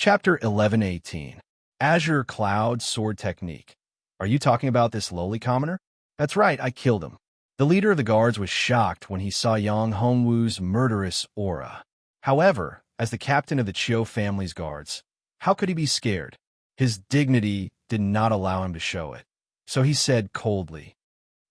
Chapter 11:18. Azure Cloud Sword Technique. Are you talking about this lowly commoner? That's right, I killed him. The leader of the guards was shocked when he saw Yang Hongwu's murderous aura. However, as the captain of the Chiu family's guards, how could he be scared? His dignity did not allow him to show it. So he said coldly,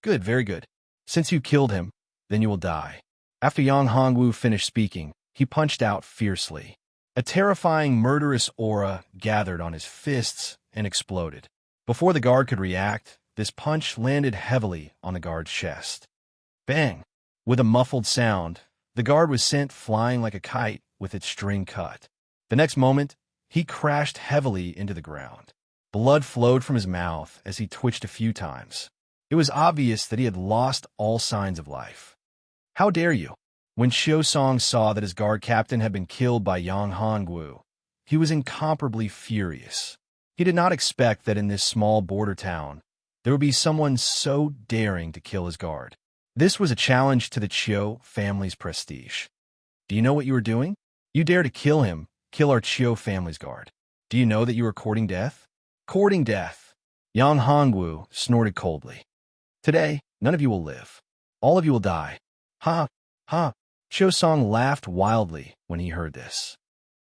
"Good, very good. Since you killed him, then you will die." After Yang Hongwu finished speaking, he punched out fiercely. A terrifying, murderous aura gathered on his fists and exploded. Before the guard could react, this punch landed heavily on the guard's chest. Bang! With a muffled sound, the guard was sent flying like a kite with its string cut. The next moment, he crashed heavily into the ground. Blood flowed from his mouth as he twitched a few times. It was obvious that he had lost all signs of life. "How dare you?" When Xiu Song saw that his guard captain had been killed by Yang Hongwu, he was incomparably furious. He did not expect that in this small border town, there would be someone so daring to kill his guard. This was a challenge to the Chiu family's prestige. "Do you know what you are doing? You dare to kill him, kill our Chiu family's guard. Do you know that you are courting death?" "Courting death," Yang Hongwu snorted coldly. "Today, none of you will live. All of you will die." "Ha, ha." Xiu Song laughed wildly when he heard this.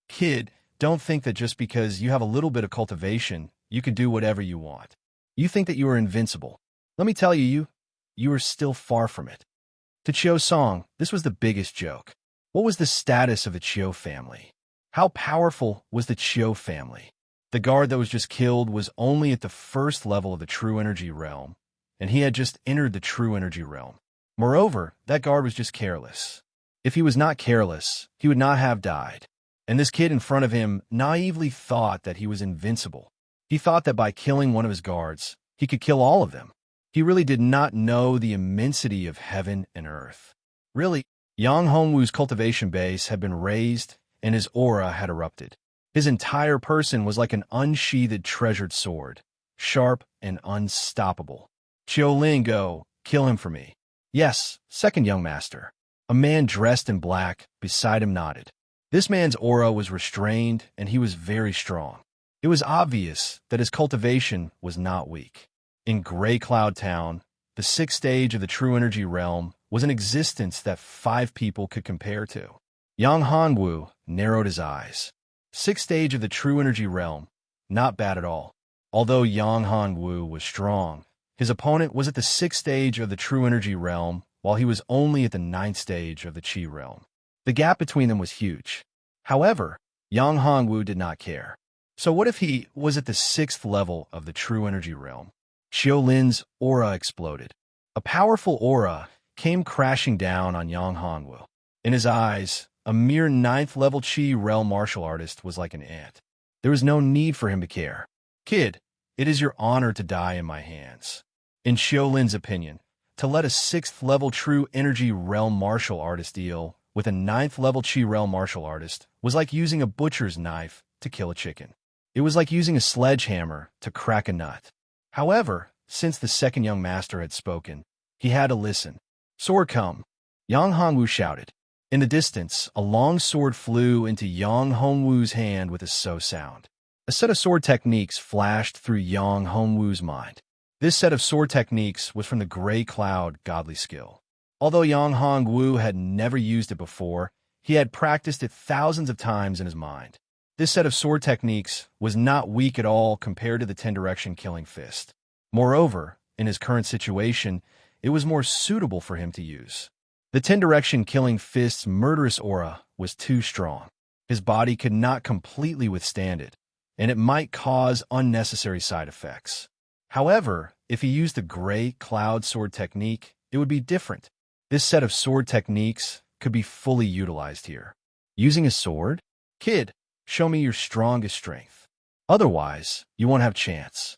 "Kid, don't think that just because you have a little bit of cultivation, you can do whatever you want. You think that you are invincible. Let me tell you, you are still far from it." To Xiu Song, this was the biggest joke. What was the status of the Chiu family? How powerful was the Chiu family? The guard that was just killed was only at the first level of the true energy realm, and he had just entered the true energy realm. Moreover, that guard was just careless. If he was not careless, he would not have died. And this kid in front of him naively thought that he was invincible. He thought that by killing one of his guards, he could kill all of them. He really did not know the immensity of heaven and earth. Really, Yang Hongwu's cultivation base had been raised and his aura had erupted. His entire person was like an unsheathed treasured sword, sharp and unstoppable. "Qiuling, go, kill him for me." "Yes, second young master." A man dressed in black beside him nodded. This man's aura was restrained, and he was very strong. It was obvious that his cultivation was not weak. In Gray Cloud Town, the sixth stage of the true energy realm was an existence that 5 people could compare to. Yang Hongwu narrowed his eyes. Sixth stage of the true energy realm, not bad at all. Although Yang Hongwu was strong, his opponent was at the 6th stage of the true energy realm, while he was only at the 9th stage of the Qi realm. The gap between them was huge. However, Yang Hongwu did not care. So what if he was at the 6th level of the true energy realm? Xiulin's aura exploded. A powerful aura came crashing down on Yang Hongwu. In his eyes, a mere 9th level Qi realm martial artist was like an ant. There was no need for him to care. "Kid, it is your honor to die in my hands." In Xiulin's opinion, to let a 6th level true energy realm martial artist deal with a 9th level Qi realm martial artist was like using a butcher's knife to kill a chicken. It was like using a sledgehammer to crack a nut. However, since the second young master had spoken, he had to listen. "Sword come!" Yang Hongwu shouted. In the distance, a long sword flew into Yang Hongwu's hand with a so sound. A set of sword techniques flashed through Yang Hongwu's mind. This set of sword techniques was from the Gray Cloud godly skill. Although Yang Hongwu had never used it before, he had practiced it thousands of times in his mind. This set of sword techniques was not weak at all compared to the 10-direction killing fist. Moreover, in his current situation, it was more suitable for him to use. The 10-direction killing fist's murderous aura was too strong. His body could not completely withstand it, and it might cause unnecessary side effects. However, if he used the Gray Cloud sword technique, it would be different. This set of sword techniques could be fully utilized here. Using a sword? "Kid, show me your strongest strength. Otherwise, you won't have chance."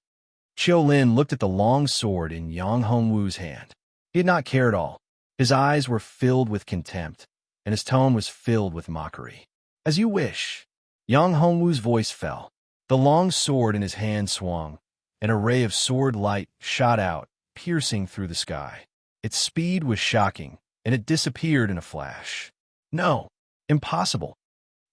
Qiulin looked at the long sword in Yang Hongwu's hand. He did not care at all. His eyes were filled with contempt, and his tone was filled with mockery. "As you wish." Yang Hongwu's voice fell. The long sword in his hand swung. An array of sword light shot out, piercing through the sky. Its speed was shocking, and it disappeared in a flash. "No, impossible."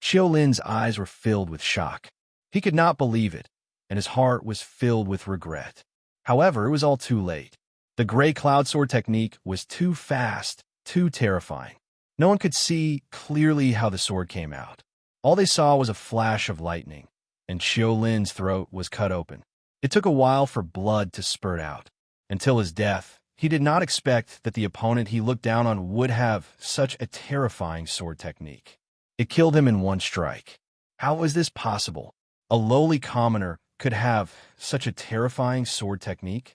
Qiulin's eyes were filled with shock. He could not believe it, and his heart was filled with regret. However, it was all too late. The gray cloud sword technique was too fast, too terrifying. No one could see clearly how the sword came out. All they saw was a flash of lightning, and Xiao Lin's throat was cut open. It took a while for blood to spurt out. Until his death, he did not expect that the opponent he looked down on would have such a terrifying sword technique. It killed him in one strike. How was this possible? A lowly commoner could have such a terrifying sword technique?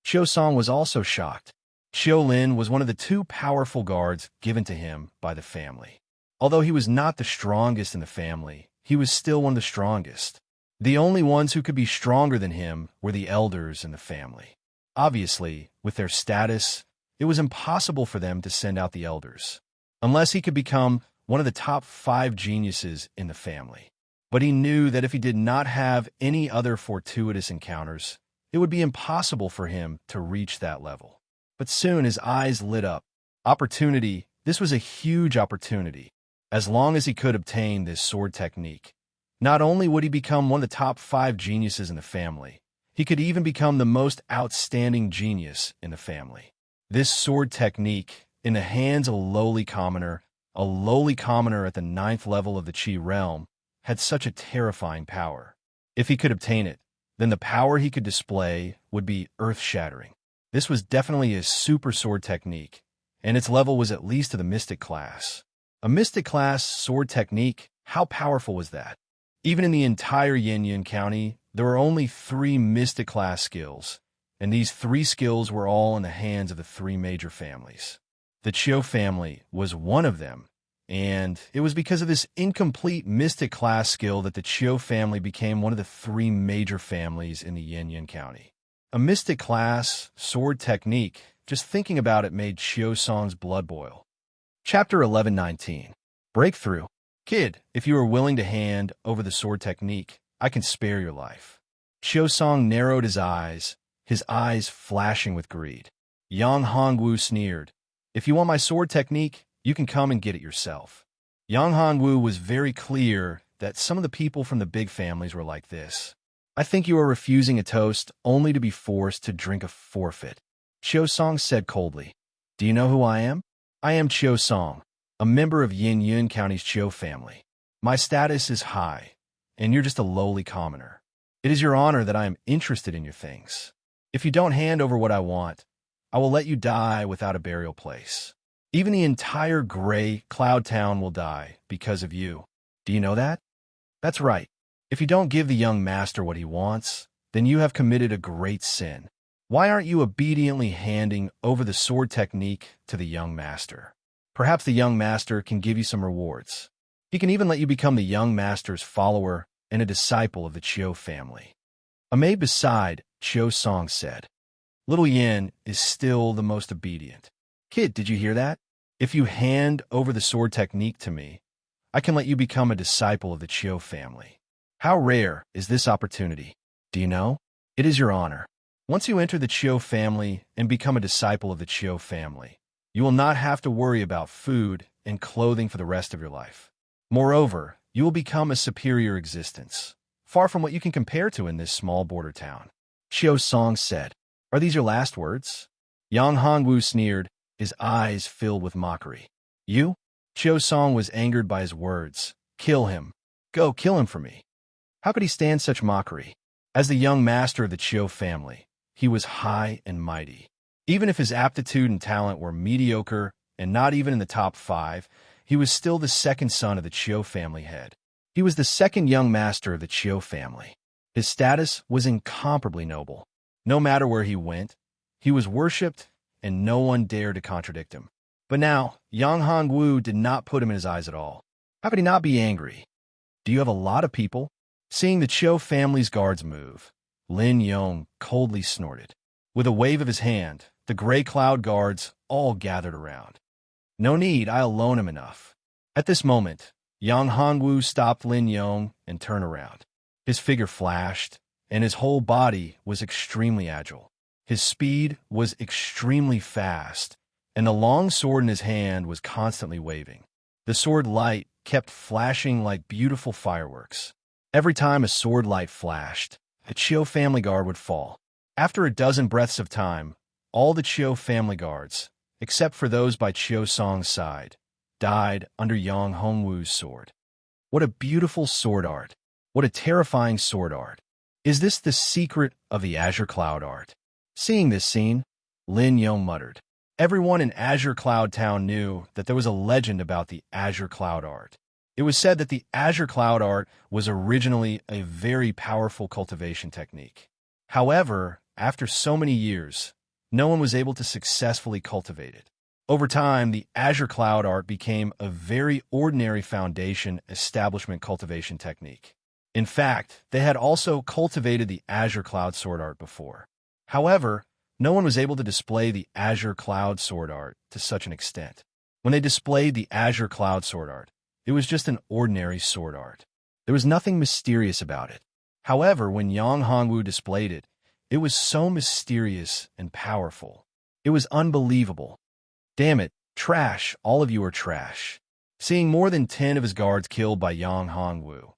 Xiao Song was also shocked. Xiao Lin was one of the two powerful guards given to him by the family. Although he was not the strongest in the family, he was still one of the strongest. The only ones who could be stronger than him were the elders in the family. Obviously, with their status, it was impossible for them to send out the elders, unless he could become one of the top 5 geniuses in the family. But he knew that if he did not have any other fortuitous encounters, it would be impossible for him to reach that level. But soon his eyes lit up. Opportunity, this was a huge opportunity. As long as he could obtain this sword technique, not only would he become one of the top 5 geniuses in the family, he could even become the most outstanding genius in the family. This sword technique, in the hands of a lowly commoner at the 9th level of the Qi realm, had such a terrifying power. If he could obtain it, then the power he could display would be earth-shattering. This was definitely a super sword technique, and its level was at least to the mystic class. A mystic class sword technique, how powerful was that? Even in the entire Yin County, there were only 3 mystic class skills, and these 3 skills were all in the hands of the 3 major families. The Qiu family was one of them, and it was because of this incomplete mystic class skill that the Qiu family became one of the 3 major families in the Yin County. A mystic class sword technique, just thinking about it made Qiu Song's blood boil. Chapter 11:19. Breakthrough. Kid, if you are willing to hand over the sword technique, I can spare your life. Qiu Song narrowed his eyes flashing with greed. Yang Hongwu sneered. If you want my sword technique, you can come and get it yourself. Yang Hongwu was very clear that some of the people from the big families were like this. I think you are refusing a toast only to be forced to drink a forfeit. Qiu Song said coldly. Do you know who I am? I am Qiu Song, a member of Yin County's Qiu family. My status is high, and you're just a lowly commoner. It is your honor that I am interested in your things. If you don't hand over what I want, I will let you die without a burial place. Even the entire gray cloud town will die because of you. Do you know that? That's right. If you don't give the young master what he wants, then you have committed a great sin. Why aren't you obediently handing over the sword technique to the young master? Perhaps the young master can give you some rewards. He can even let you become the young master's follower and a disciple of the Qiu family. Amazed beside, Qiu Song said, Little Yin is still the most obedient. Kid, did you hear that? If you hand over the sword technique to me, I can let you become a disciple of the Qiu family. How rare is this opportunity? Do you know? It is your honor. Once you enter the Qiu family and become a disciple of the Qiu family, you will not have to worry about food and clothing for the rest of your life. Moreover, you will become a superior existence, far from what you can compare to in this small border town. Qiu Song said, Are these your last words? Yang Hongwu sneered, his eyes filled with mockery. You? Qiu Song was angered by his words. Kill him. Go, kill him for me. How could he stand such mockery? As the young master of the Qiu family, he was high and mighty. Even if his aptitude and talent were mediocre and not even in the top 5, he was still the second son of the Qiu family head. He was the second young master of the Qiu family. His status was incomparably noble. No matter where he went, he was worshipped, and no one dared to contradict him. But now, Yang Hongwu did not put him in his eyes at all. How could he not be angry? Do you have a lot of people? Seeing the Qiu family's guards move, Lin Yong coldly snorted. With a wave of his hand, the gray cloud guards all gathered around. No need, I alone am enough. At this moment, Yang Hongwu stopped Lin Yong and turned around. His figure flashed, and his whole body was extremely agile. His speed was extremely fast, and the long sword in his hand was constantly waving. The sword light kept flashing like beautiful fireworks. Every time a sword light flashed, the Chiyo family guard would fall. After a dozen breaths of time, all the Chiyo family guards, except for those by Chiyo Song's side, died under Yang Hongwu's sword. What a beautiful sword art. What a terrifying sword art. Is this the secret of the Azure Cloud art? Seeing this scene, Lin Yong muttered. Everyone in Azure Cloud Town knew that there was a legend about the Azure Cloud art. It was said that the Azure Cloud art was originally a very powerful cultivation technique. However, after so many years, no one was able to successfully cultivate it. Over time, the Azure Cloud art became a very ordinary foundation establishment cultivation technique. In fact, they had also cultivated the Azure Cloud sword art before. However, no one was able to display the Azure Cloud sword art to such an extent. When they displayed the Azure Cloud sword art, it was just an ordinary sword art. There was nothing mysterious about it. However, when Yang Hongwu displayed it, it was so mysterious and powerful. It was unbelievable. Damn it, trash, all of you are trash. Seeing more than 10 of his guards killed by Yang Hongwu,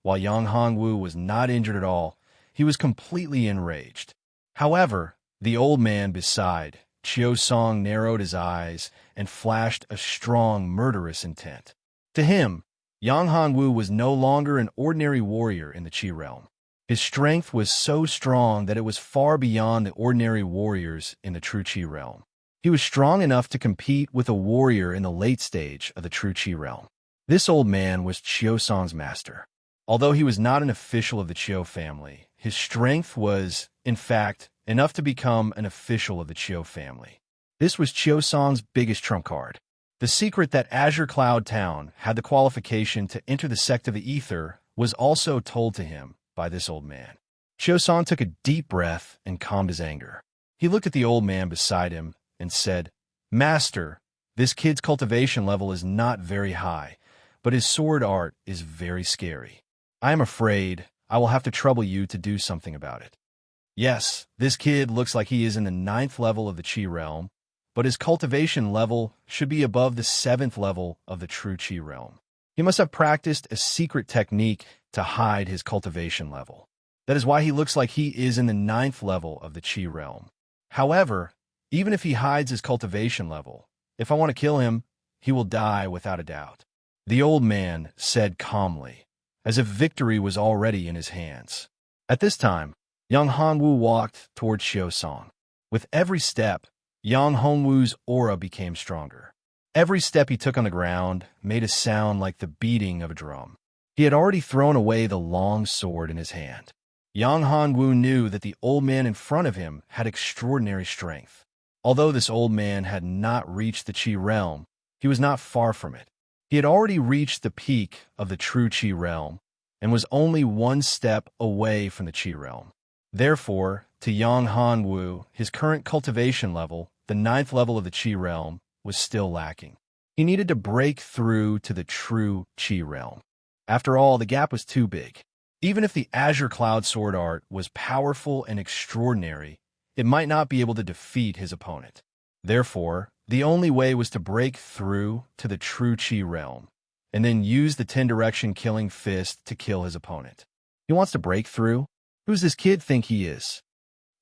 while Yang Hongwu was not injured at all, he was completely enraged. However, the old man beside Chiyo Song narrowed his eyes and flashed a strong, murderous intent. To him, Yang Hongwu was no longer an ordinary warrior in the Qi realm. His strength was so strong that it was far beyond the ordinary warriors in the true Qi realm. He was strong enough to compete with a warrior in the late stage of the true Qi realm. This old man was Chiyo Song's master. Although he was not an official of the Chiyo family, his strength was, in fact, enough to become an official of the Chiyo family. This was Chiyo Song's biggest trump card. The secret that Azure Cloud Town had the qualification to enter the sect of the Ether was also told to him by this old man. Chiyo Song took a deep breath and calmed his anger. He looked at the old man beside him and said, "Master, this kid's cultivation level is not very high, but his sword art is very scary. I am afraid I will have to trouble you to do something about it. Yes, this kid looks like he is in the 9th level of the Qi realm, but his cultivation level should be above the 7th level of the true Qi realm. He must have practiced a secret technique to hide his cultivation level. That is why he looks like he is in the 9th level of the Qi realm. However, even if he hides his cultivation level, if I want to kill him, he will die without a doubt." The old man said calmly, as if victory was already in his hands. At this time, Yang Hongwu walked toward Chiyo Song. With every step, Yang Hongwu's aura became stronger. Every step he took on the ground made a sound like the beating of a drum. He had already thrown away the long sword in his hand. Yang Hongwu knew that the old man in front of him had extraordinary strength. Although this old man had not reached the Qi realm, he was not far from it. He had already reached the peak of the true Qi realm and was only one step away from the Qi realm. Therefore, to Yang Hongwu, his current cultivation level, the 9th level of the Qi realm, was still lacking. He needed to break through to the true Qi realm. After all, the gap was too big. Even if the Azure Cloud sword art was powerful and extraordinary, it might not be able to defeat his opponent. Therefore, the only way was to break through to the true Qi realm, and then use the 10-direction killing fist to kill his opponent. He wants to break through? Who's this kid think he is?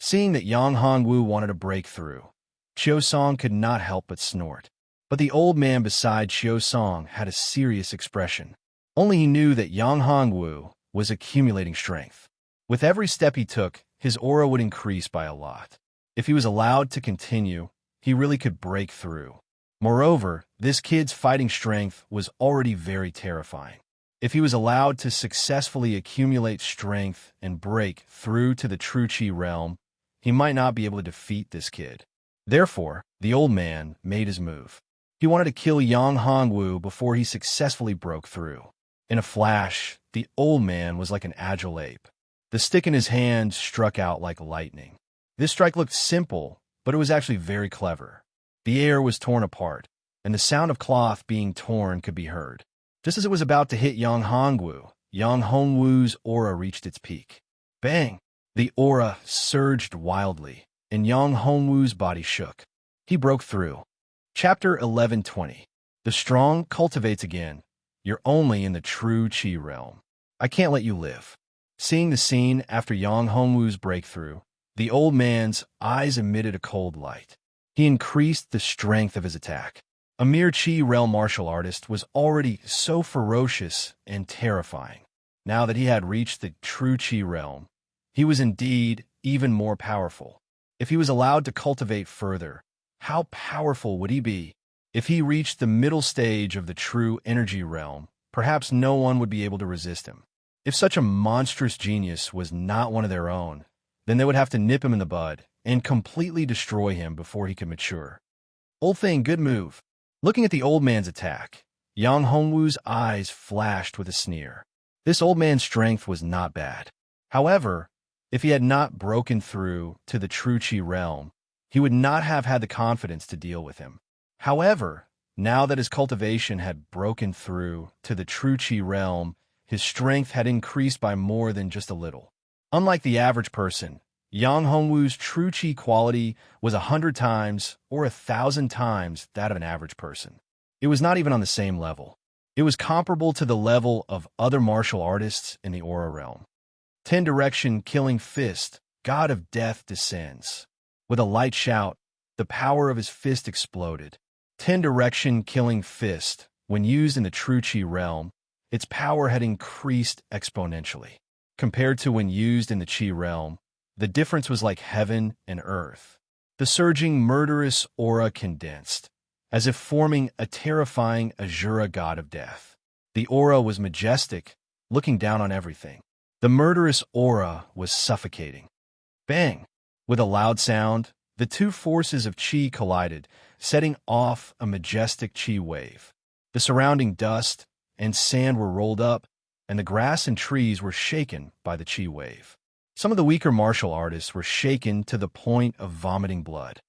Seeing that Yang Hongwu wanted to break through, Chiyo Song could not help but snort. But the old man beside Chiyo Song had a serious expression. Only he knew that Yang Hongwu was accumulating strength. With every step he took, his aura would increase by a lot. If he was allowed to continue, he really could break through. Moreover, this kid's fighting strength was already very terrifying. If he was allowed to successfully accumulate strength and break through to the true Qi realm, he might not be able to defeat this kid. Therefore, the old man made his move. He wanted to kill Yang Hongwu before he successfully broke through. In a flash, the old man was like an agile ape. The stick in his hand struck out like lightning. This strike looked simple, but it was actually very clever. The air was torn apart, and the sound of cloth being torn could be heard. Just as it was about to hit Yang Hongwu, Yang Hongwu's aura reached its peak. Bang! The aura surged wildly, and Yang Hongwu's body shook. He broke through. Chapter 11:20. The strong cultivates again. You're only in the true Qi realm. I can't let you live. Seeing the scene after Yang Hongwu's breakthrough, the old man's eyes emitted a cold light. He increased the strength of his attack. A mere Qi realm martial artist was already so ferocious and terrifying. Now that he had reached the true Qi realm, he was indeed even more powerful. If he was allowed to cultivate further, how powerful would he be? If he reached the middle stage of the true energy realm, perhaps no one would be able to resist him. If such a monstrous genius was not one of their own, then they would have to nip him in the bud and completely destroy him before he could mature. Old thing, good move. Looking at the old man's attack, Yang Hongwu's eyes flashed with a sneer. This old man's strength was not bad. However, if he had not broken through to the true Qi realm, he would not have had the confidence to deal with him. However, now that his cultivation had broken through to the true Qi realm, his strength had increased by more than just a little. Unlike the average person, Yang Hongwu's true Qi quality was 100 times or 1,000 times that of an average person. It was not even on the same level. It was comparable to the level of other martial artists in the aura realm. 10 direction killing fist, god of death descends. With a light shout, the power of his fist exploded. 10 direction killing fist, when used in the true Qi realm, its power had increased exponentially. Compared to when used in the Qi realm, the difference was like heaven and earth. The surging murderous aura condensed, as if forming a terrifying Azura god of death. The aura was majestic, looking down on everything. The murderous aura was suffocating. Bang! With a loud sound, the two forces of Qi collided, setting off a majestic Qi wave. The surrounding dust and sand were rolled up, and the grass and trees were shaken by the Qi wave. Some of the weaker martial artists were shaken to the point of vomiting blood.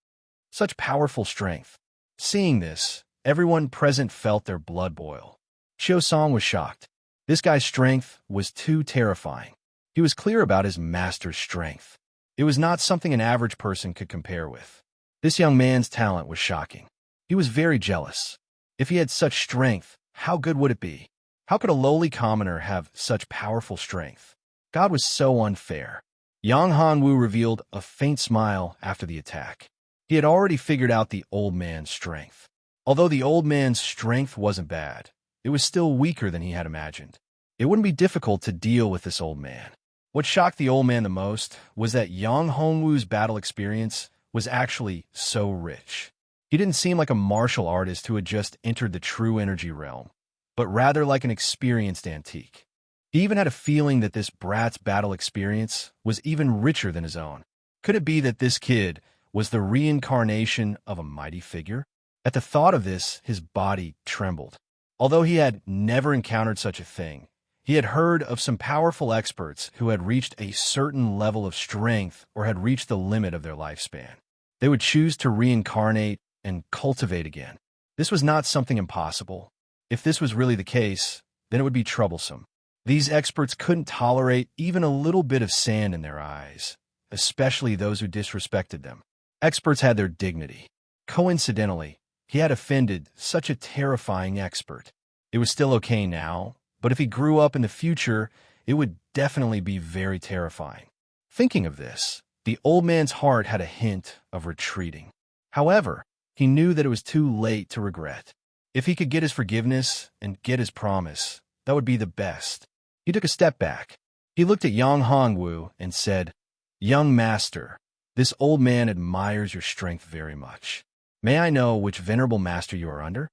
Such powerful strength. Seeing this, everyone present felt their blood boil. Qiu Song was shocked. This guy's strength was too terrifying. He was clear about his master's strength. It was not something an average person could compare with. This young man's talent was shocking. He was very jealous. If he had such strength, how good would it be? How could a lowly commoner have such powerful strength? God was so unfair. Yang Hanwu revealed a faint smile after the attack. He had already figured out the old man's strength. Although the old man's strength wasn't bad, it was still weaker than he had imagined. It wouldn't be difficult to deal with this old man. What shocked the old man the most was that Yang Hongwu's battle experience was actually so rich. He didn't seem like a martial artist who had just entered the true energy realm, but rather like an experienced antique. He even had a feeling that this brat's battle experience was even richer than his own. Could it be that this kid was the reincarnation of a mighty figure? At the thought of this, his body trembled. Although he had never encountered such a thing, he had heard of some powerful experts who had reached a certain level of strength or had reached the limit of their lifespan. They would choose to reincarnate and cultivate again. This was not something impossible. If this was really the case, then it would be troublesome. These experts couldn't tolerate even a little bit of sand in their eyes, especially those who disrespected them. Experts had their dignity. Coincidentally, he had offended such a terrifying expert. It was still okay now, but if he grew up in the future, it would definitely be very terrifying. Thinking of this, the old man's heart had a hint of retreating. However, he knew that it was too late to regret. If he could get his forgiveness and get his promise, that would be the best. He took a step back. He looked at Yang Hongwu and said, "Young master, this old man admires your strength very much. May I know which venerable master you are under?"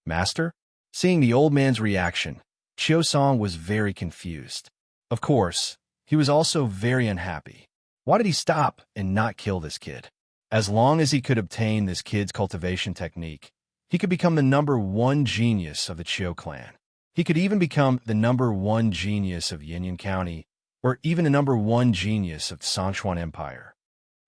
Master? Seeing the old man's reaction, Qiu Song was very confused. Of course, he was also very unhappy. Why did he stop and not kill this kid? As long as he could obtain this kid's cultivation technique, he could become the #1 genius of the Qiu clan. He could even become the #1 genius of Yinyan County, or even the #1 genius of Sanchuan Empire.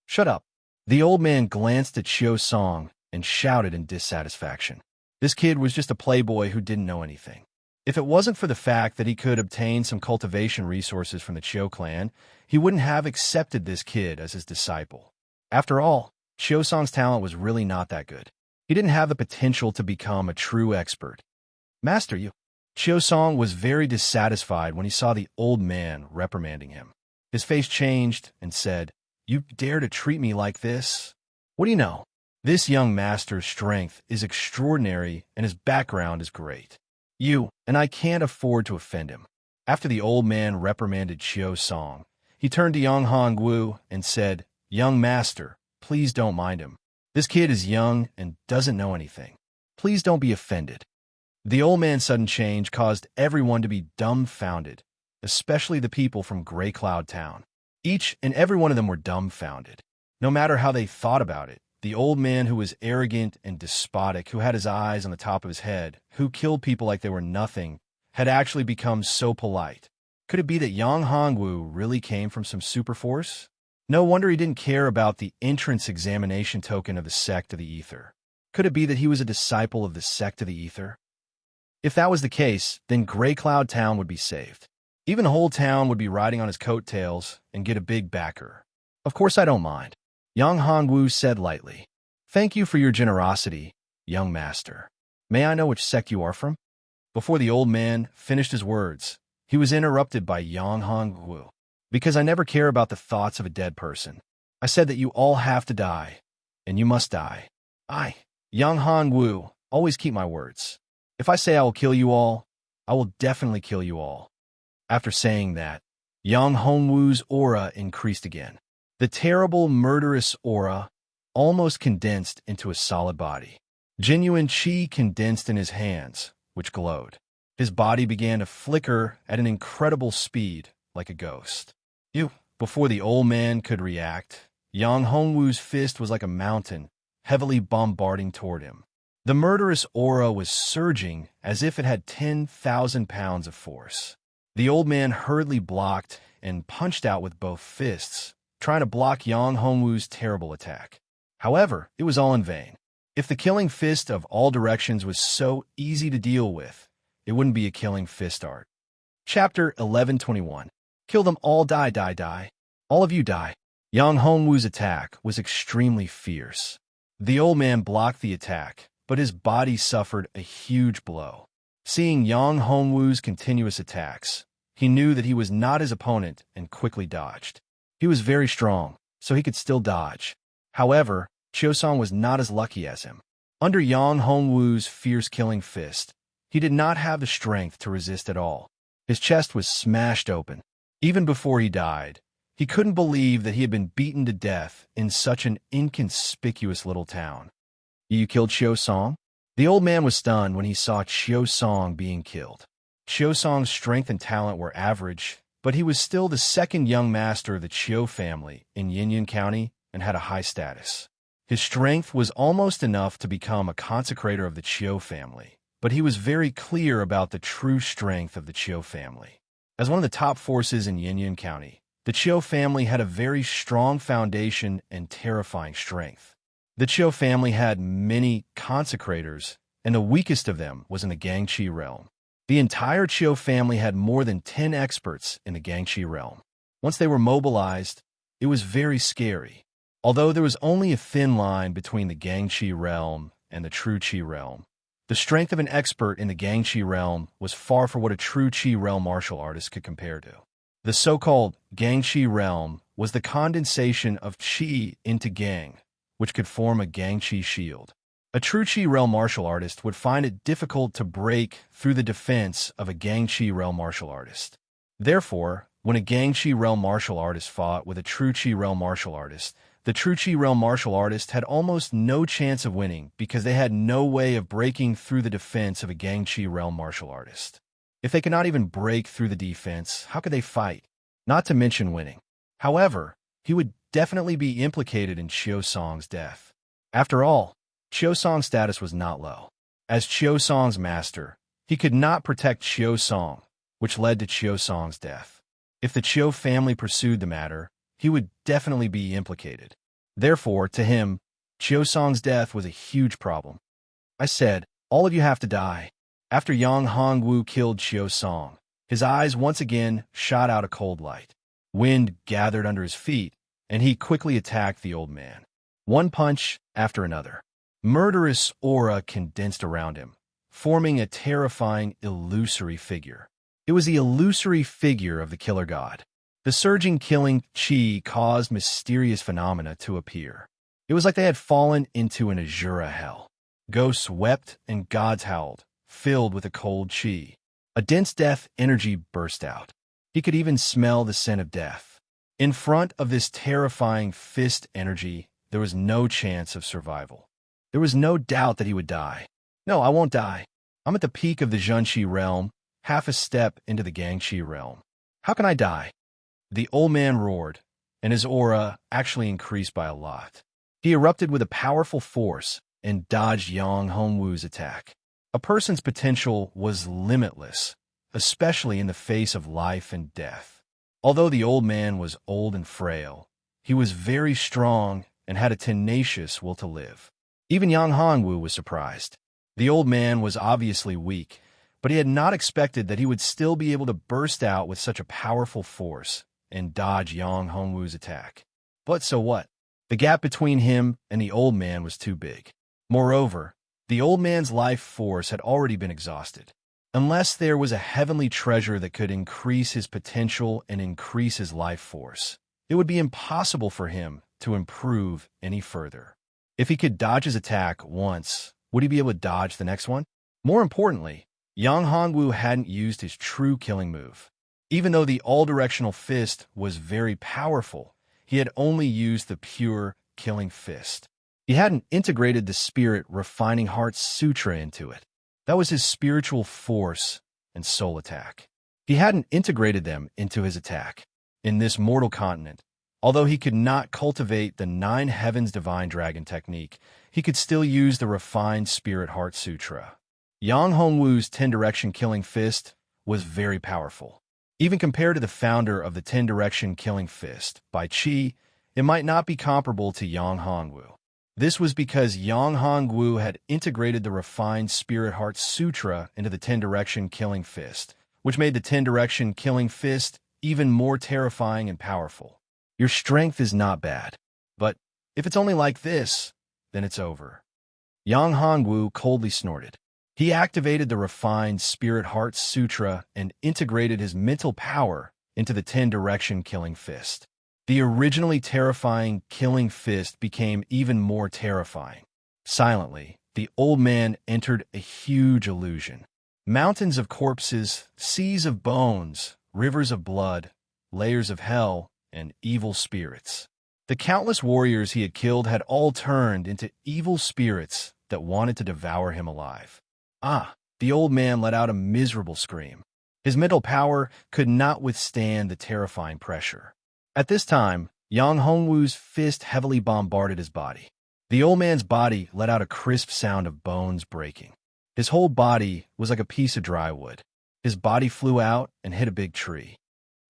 Shut up. The old man glanced at Qiu Song and shouted in dissatisfaction. This kid was just a playboy who didn't know anything. If it wasn't for the fact that he could obtain some cultivation resources from the Qiu clan, he wouldn't have accepted this kid as his disciple. After all, Qiu Song's talent was really not that good. He didn't have the potential to become a true expert. Master, you Chiu Song was very dissatisfied when he saw the old man reprimanding him. His face changed and said, "You dare to treat me like this? What do you know? This young master's strength is extraordinary and his background is great. And I can't afford to offend him." After the old man reprimanded Chiu Song, he turned to Yang Hongwu and said, "Young master, please don't mind him. This kid is young and doesn't know anything. Please don't be offended." The old man's sudden change caused everyone to be dumbfounded, especially the people from Gray Cloud Town. Each and every one of them were dumbfounded. No matter how they thought about it, the old man who was arrogant and despotic, who had his eyes on the top of his head, who killed people like they were nothing, had actually become so polite. Could it be that Yang Hongwu really came from some super force? No wonder he didn't care about the entrance examination token of the Sect of the Ether. Could it be that he was a disciple of the Sect of the Ether? If that was the case, then Gray Cloud Town would be saved. Even the whole town would be riding on his coattails and get a big backer. "Of course I don't mind," Yang Hongwu said lightly. "Thank you for your generosity, young master. May I know which sect you are from?" Before the old man finished his words, he was interrupted by Yang Hongwu. "Because I never care about the thoughts of a dead person. I said that you all have to die, and you must die. Yang Hongwu, always keep my words. If I say I will kill you all, I will definitely kill you all." After saying that, Yang Hongwu's aura increased again. The terrible, murderous aura almost condensed into a solid body. Genuine chi condensed in his hands, which glowed. His body began to flicker at an incredible speed, like a ghost. Before the old man could react, Yang Hongwu's fist was like a mountain, heavily bombarding toward him. The murderous aura was surging as if it had 10,000 pounds of force. The old man hurriedly blocked and punched out with both fists, trying to block Yang Hongwu's terrible attack. However, it was all in vain. If the killing fist of all directions was so easy to deal with, it wouldn't be a killing fist art. Chapter 1121. Kill them all, die, die, die. All of you die. Yang Hongwu's attack was extremely fierce. The old man blocked the attack, but his body suffered a huge blow. Seeing Yang Hongwu's continuous attacks, he knew that he was not his opponent and quickly dodged. He was very strong, so he could still dodge. However, Chiu Song was not as lucky as him. Under Yang Hongwu's fierce killing fist, he did not have the strength to resist at all. His chest was smashed open. Even before he died, he couldn't believe that he had been beaten to death in such an inconspicuous little town. "You killed Chiu Song?" The old man was stunned when he saw Chiu Song being killed. Chiu Song's strength and talent were average, but he was still the second young master of the Chiu family in Yinyan County and had a high status. His strength was almost enough to become a consecrator of the Chiu family, but he was very clear about the true strength of the Chiu family. As one of the top forces in Yinyan County, the Chiu family had a very strong foundation and terrifying strength. The Chiu family had many consecrators, and the weakest of them was in the Gangchi realm. The entire Chiu family had more than 10 experts in the Gangchi realm. Once they were mobilized, it was very scary. Although there was only a thin line between the Gangchi realm and the true Chi realm, the strength of an expert in the Gangchi realm was far from what a true Chi realm martial artist could compare to. The so-called Gangchi realm was the condensation of Chi into Gang, which could form a Gangchi shield. A true Chi realm martial artist would find it difficult to break through the defense of a Gangchi realm martial artist. Therefore, when a Gangchi realm martial artist fought with a true Chi realm martial artist, the true Chi realm martial artist had almost no chance of winning because they had no way of breaking through the defense of a Gangchi realm martial artist. If they could not even break through the defense, how could they fight? Not to mention winning. However, he would definitely be implicated in Chiu Song's death. After all, Chiu Song's status was not low. As Chiu Song's master, he could not protect Chiu Song, which led to Chiu Song's death. If the Chiu family pursued the matter, he would definitely be implicated. Therefore, to him, Chiu Song's death was a huge problem. "I said, all of you have to die." After Yang Hongwu killed Chiu Song, his eyes once again shot out a cold light. Wind gathered under his feet, and he quickly attacked the old man. One punch after another. Murderous aura condensed around him, forming a terrifying, illusory figure. It was the illusory figure of the killer god. The surging killing chi caused mysterious phenomena to appear. It was like they had fallen into an azura hell. Ghosts wept and gods howled, filled with a cold chi. A dense death energy burst out. He could even smell the scent of death. In front of this terrifying fist energy, there was no chance of survival. There was no doubt that he would die. No, I won't die. I'm at the peak of the Zhenqi realm, half a step into the Gangqi realm. How can I die? The old man roared, and his aura actually increased by a lot. He erupted with a powerful force and dodged Yang Hongwu's attack. A person's potential was limitless, especially in the face of life and death. Although the old man was old and frail, he was very strong and had a tenacious will to live. Even Yang Hongwu was surprised. The old man was obviously weak, but he had not expected that he would still be able to burst out with such a powerful force and dodge Yang Hongwu's attack. But so what? The gap between him and the old man was too big. Moreover, the old man's life force had already been exhausted. Unless there was a heavenly treasure that could increase his potential and increase his life force, it would be impossible for him to improve any further. If he could dodge his attack once, would he be able to dodge the next one? More importantly, Yang Hongwu hadn't used his true killing move. Even though the all-directional fist was very powerful, he had only used the pure killing fist. He hadn't integrated the spirit refining heart sutra into it. That was his spiritual force and soul attack. He hadn't integrated them into his attack. In this mortal continent, although he could not cultivate the 9 heavens divine dragon technique, he could still use the refined spirit heart sutra. Yang Hongwu's 10-direction killing fist was very powerful. Even compared to the founder of the 10-direction killing fist, by Qi, it might not be comparable to Yang Hongwu. This was because Yang Hongwu had integrated the refined Spirit Heart Sutra into the 10-direction killing fist, which made the 10-direction killing fist even more terrifying and powerful. Your strength is not bad, but if it's only like this, then it's over. Yang Hongwu coldly snorted. He activated the refined Spirit Heart Sutra and integrated his mental power into the 10-direction killing fist. The originally terrifying killing fist became even more terrifying. Silently, the old man entered a huge illusion. Mountains of corpses, seas of bones, rivers of blood, layers of hell, and evil spirits. The countless warriors he had killed had all turned into evil spirits that wanted to devour him alive. Ah, the old man let out a miserable scream. His mental power could not withstand the terrifying pressure. At this time, Yang Hongwu's fist heavily bombarded his body. The old man's body let out a crisp sound of bones breaking. His whole body was like a piece of dry wood. His body flew out and hit a big tree.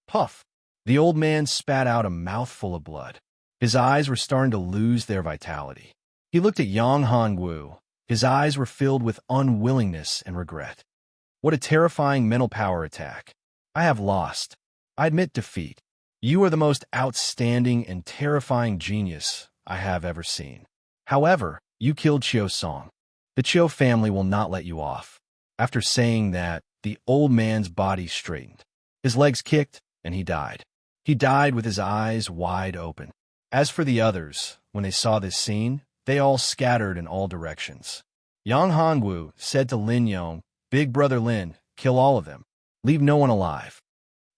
Puff! The old man spat out a mouthful of blood. His eyes were starting to lose their vitality. He looked at Yang Hongwu. His eyes were filled with unwillingness and regret. What a terrifying mental power attack. I have lost. I admit defeat. You are the most outstanding and terrifying genius I have ever seen. However, you killed Qiu Song. The Qiu family will not let you off. After saying that, the old man's body straightened. His legs kicked, and he died. He died with his eyes wide open. As for the others, when they saw this scene, they all scattered in all directions. Yang Hongwu said to Lin Yong, "Big brother Lin, kill all of them. Leave no one alive."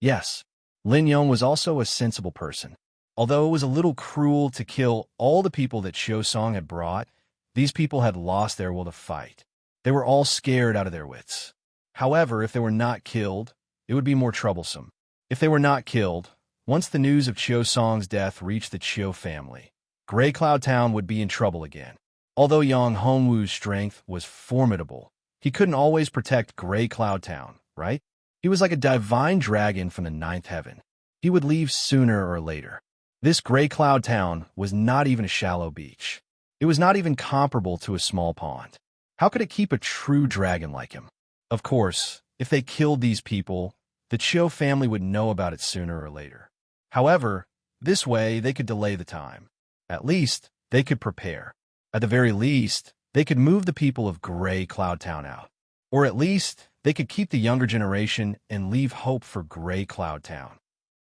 Yes, Lin Yong was also a sensible person. Although it was a little cruel to kill all the people that Qiu Song had brought, these people had lost their will to fight. They were all scared out of their wits. However, if they were not killed, it would be more troublesome. If they were not killed, once the news of Qiu Song's death reached the Qiu family, Gray Cloud Town would be in trouble again. Although Yang Hongwu's strength was formidable, he couldn't always protect Gray Cloud Town, right? He was like a divine dragon from the 9th heaven. He would leave sooner or later. This Gray Cloud Town was not even a shallow beach. It was not even comparable to a small pond. How could it keep a true dragon like him? Of course, if they killed these people, the Qiu family would know about it sooner or later. However, this way they could delay the time. At least, they could prepare. At the very least, they could move the people of Gray Cloud Town out. Or at least, they could keep the younger generation and leave hope for Gray Cloud Town.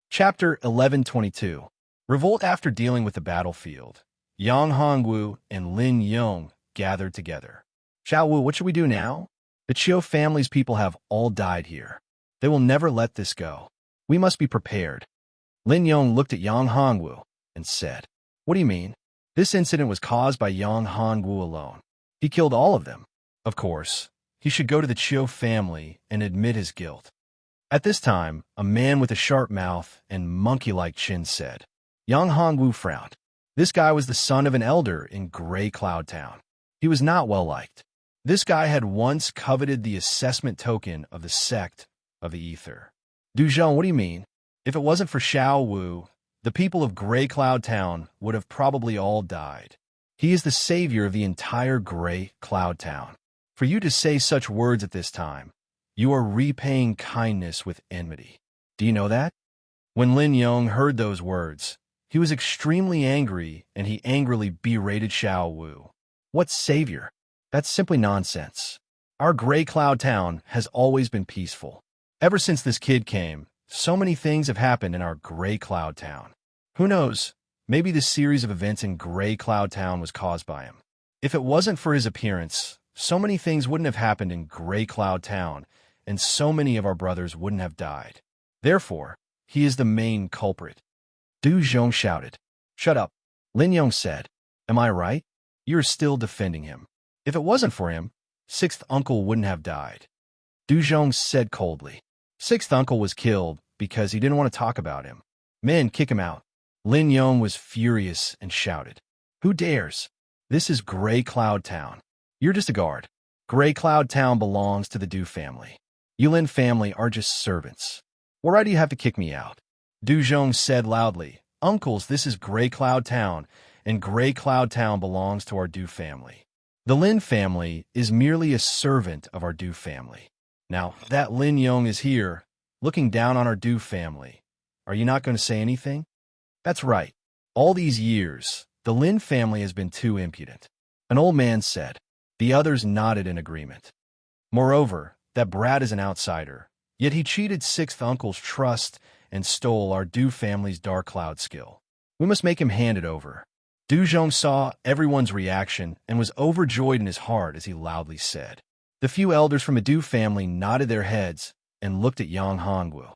Chapter 1122. Revolt. After dealing with the battlefield, Yang Hongwu and Lin Yong gathered together. Xiao Wu, what should we do now? The Chiu family's people have all died here. They will never let this go. We must be prepared. Lin Yong looked at Yang Hongwu and said, "What do you mean? This incident was caused by Yang Hongwu alone. He killed all of them. Of course, he should go to the Chiu family and admit his guilt." At this time, a man with a sharp mouth and monkey-like chin said. Yang Hongwu frowned. This guy was the son of an elder in Gray Cloud Town. He was not well liked. This guy had once coveted the assessment token of the sect of the Ether. Du Zhong, what do you mean? If it wasn't for Xiao Wu, the people of Gray Cloud Town would have probably all died. He is the savior of the entire Gray Cloud Town. For you to say such words at this time, you are repaying kindness with enmity. Do you know that? When Lin Yong heard those words, he was extremely angry, and he angrily berated Xiao Wu. What savior? That's simply nonsense. Our Gray Cloud Town has always been peaceful. Ever since this kid came, so many things have happened in our Gray Cloud Town. Who knows? Maybe this series of events in Gray Cloud Town was caused by him. If it wasn't for his appearance, so many things wouldn't have happened in Gray Cloud Town, and so many of our brothers wouldn't have died. Therefore, he is the main culprit. Du Zhong shouted. Shut up. Lin Yong said. Am I right? You're still defending him. If it wasn't for him, sixth uncle wouldn't have died. Du Zhong said coldly. Sixth uncle was killed because he didn't want to talk about him. Men, kick him out. Lin Yong was furious and shouted. Who dares? This is Gray Cloud Town. You're just a guard. Gray Cloud Town belongs to the Du family. You Lin family are just servants. Why do you have to kick me out? Du Zhong said loudly. Uncles, this is Gray Cloud Town, and Gray Cloud Town belongs to our Du family. The Lin family is merely a servant of our Du family. Now, that Lin Yong is here, looking down on our Du family. Are you not going to say anything? That's right. All these years, the Lin family has been too impudent. An old man said. The others nodded in agreement. Moreover, that brat is an outsider, yet he cheated sixth uncle's trust and stole our Du family's dark cloud skill. We must make him hand it over. Du Zhong saw everyone's reaction and was overjoyed in his heart as he loudly said. The few elders from the Du family nodded their heads and looked at Yang Hongwu.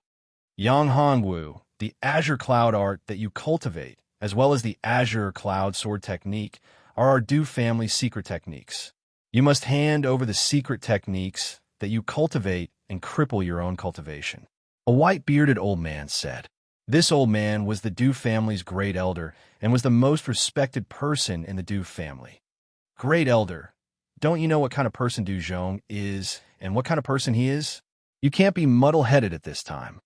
Yang Hongwu, the azure cloud art that you cultivate, as well as the azure cloud sword technique, are our Du family's secret techniques. You must hand over the secret techniques that you cultivate and cripple your own cultivation. A white-bearded old man said. This old man was the Du family's great elder and was the most respected person in the Du family. Great elder, don't you know what kind of person Du Zhong is and what kind of person he is? You can't be muddle-headed at this time.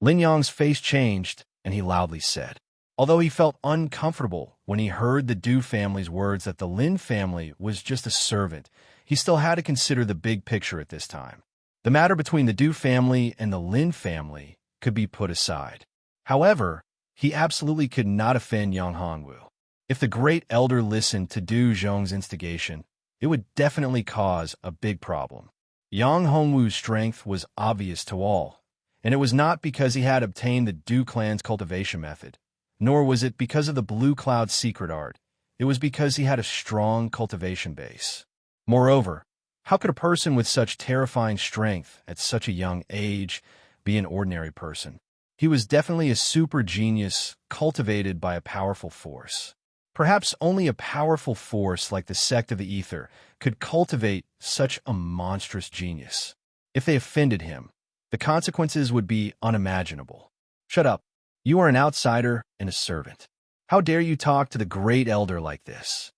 Lin Yong's face changed, and he loudly said. Although he felt uncomfortable when he heard the Du family's words that the Lin family was just a servant, he still had to consider the big picture at this time. The matter between the Du family and the Lin family could be put aside. However, he absolutely could not offend Yang Hongwu. If the great elder listened to Du Zhong's instigation, it would definitely cause a big problem. Yang Hongwu's strength was obvious to all, and it was not because he had obtained the Du clan's cultivation method, nor was it because of the Blue Cloud secret art. It was because he had a strong cultivation base. Moreover, how could a person with such terrifying strength at such a young age be an ordinary person? He was definitely a super genius cultivated by a powerful force. Perhaps only a powerful force like the sect of the Ether could cultivate such a monstrous genius. If they offended him, the consequences would be unimaginable. Shut up. You are an outsider and a servant. How dare you talk to the great elder like this?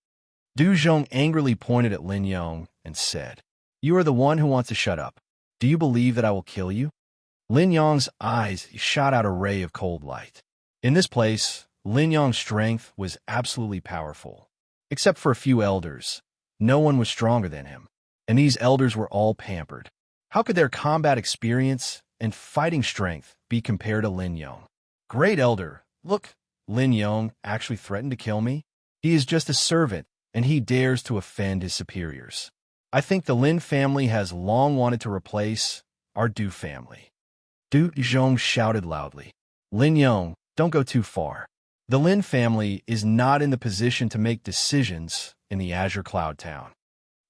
Du Zhong angrily pointed at Lin Yong and said, You are the one who wants to shut up. Do you believe that I will kill you? Lin Yong's eyes shot out a ray of cold light. In this place, Lin Yong's strength was absolutely powerful. Except for a few elders, no one was stronger than him, and these elders were all pampered. How could their combat experience and fighting strength be compared to Lin Yong? Great elder, look, Lin Yong actually threatened to kill me. He is just a servant, and he dares to offend his superiors. I think the Lin family has long wanted to replace our Du family. Du Zhong shouted loudly. Lin Yong, don't go too far. The Lin family is not in the position to make decisions in the Azure Cloud Town.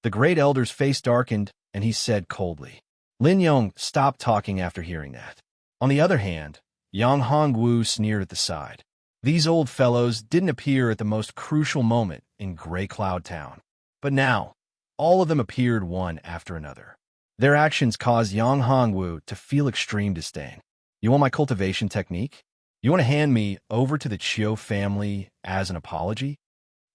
The great elder's face darkened, and he said coldly. Lin Yong stopped talking after hearing that. On the other hand, Yang Hongwu sneered at the side. These old fellows didn't appear at the most crucial moment in Gray Cloud Town. But now, all of them appeared one after another. Their actions caused Yang Hongwu to feel extreme disdain. You want my cultivation technique? You want to hand me over to the Chiu family as an apology?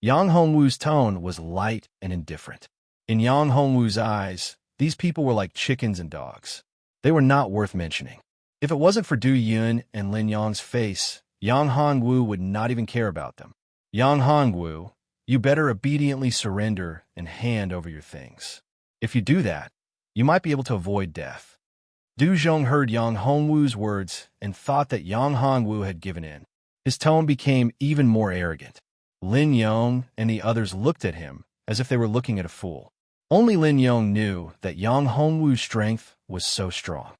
Yang Hongwu's tone was light and indifferent. In Yang Hongwu's eyes, these people were like chickens and dogs. They were not worth mentioning. If it wasn't for Du Yun and Lin Yang's face, Yang Hongwu would not even care about them. Yang Hongwu, you better obediently surrender and hand over your things. If you do that, you might be able to avoid death. Du Zhong heard Yang Hongwu's words and thought that Yang Hongwu had given in. His tone became even more arrogant. Lin Yong and the others looked at him as if they were looking at a fool. Only Lin Yong knew that Yang Hongwu's strength was so strong.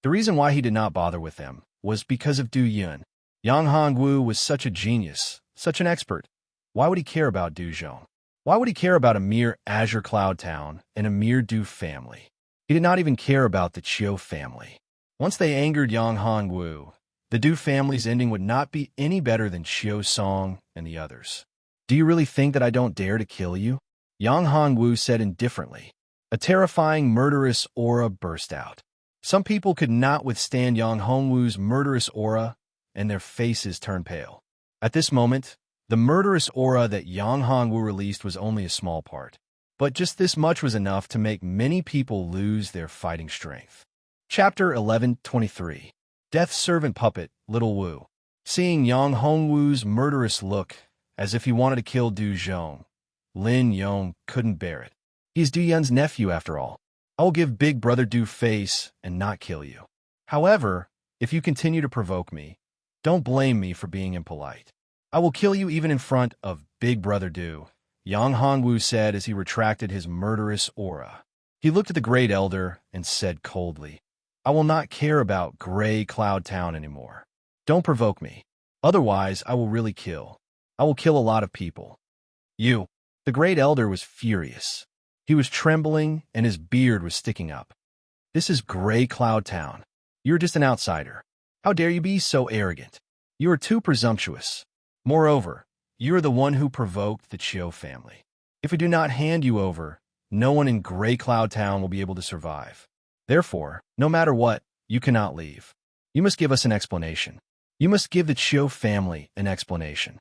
The reason why he did not bother with them was because of Du Yun. Yang Hongwu was such a genius, such an expert. Why would he care about Du Zhong? Why would he care about a mere Azure Cloud Town and a mere Du family? He did not even care about the Chiu family. Once they angered Yang Hongwu, the Du family's ending would not be any better than Chiu Song and the others. Do you really think that I don't dare to kill you? Yang Hongwu said indifferently. A terrifying, murderous aura burst out. Some people could not withstand Yang Hongwu's murderous aura, and their faces turned pale. At this moment, the murderous aura that Yang Hongwu released was only a small part. But just this much was enough to make many people lose their fighting strength. Chapter 11:23. Death's Servant Puppet, Little Wu. Seeing Yang Hongwu's murderous look, as if he wanted to kill Du Zhong, Lin Yong couldn't bear it. He's Du Yun's nephew after all. I will give Big Brother Du face and not kill you. However, if you continue to provoke me, don't blame me for being impolite. I will kill you even in front of Big Brother Du, Yang Hongwu said as he retracted his murderous aura. He looked at the great elder and said coldly, I will not care about Gray Cloud Town anymore. Don't provoke me. Otherwise, I will really kill. I will kill a lot of people. You. The great elder was furious. He was trembling and his beard was sticking up. This is Gray Cloud Town. You're just an outsider. How dare you be so arrogant? You are too presumptuous. Moreover, you are the one who provoked the Chiu family. If we do not hand you over, no one in Gray Cloud Town will be able to survive. Therefore, no matter what, you cannot leave. You must give us an explanation. You must give the Chiu family an explanation.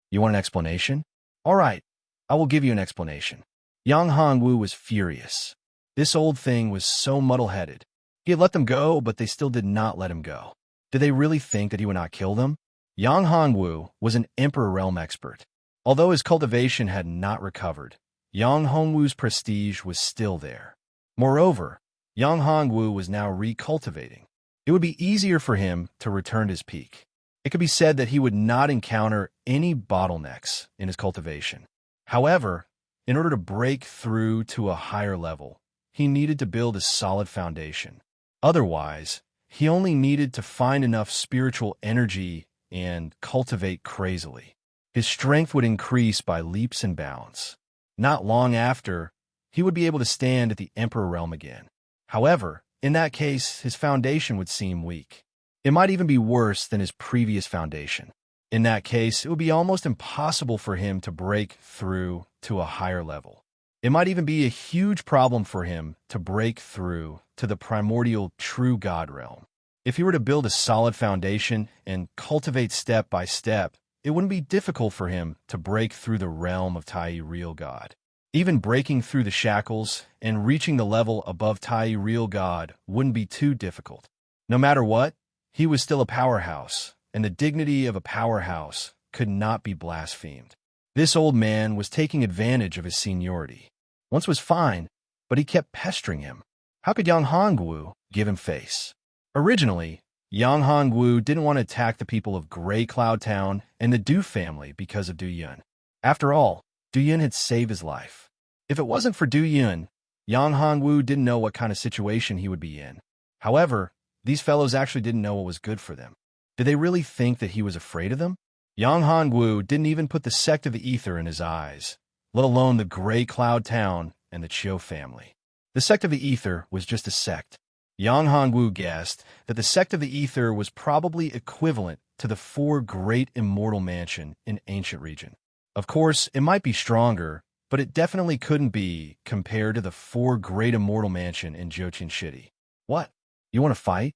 You want an explanation? All right, I will give you an explanation. Yang Hongwu was furious. This old thing was so muddle-headed. He had let them go, but they still did not let him go. Did they really think that he would not kill them? Yang Hongwu was an Emperor Realm expert. Although his cultivation had not recovered, Yang Hongwu's prestige was still there. Moreover, Yang Hongwu was now recultivating. It would be easier for him to return to his peak. It could be said that he would not encounter any bottlenecks in his cultivation. However, in order to break through to a higher level, he needed to build a solid foundation. Otherwise, he only needed to find enough spiritual energy and cultivate crazily. His strength would increase by leaps and bounds. Not long after, he would be able to stand at the Emperor Realm again. However, in that case, his foundation would seem weak. It might even be worse than his previous foundation. In that case, it would be almost impossible for him to break through to a higher level. It might even be a huge problem for him to break through to the primordial true God realm. If he were to build a solid foundation and cultivate step by step, it wouldn't be difficult for him to break through the realm of Tai Real God. Even breaking through the shackles and reaching the level above Tai Real God wouldn't be too difficult. No matter what, he was still a powerhouse, and the dignity of a powerhouse could not be blasphemed. This old man was taking advantage of his seniority. Once was fine, but he kept pestering him. How could Yang Hongwu give him face? Originally, Yang Hongwu didn't want to attack the people of Gray Cloud Town and the Du family because of Du Yun. After all, Du Yun had saved his life. If it wasn't for Du Yun, Yang Hongwu didn't know what kind of situation he would be in. However, these fellows actually didn't know what was good for them. Did they really think that he was afraid of them? Yang Hongwu didn't even put the sect of the ether in his eyes, let alone the gray cloud town and the Chiu family. The sect of the ether was just a sect. Yang Hongwu guessed that the sect of the ether was probably equivalent to the four great immortal mansion in ancient region. Of course, it might be stronger, but it definitely couldn't be compared to the four great immortal mansion in Jochin City. What? You want to fight?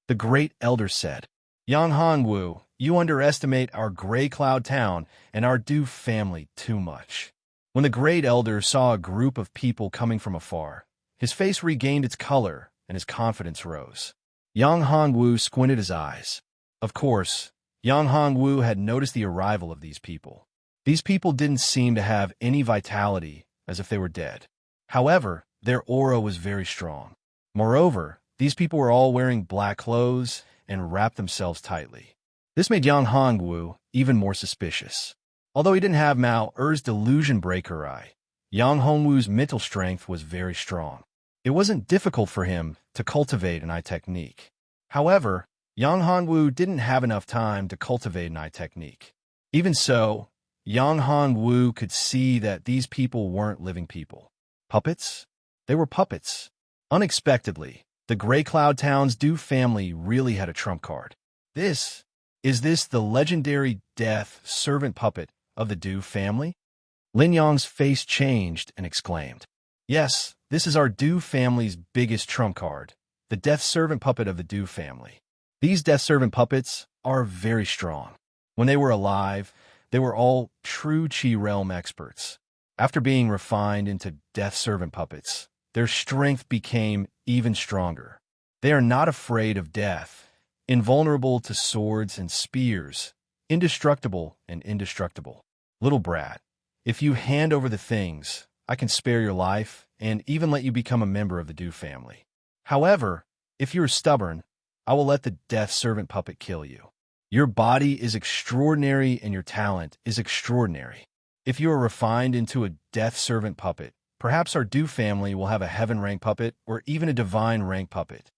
The great elder said. Yang Hongwu, you underestimate our gray cloud town and our Du family too much. When the great elder saw a group of people coming from afar, his face regained its color and his confidence rose. Yang Hongwu squinted his eyes. Of course, Yang Hongwu had noticed the arrival of these people. These people didn't seem to have any vitality, as if they were dead. However, their aura was very strong. Moreover, these people were all wearing black clothes and wrapped themselves tightly. This made Yang Hongwu even more suspicious. Although he didn't have Mao Er's delusion breaker eye, Yang Hongwu's mental strength was very strong. It wasn't difficult for him to cultivate an eye technique. However, Yang Hongwu didn't have enough time to cultivate an eye technique. Even so, Yang Hongwu could see that these people weren't living people. Puppets? They were puppets. Unexpectedly, the Gray Cloud Town's Du family really had a trump card. Is this the legendary death servant puppet of the Du family? Lin Yang's face changed and exclaimed, "Yes, this is our Du family's biggest trump card, the death servant puppet of the Du family. These death servant puppets are very strong. When they were alive, they were all true Qi realm experts. After being refined into death servant puppets, their strength became even stronger. They are not afraid of death, invulnerable to swords and spears, indestructible and indestructible. Little brat, if you hand over the things, I can spare your life and even let you become a member of the Du family. However, if you are stubborn, I will let the death servant puppet kill you. Your body is extraordinary and your talent is extraordinary. If you are refined into a death servant puppet, perhaps our Du family will have a heaven rank puppet or even a divine rank puppet."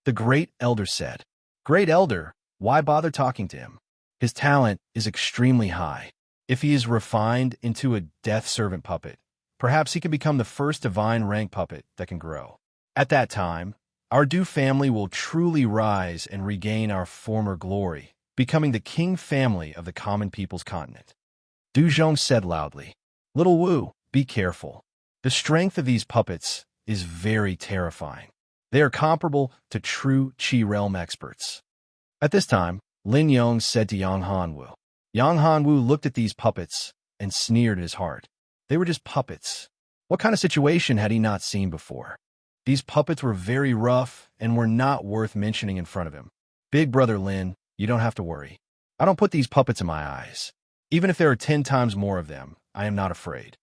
The great elder said. Great elder, why bother talking to him? His talent is extremely high. If he is refined into a death servant puppet, perhaps he can become the first divine rank puppet that can grow. At that time, our Du family will truly rise and regain our former glory, becoming the king family of the common people's continent. Du Zhong said loudly, "Little Wu, be careful. The strength of these puppets is very terrifying. They are comparable to true Qi realm experts." At this time, Lin Yong said to Yang Hongwu. Yang Hongwu looked at these puppets and sneered at his heart. They were just puppets. What kind of situation had he not seen before? These puppets were very rough and were not worth mentioning in front of him. Big brother Lin, you don't have to worry. I don't put these puppets in my eyes. Even if there are 10 times more of them, I am not afraid.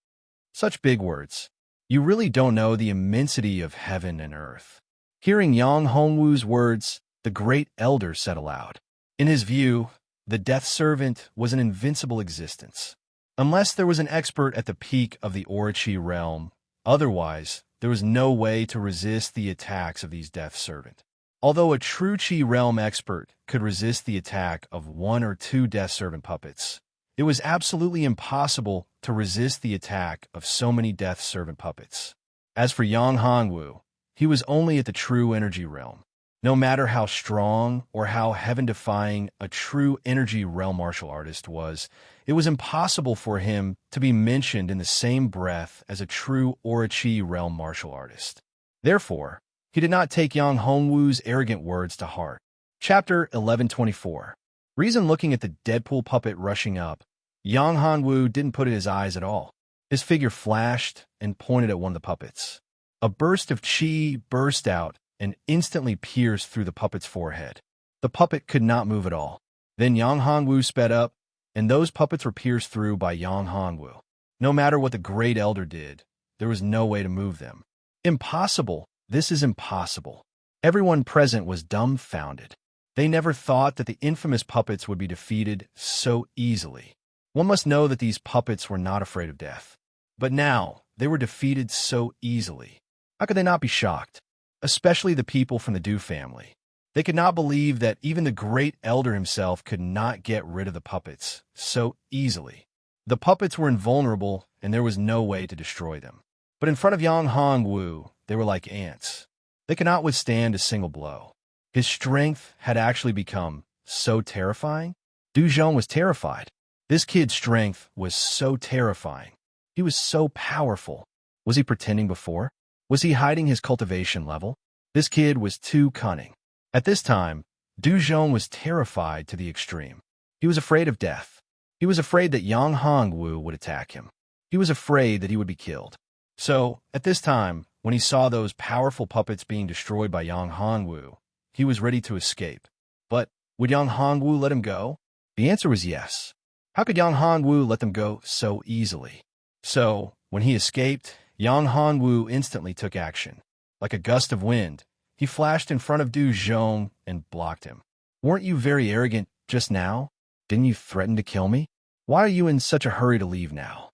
Such big words. You really don't know the immensity of heaven and earth. Hearing Yang Hongwu's words, the great elder said aloud. In his view, the death servant was an invincible existence. Unless there was an expert at the peak of the Orochi realm, otherwise, there was no way to resist the attacks of these death servant. Although a true Qi realm expert could resist the attack of 1 or 2 death servant puppets, it was absolutely impossible to resist the attack of so many death servant puppets. As for Yang Hongwu, he was only at the true energy realm. No matter how strong or how heaven-defying a true energy realm martial artist was, it was impossible for him to be mentioned in the same breath as a true Orochi realm martial artist. Therefore, he did not take Yang Hongwu's arrogant words to heart. Chapter 1124. Reason looking at the Deadpool puppet rushing up, Yang Hongwu didn't put in his eyes at all. His figure flashed and pointed at one of the puppets. A burst of chi burst out and instantly pierced through the puppet's forehead. The puppet could not move at all. Then Yang Hongwu sped up, and those puppets were pierced through by Yang Hongwu. No matter what the great elder did, there was no way to move them. Impossible! This is impossible. Everyone present was dumbfounded. They never thought that the infamous puppets would be defeated so easily. One must know that these puppets were not afraid of death. But now, they were defeated so easily. How could they not be shocked? Especially the people from the Du family. They could not believe that even the great elder himself could not get rid of the puppets so easily. The puppets were invulnerable, and there was no way to destroy them. But in front of Yang Hongwu, they were like ants. They could not withstand a single blow. His strength had actually become so terrifying. Du Zhong was terrified. This kid's strength was so terrifying. He was so powerful. Was he pretending before? Was he hiding his cultivation level? This kid was too cunning. At this time, Du Zhong was terrified to the extreme. He was afraid of death. He was afraid that Yang Hongwu would attack him. He was afraid that he would be killed. So, at this time, when he saw those powerful puppets being destroyed by Yang Hongwu, he was ready to escape. But would Yang Hongwu let him go? The answer was yes. How could Yang Hongwu let them go so easily? So, when he escaped, Yang Hongwu instantly took action. Like a gust of wind, he flashed in front of Du Zhong and blocked him. Weren't you very arrogant just now? Didn't you threaten to kill me? Why are you in such a hurry to leave now?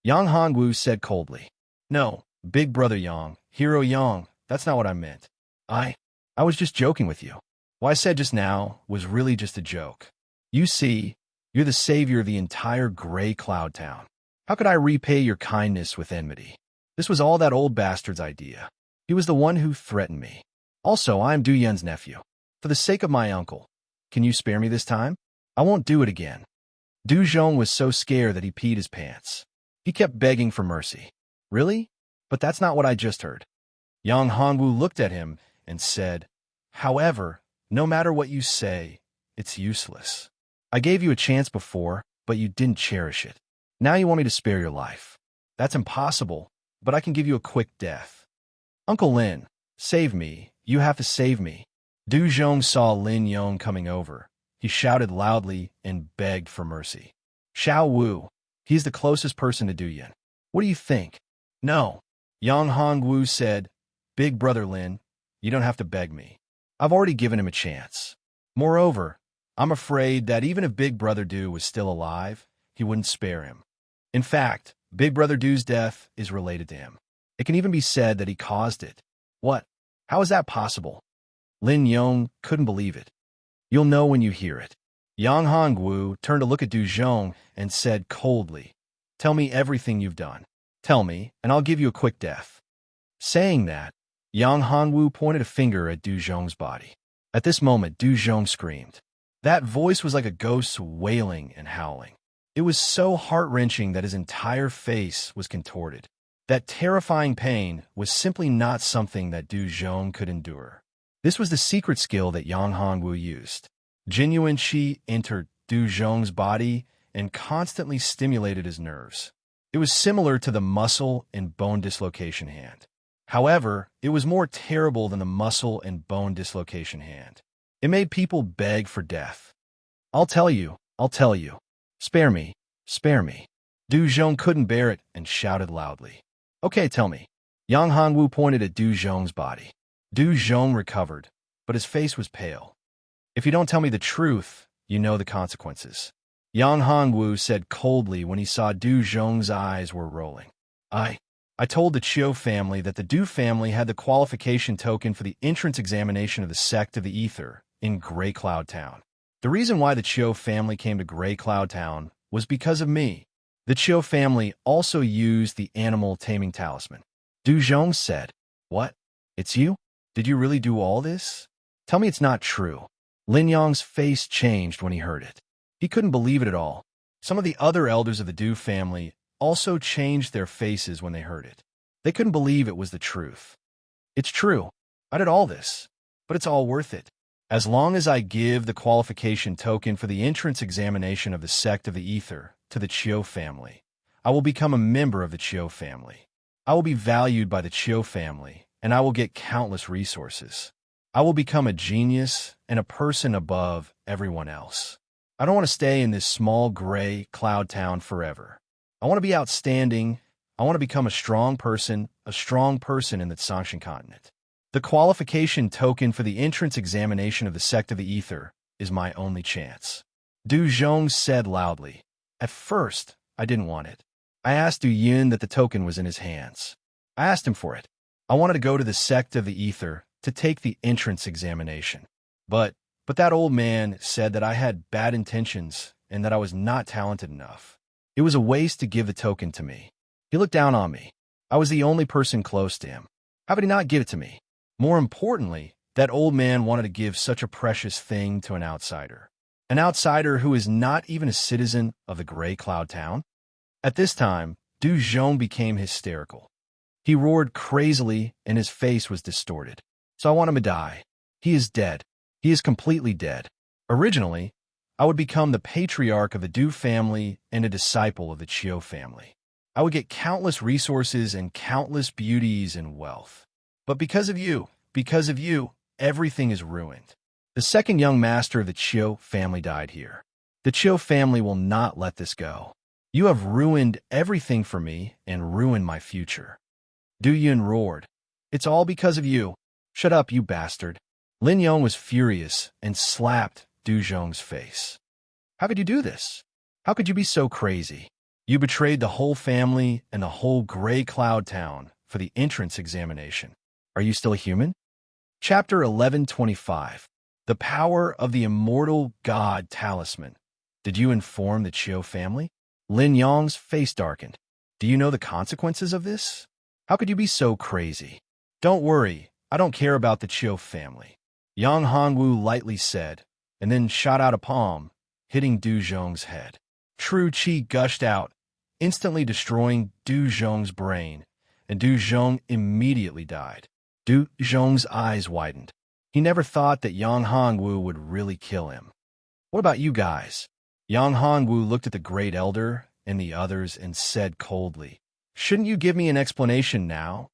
Yang Hongwu said coldly. No, big brother Yang, hero Yang, that's not what I meant. I was just joking with you. What I said just now was really just a joke. You see, you're the savior of the entire gray cloud town. How could I repay your kindness with enmity? This was all that old bastard's idea. He was the one who threatened me. Also, I am Du Yun's nephew. For the sake of my uncle, can you spare me this time? I won't do it again. Du Zhong was so scared that he peed his pants. He kept begging for mercy. Really? But that's not what I just heard. Yang Hongwu looked at him and said, However, no matter what you say, it's useless. I gave you a chance before, but you didn't cherish it. Now you want me to spare your life. That's impossible, but I can give you a quick death. Uncle Lin, save me. You have to save me. Du Zhong saw Lin Yong coming over. He shouted loudly and begged for mercy. Xiao Wu, he's the closest person to Du Yun. What do you think? No. Yang Hongwu said, Big brother Lin, you don't have to beg me. I've already given him a chance. Moreover, I'm afraid that even if Big brother Du was still alive, he wouldn't spare him. In fact, Big brother Du's death is related to him. It can even be said that he caused it. What? How is that possible? Lin Yong couldn't believe it. You'll know when you hear it. Yang Hongwu turned to look at Du Zhong and said coldly, Tell me everything you've done. Tell me, and I'll give you a quick death. Saying that, Yang Hongwu pointed a finger at Du Zhong's body. At this moment, Du Zhong screamed. That voice was like a ghost wailing and howling. It was so heart-wrenching that his entire face was contorted. That terrifying pain was simply not something that Du Zhong could endure. This was the secret skill that Yang Hongwu used. Genuine qi entered Du Zhong's body and constantly stimulated his nerves. It was similar to the muscle and bone dislocation hand. However, it was more terrible than the muscle and bone dislocation hand. It made people beg for death. I'll tell you. Spare me, spare me. Du Zhong couldn't bear it and shouted loudly. Okay, tell me. Yang Hongwu pointed at Du Zhong's body. Du Zhong recovered, but his face was pale. If you don't tell me the truth, you know the consequences. Yang Hongwu said coldly when he saw Du Zhong's eyes were rolling. I told the Chiu family that the Du family had the qualification token for the entrance examination of the sect of the Ether in Gray Cloud Town. The reason why the Chiu family came to Gray Cloud Town was because of me. The Chiu family also used the animal taming talisman. Du Zhong said, What? It's you? Did you really do all this? Tell me it's not true. Lin Yong's face changed when he heard it. He couldn't believe it at all. Some of the other elders of the Du family also changed their faces when they heard it. They couldn't believe it was the truth. It's true. I did all this, but it's all worth it. As long as I give the qualification token for the entrance examination of the sect of the Ether to the Chiu family, I will become a member of the Chiu family. I will be valued by the Chiu family, and I will get countless resources. I will become a genius and a person above everyone else. I don't want to stay in this small gray cloud town forever. I want to be outstanding. I want to become a strong person in the Sangshan continent. The qualification token for the entrance examination of the sect of the Ether is my only chance. Du Zhong said loudly. At first, I didn't want it. I asked Du Yun that the token was in his hands. I asked him for it. I wanted to go to the sect of the ether to take the entrance examination. But that old man said that I had bad intentions and that I was not talented enough. It was a waste to give the token to me. He looked down on me. I was the only person close to him. How could he not give it to me? More importantly, that old man wanted to give such a precious thing to an outsider. An outsider who is not even a citizen of the Gray Cloud Town? At this time, Du Zhong became hysterical. He roared crazily and his face was distorted. So I want him to die. He is dead. He is completely dead. Originally, I would become the patriarch of the Du family and a disciple of the Chiu family. I would get countless resources and countless beauties and wealth. But because of you, everything is ruined. The second young master of the Chiu family died here. The Chiu family will not let this go. You have ruined everything for me and ruined my future. Du Yun roared. It's all because of you. Shut up, you bastard. Lin Yong was furious and slapped Du Zhong's face. How could you do this? How could you be so crazy? You betrayed the whole family and the whole Gray Cloud Town for the entrance examination. Are you still a human? Chapter 1125. The Power of the Immortal God Talisman. Did you inform the Chiu family? Lin Yong's face darkened. Do you know the consequences of this? How could you be so crazy? Don't worry, I don't care about the Chiu family. Yang Hongwu lightly said, and then shot out a palm, hitting Du Zhong's head. True Qi gushed out, instantly destroying Du Zhong's brain, and Du Zhong immediately died. Du Zhong's eyes widened. He never thought that Yang Hongwu would really kill him. What about you guys? Yang Hongwu looked at the Great Elder and the others and said coldly, Shouldn't you give me an explanation now?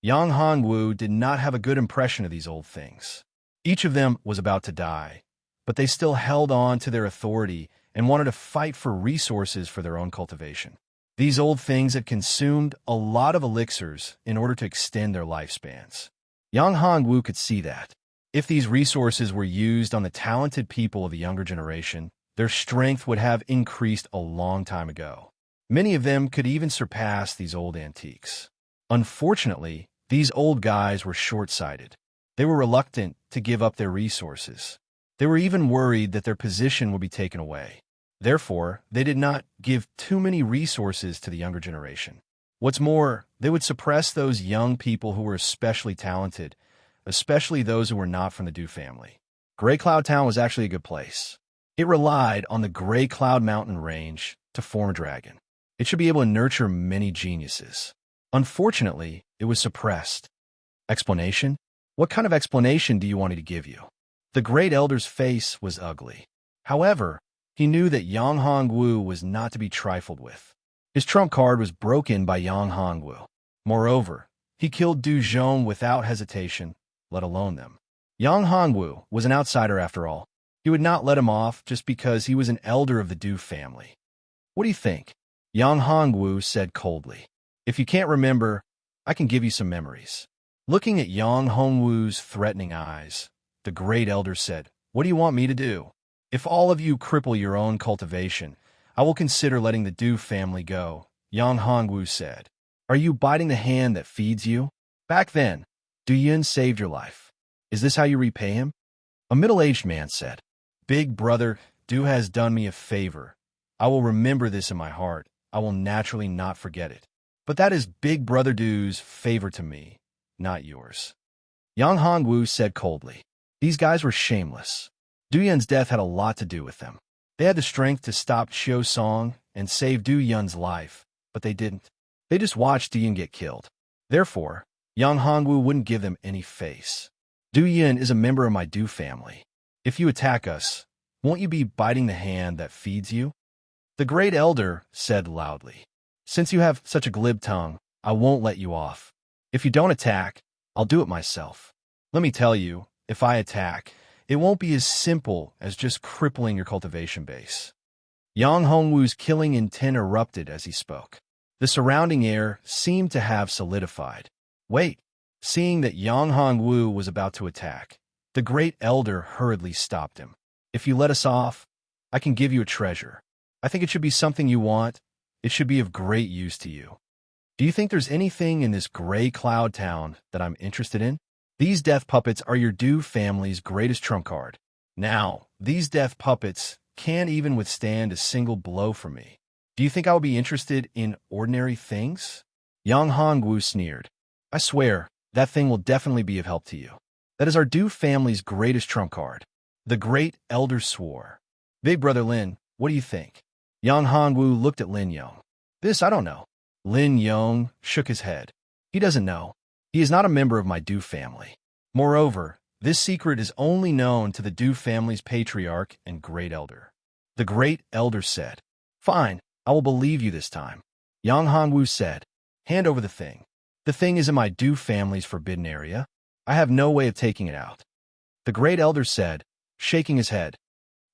Yang Hongwu did not have a good impression of these old things. Each of them was about to die, but they still held on to their authority and wanted to fight for resources for their own cultivation. These old things had consumed a lot of elixirs in order to extend their lifespans. Yang Hongwu could see that. If these resources were used on the talented people of the younger generation, their strength would have increased a long time ago. Many of them could even surpass these old antiques. Unfortunately, these old guys were short-sighted. They were reluctant to give up their resources. They were even worried that their position would be taken away. Therefore, they did not give too many resources to the younger generation. What's more, they would suppress those young people who were especially talented, especially those who were not from the Du family. Gray Cloud Town was actually a good place. It relied on the Gray Cloud Mountain range to form a dragon. It should be able to nurture many geniuses. Unfortunately, it was suppressed. Explanation? What kind of explanation do you want me to give you? The Great Elder's face was ugly. However, he knew that Yang Hongwu was not to be trifled with. His trump card was broken by Yang Hongwu. Moreover, he killed Du Zhong without hesitation, let alone them. Yang Hongwu was an outsider after all. He would not let him off just because he was an elder of the Du family. What do you think? Yang Hongwu said coldly. If you can't remember, I can give you some memories. Looking at Yang Hongwu's threatening eyes, the Great Elder said, What do you want me to do? If all of you cripple your own cultivation, I will consider letting the Du family go, Yang Hongwu said. Are you biting the hand that feeds you? Back then, Du Yun saved your life. Is this how you repay him? A middle-aged man said, Big brother, Du has done me a favor. I will remember this in my heart. I will naturally not forget it. But that is Big Brother Du's favor to me, not yours. Yang Hongwu said coldly. These guys were shameless. Du Yun's death had a lot to do with them. They had the strength to stop Chiu Song and save Du Yun's life, but they didn't. They just watched Du Yun get killed. Therefore, Yang Hongwu wouldn't give them any face. Du Yun is a member of my Du family. If you attack us, won't you be biting the hand that feeds you? The Great Elder said loudly. Since you have such a glib tongue, I won't let you off. If you don't attack, I'll do it myself. Let me tell you, if I attack, it won't be as simple as just crippling your cultivation base. Yang Hongwu's killing intent erupted as he spoke. The surrounding air seemed to have solidified. Wait, seeing that Yang Hongwu was about to attack, the Great Elder hurriedly stopped him. If you let us off, I can give you a treasure. I think it should be something you want. It should be of great use to you. Do you think there's anything in this gray cloud town that I'm interested in? These death puppets are your Du family's greatest trump card. Now, these death puppets can't even withstand a single blow from me. Do you think I would be interested in ordinary things? Yang Hongwu sneered. I swear, that thing will definitely be of help to you. That is our Du family's greatest trump card. The great elder swore. Big brother Lin, what do you think? Yang Hongwu looked at Lin Yong. This I don't know. Lin Yong shook his head. He doesn't know. He is not a member of my Du family. Moreover, this secret is only known to the Du family's patriarch and great elder. The great elder said, Fine, I will believe you this time. Yang Hongwu said, Hand over the thing. The thing is in my Du family's forbidden area. I have no way of taking it out. The great elder said, shaking his head.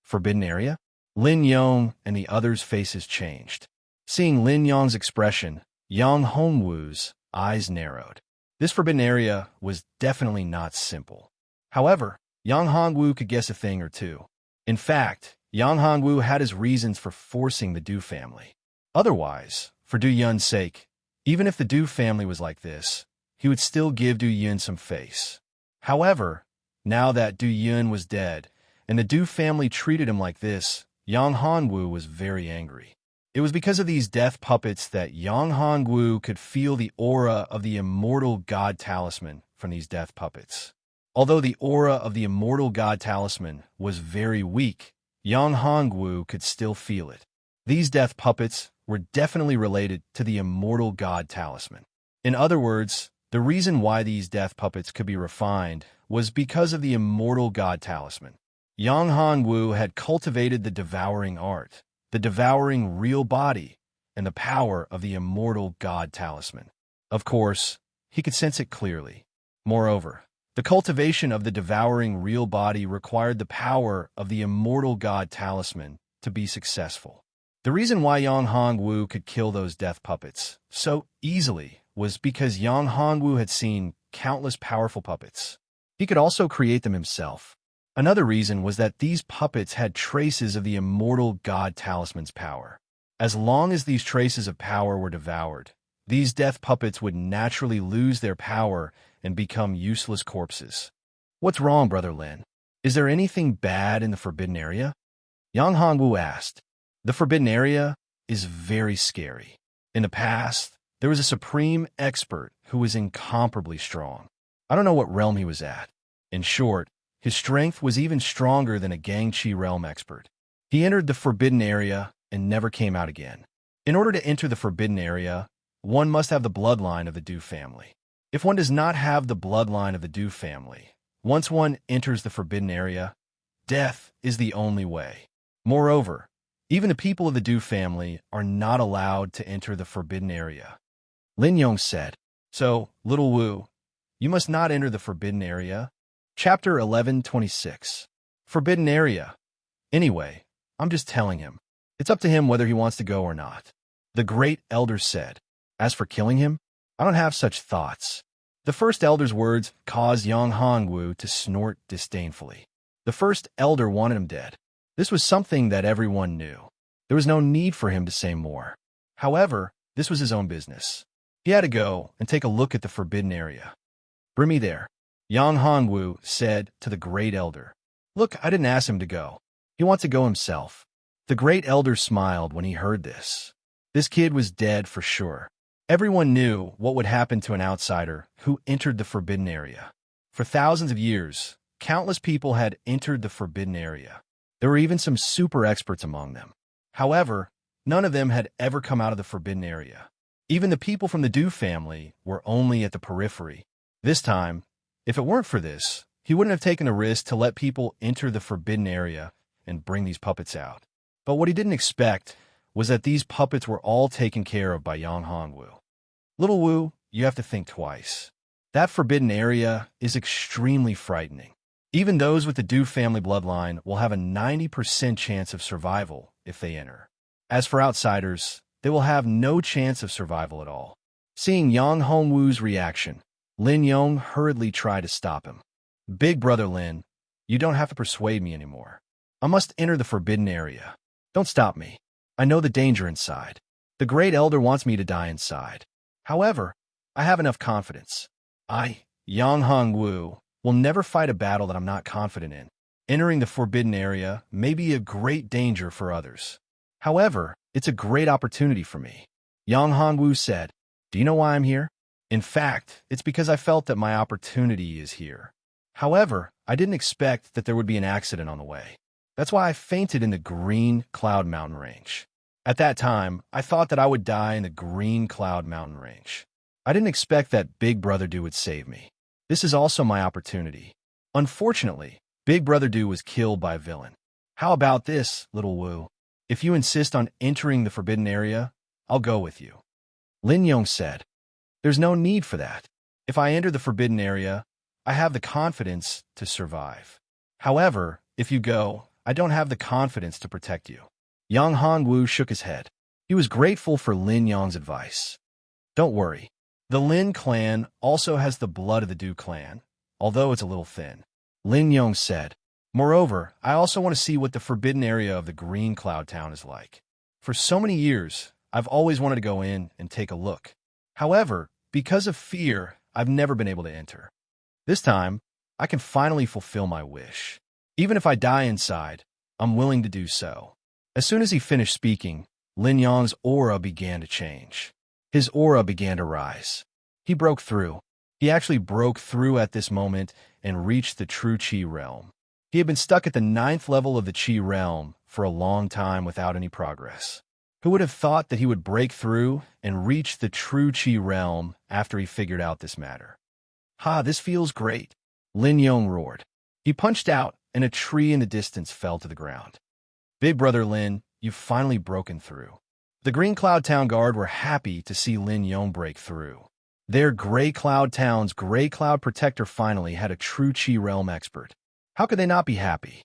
Forbidden area? Lin Yong and the others' faces changed. Seeing Lin Yong's expression, Yang Hongwu's eyes narrowed. This forbidden area was definitely not simple. However, Yang Hongwu could guess a thing or two. In fact, Yang Hongwu had his reasons for forcing the Du family. Otherwise, for Du Yun's sake, even if the Du family was like this, he would still give Du Yun some face. However, now that Du Yun was dead, and the Du family treated him like this, Yang Hongwu was very angry. It was because of these death puppets that Yang Hongwu could feel the aura of the immortal god talisman from these death puppets. Although the aura of the immortal god talisman was very weak, Yang Hongwu could still feel it. These death puppets were definitely related to the immortal god talisman. In other words, the reason why these death puppets could be refined was because of the immortal god talisman. Yang Hongwu had cultivated the devouring art, the devouring real body, and the power of the immortal god talisman. Of course, he could sense it clearly. Moreover, the cultivation of the devouring real body required the power of the immortal god talisman to be successful. The reason why Yang Hongwu could kill those death puppets so easily was because Yang Hongwu had seen countless powerful puppets. He could also create them himself. Another reason was that these puppets had traces of the immortal god talisman's power. As long as these traces of power were devoured, these death puppets would naturally lose their power and become useless corpses. What's wrong, Brother Lin? Is there anything bad in the forbidden area? Yang Hongwu asked. The forbidden area is very scary. In the past, there was a supreme expert who was incomparably strong. I don't know what realm he was at. In short, his strength was even stronger than a Gangchi realm expert. He entered the forbidden area and never came out again. In order to enter the forbidden area, one must have the bloodline of the Du family. If one does not have the bloodline of the Du family, once one enters the forbidden area, death is the only way. Moreover, even the people of the Du family are not allowed to enter the forbidden area. Lin Yong said, So, little Wu, you must not enter the forbidden area. Chapter 11:26. Forbidden area. Anyway, I'm just telling him. It's up to him whether he wants to go or not. The great elder said. As for killing him, I don't have such thoughts. The first elder's words caused Yang Hongwu to snort disdainfully. The first elder wanted him dead. This was something that everyone knew. There was no need for him to say more. However, this was his own business. He had to go and take a look at the forbidden area. Bring me there. Yang Hongwu said to the great elder. Look, I didn't ask him to go. He wants to go himself. The great elder smiled when he heard this. This kid was dead for sure. Everyone knew what would happen to an outsider who entered the forbidden area. For thousands of years, countless people had entered the forbidden area. There were even some super experts among them. However, none of them had ever come out of the forbidden area. Even the people from the Du family were only at the periphery. This time, if it weren't for this, he wouldn't have taken the risk to let people enter the forbidden area and bring these puppets out. But what he didn't expect was that these puppets were all taken care of by Yang Hongwu. Little Wu, you have to think twice. That forbidden area is extremely frightening. Even those with the Du family bloodline will have a 90% chance of survival if they enter. As for outsiders, they will have no chance of survival at all. Seeing Yang Hongwu's reaction, Lin Yong hurriedly tried to stop him. Big brother Lin, you don't have to persuade me anymore. I must enter the forbidden area. Don't stop me. I know the danger inside. The great elder wants me to die inside. However, I have enough confidence. I, Yang Hongwu, will never fight a battle that I'm not confident in. Entering the forbidden area may be a great danger for others. However, it's a great opportunity for me. Yang Hongwu said, "Do you know why I'm here? In fact, it's because I felt that my opportunity is here. However, I didn't expect that there would be an accident on the way. That's why I fainted in the Green Cloud Mountain Range. At that time, I thought that I would die in the Green Cloud Mountain Range. I didn't expect that Big Brother Do would save me. This is also my opportunity. Unfortunately, Big Brother Do was killed by a villain. How about this, little Wu? If you insist on entering the forbidden area, I'll go with you." Lin Yong said, "There's no need for that. If I enter the forbidden area, I have the confidence to survive. However, if you go, I don't have the confidence to protect you." Yang Hongwu shook his head. He was grateful for Lin Yong's advice. "Don't worry. The Lin clan also has the blood of the Du clan, although it's a little thin," Lin Yong said. "Moreover, I also want to see what the forbidden area of the Green Cloud Town is like. For so many years, I've always wanted to go in and take a look. However, because of fear, I've never been able to enter. This time, I can finally fulfill my wish. Even if I die inside, I'm willing to do so." As soon as he finished speaking, Lin Yong's aura began to change. His aura began to rise. He broke through. He actually broke through at this moment and reached the true Qi realm. He had been stuck at the 9th level of the Qi realm for a long time without any progress. Who would have thought that he would break through and reach the true Qi realm after he figured out this matter? "Ha, this feels great," Lin Yong roared. He punched out, and a tree in the distance fell to the ground. "Big Brother Lin, you've finally broken through." The Green Cloud Town Guard were happy to see Lin Yong break through. Their Gray Cloud Town's Gray Cloud Protector finally had a true Qi realm expert. How could they not be happy?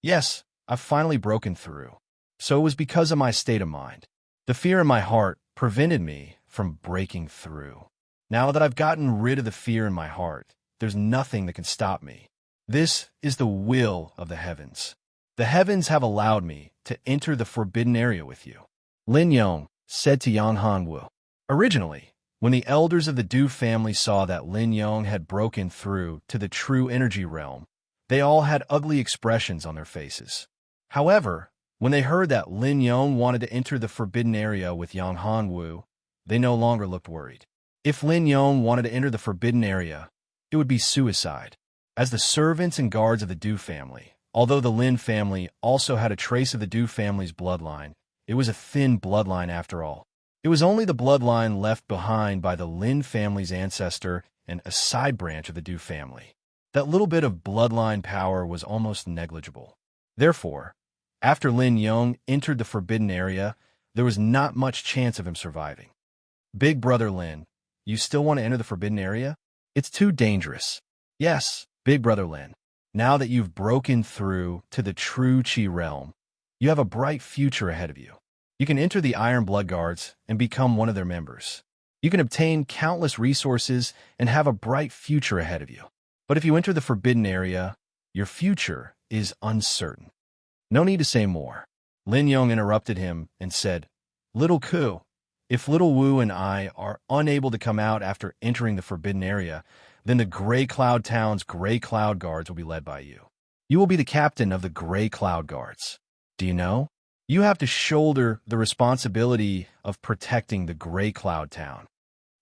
"Yes, I've finally broken through. So it was because of my state of mind. The fear in my heart prevented me from breaking through. Now that I've gotten rid of the fear in my heart, there's nothing that can stop me. This is the will of the heavens. The heavens have allowed me to enter the forbidden area with you," Lin Yong said to Yang Hongwu. Originally, when the elders of the Du family saw that Lin Yong had broken through to the true energy realm, they all had ugly expressions on their faces. However, when they heard that Lin Yong wanted to enter the forbidden area with Yang Hongwu, they no longer looked worried. If Lin Yong wanted to enter the forbidden area, it would be suicide. As the servants and guards of the Du family, although the Lin family also had a trace of the Du family's bloodline, it was a thin bloodline after all. It was only the bloodline left behind by the Lin family's ancestor and a side branch of the Du family. That little bit of bloodline power was almost negligible. Therefore, after Lin Yong entered the forbidden area, there was not much chance of him surviving. "Big Brother Lin, you still want to enter the forbidden area? It's too dangerous." "Yes, Big Brother Lin. Now that you've broken through to the true Qi realm, you have a bright future ahead of you. You can enter the Iron Blood Guards and become one of their members. You can obtain countless resources and have a bright future ahead of you. But if you enter the forbidden area, your future is uncertain." "No need to say more." Lin Yong interrupted him and said, "Little Ku, if Little Wu and I are unable to come out after entering the forbidden area, then the Gray Cloud Town's Gray Cloud Guards will be led by you. You will be the captain of the Gray Cloud Guards. Do you know? You have to shoulder the responsibility of protecting the Gray Cloud Town."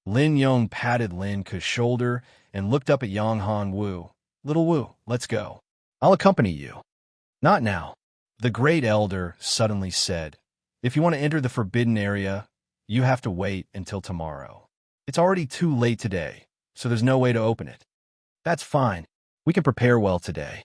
Lin Yong patted Lin Ku's shoulder and looked up at Yang Hongwu. "Little Wu, let's go. I'll accompany you." "Not now," the Great Elder suddenly said. "If you want to enter the forbidden area, you have to wait until tomorrow. It's already too late today, so there's no way to open it." "That's fine. We can prepare well today."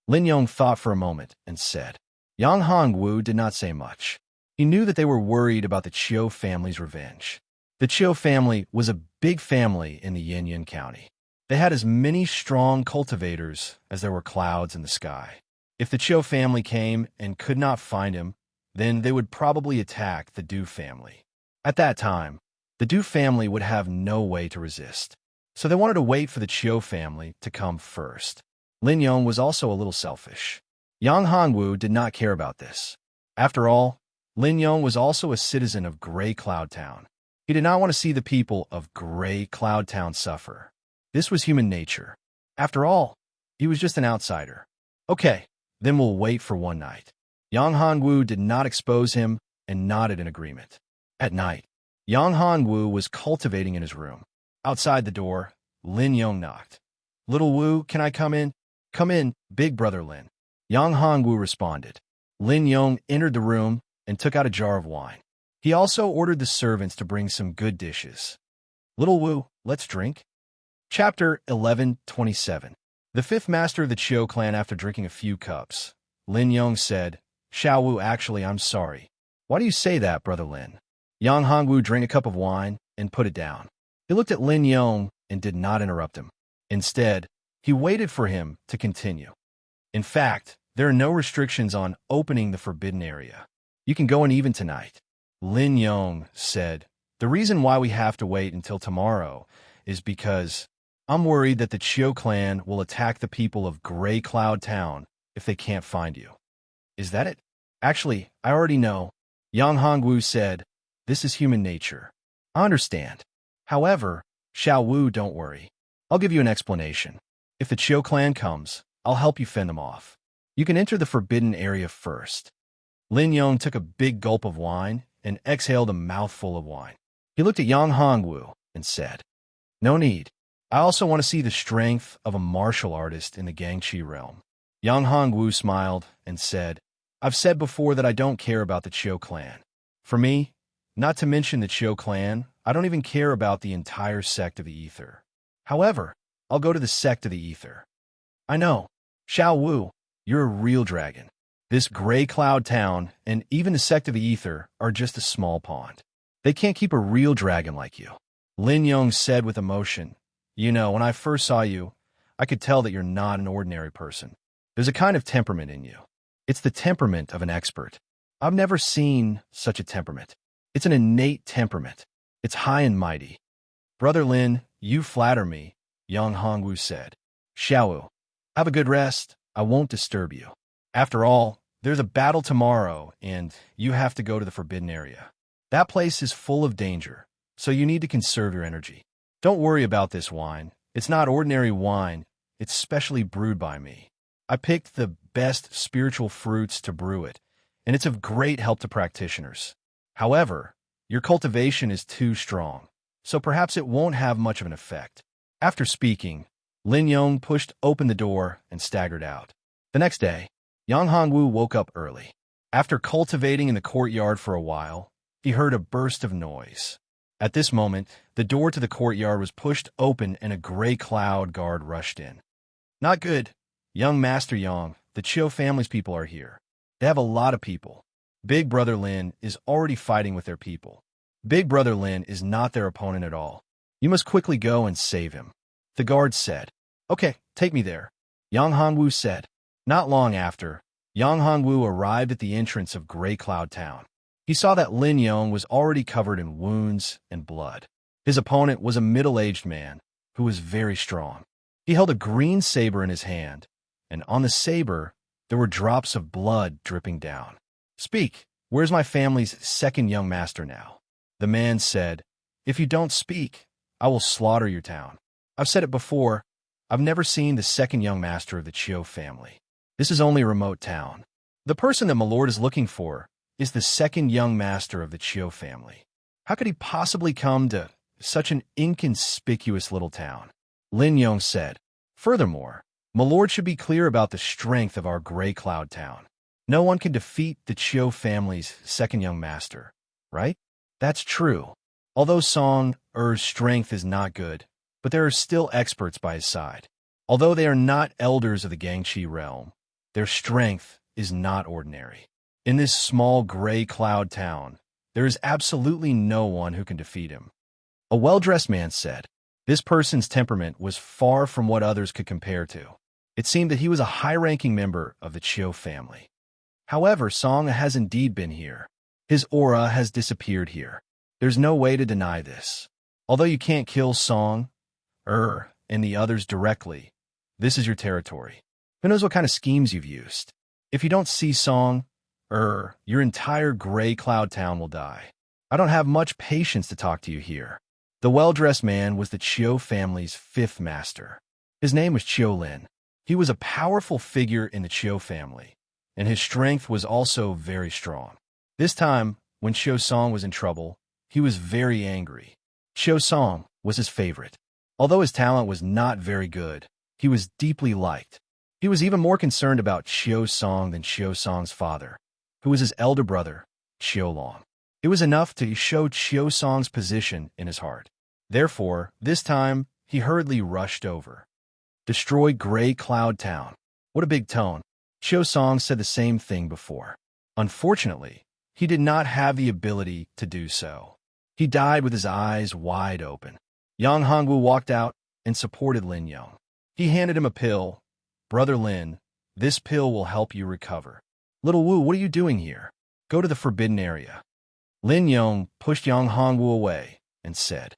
Lin Yong thought for a moment and said. Yang Hongwu did not say much. He knew that they were worried about the Chiu family's revenge. The Chiu family was a big family in the Yinyan County. They had as many strong cultivators as there were clouds in the sky. If the Chiu family came and could not find him, then they would probably attack the Du family. At that time, the Du family would have no way to resist. So they wanted to wait for the Chiu family to come first. Lin Yong was also a little selfish. Yang Hongwu did not care about this. After all, Lin Yong was also a citizen of Gray Cloud Town. He did not want to see the people of Gray Cloud Town suffer. This was human nature. After all, he was just an outsider. Okay, then we'll wait for one night. Yang Hongwu did not expose him and nodded in agreement. At night, Yang Hongwu was cultivating in his room. Outside the door, Lin Yong knocked. "Little Wu, can I come in?" "Come in, big brother Lin." Yang Hongwu responded. Lin Yong entered the room and took out a jar of wine. He also ordered the servants to bring some good dishes. "Little Wu, let's drink." Chapter 11:27. The fifth master of the Chiu clan, after drinking a few cups, Lin Yong said, "Xiao Wu, actually, I'm sorry." "Why do you say that, brother Lin?" Yang Hongwu drank a cup of wine and put it down. He looked at Lin Yong and did not interrupt him. Instead, he waited for him to continue. "In fact, there are no restrictions on opening the forbidden area. You can go in even tonight." Lin Yong said, "The reason why we have to wait until tomorrow is because I'm worried that the Chiu clan will attack the people of Gray Cloud Town if they can't find you." "Is that it?" "Actually, I already know." Yang Hongwu said, "This is human nature. I understand. However, Xiao Wu, don't worry. I'll give you an explanation. If the Chiu clan comes, I'll help you fend them off. You can enter the forbidden area first." Lin Yong took a big gulp of wine and exhaled a mouthful of wine. He looked at Yang Hongwu and said, "No need. I also want to see the strength of a martial artist in the Gangxi realm." Yang Hongwu smiled and said, "I've said before that I don't care about the Chiu clan. For me, not to mention the Chiu clan, I don't even care about the entire sect of the Ether. However, I'll go to the sect of the Ether." "I know. Xiao Wu, you're a real dragon. This Gray Cloud Town and even the sect of the Ether are just a small pond. They can't keep a real dragon like you." Lin Yong said with emotion, "You know, when I first saw you, I could tell that you're not an ordinary person. There's a kind of temperament in you. It's the temperament of an expert. I've never seen such a temperament. It's an innate temperament. It's high and mighty." "Brother Lin, you flatter me," Yang Hongwu said. "Xiao Wu, have a good rest. I won't disturb you. After all, there's a battle tomorrow, and you have to go to the forbidden area. That place is full of danger, so you need to conserve your energy. Don't worry about this wine. It's not ordinary wine. It's specially brewed by me. I picked the best spiritual fruits to brew it, and it's of great help to practitioners. However, your cultivation is too strong, so perhaps it won't have much of an effect." After speaking, Lin Yong pushed open the door and staggered out. The next day, Yang Hongwu woke up early. After cultivating in the courtyard for a while, he heard a burst of noise. At this moment, the door to the courtyard was pushed open and a gray cloud guard rushed in. "Not good. Young Master Yang, the Chiu family's people are here. They have a lot of people. Big Brother Lin is already fighting with their people. Big Brother Lin is not their opponent at all. You must quickly go and save him." The guard said, "Okay, take me there," Yang Hongwu said. Not long after, Yang Hongwu arrived at the entrance of Gray Cloud Town. He saw that Lin Yong was already covered in wounds and blood. His opponent was a middle-aged man who was very strong. He held a green saber in his hand, and on the saber, there were drops of blood dripping down. "Speak, where's my family's second young master now?" The man said, "If you don't speak, I will slaughter your town. I've said it before, I've never seen the second young master of the Chiu family. This is only a remote town. The person that my lord is looking for is the second young master of the Chiu family. How could he possibly come to such an inconspicuous little town?" Lin Yong said, "Furthermore, my lord should be clear about the strength of our Gray Cloud Town. No one can defeat the Chiu family's second young master, right?" "That's true. Although Song Er's strength is not good, but there are still experts by his side. Although they are not elders of the Gangxi realm, their strength is not ordinary. In this small Gray Cloud Town, there is absolutely no one who can defeat him." A well-dressed man said. This person's temperament was far from what others could compare to. It seemed that he was a high-ranking member of the Chiu family. "However, Song has indeed been here. His aura has disappeared here. There's no way to deny this. Although you can't kill Song, and the others directly, this is your territory. Who knows what kind of schemes you've used? If you don't see Song, your entire Gray Cloud Town will die. I don't have much patience to talk to you here. The well-dressed man was the Chiu family's fifth master. His name was Chiu Lin. He was a powerful figure in the Chiu family, and his strength was also very strong. This time, when Chiu Song was in trouble, he was very angry. Chiu Song was his favorite. Although his talent was not very good, he was deeply liked. He was even more concerned about Chiu Song than Chiu Song's father, who was his elder brother, Chiu Long. It was enough to show Chiu Song's position in his heart. Therefore, this time, he hurriedly rushed over. Destroy Gray Cloud Town. What a big tone. Chiu Song said the same thing before. Unfortunately, he did not have the ability to do so. He died with his eyes wide open. Yang Hongwu walked out and supported Lin Yong. He handed him a pill. Brother Lin, this pill will help you recover. Little Wu, what are you doing here? Go to the forbidden area. Lin Yong pushed Yang Hongwu away and said,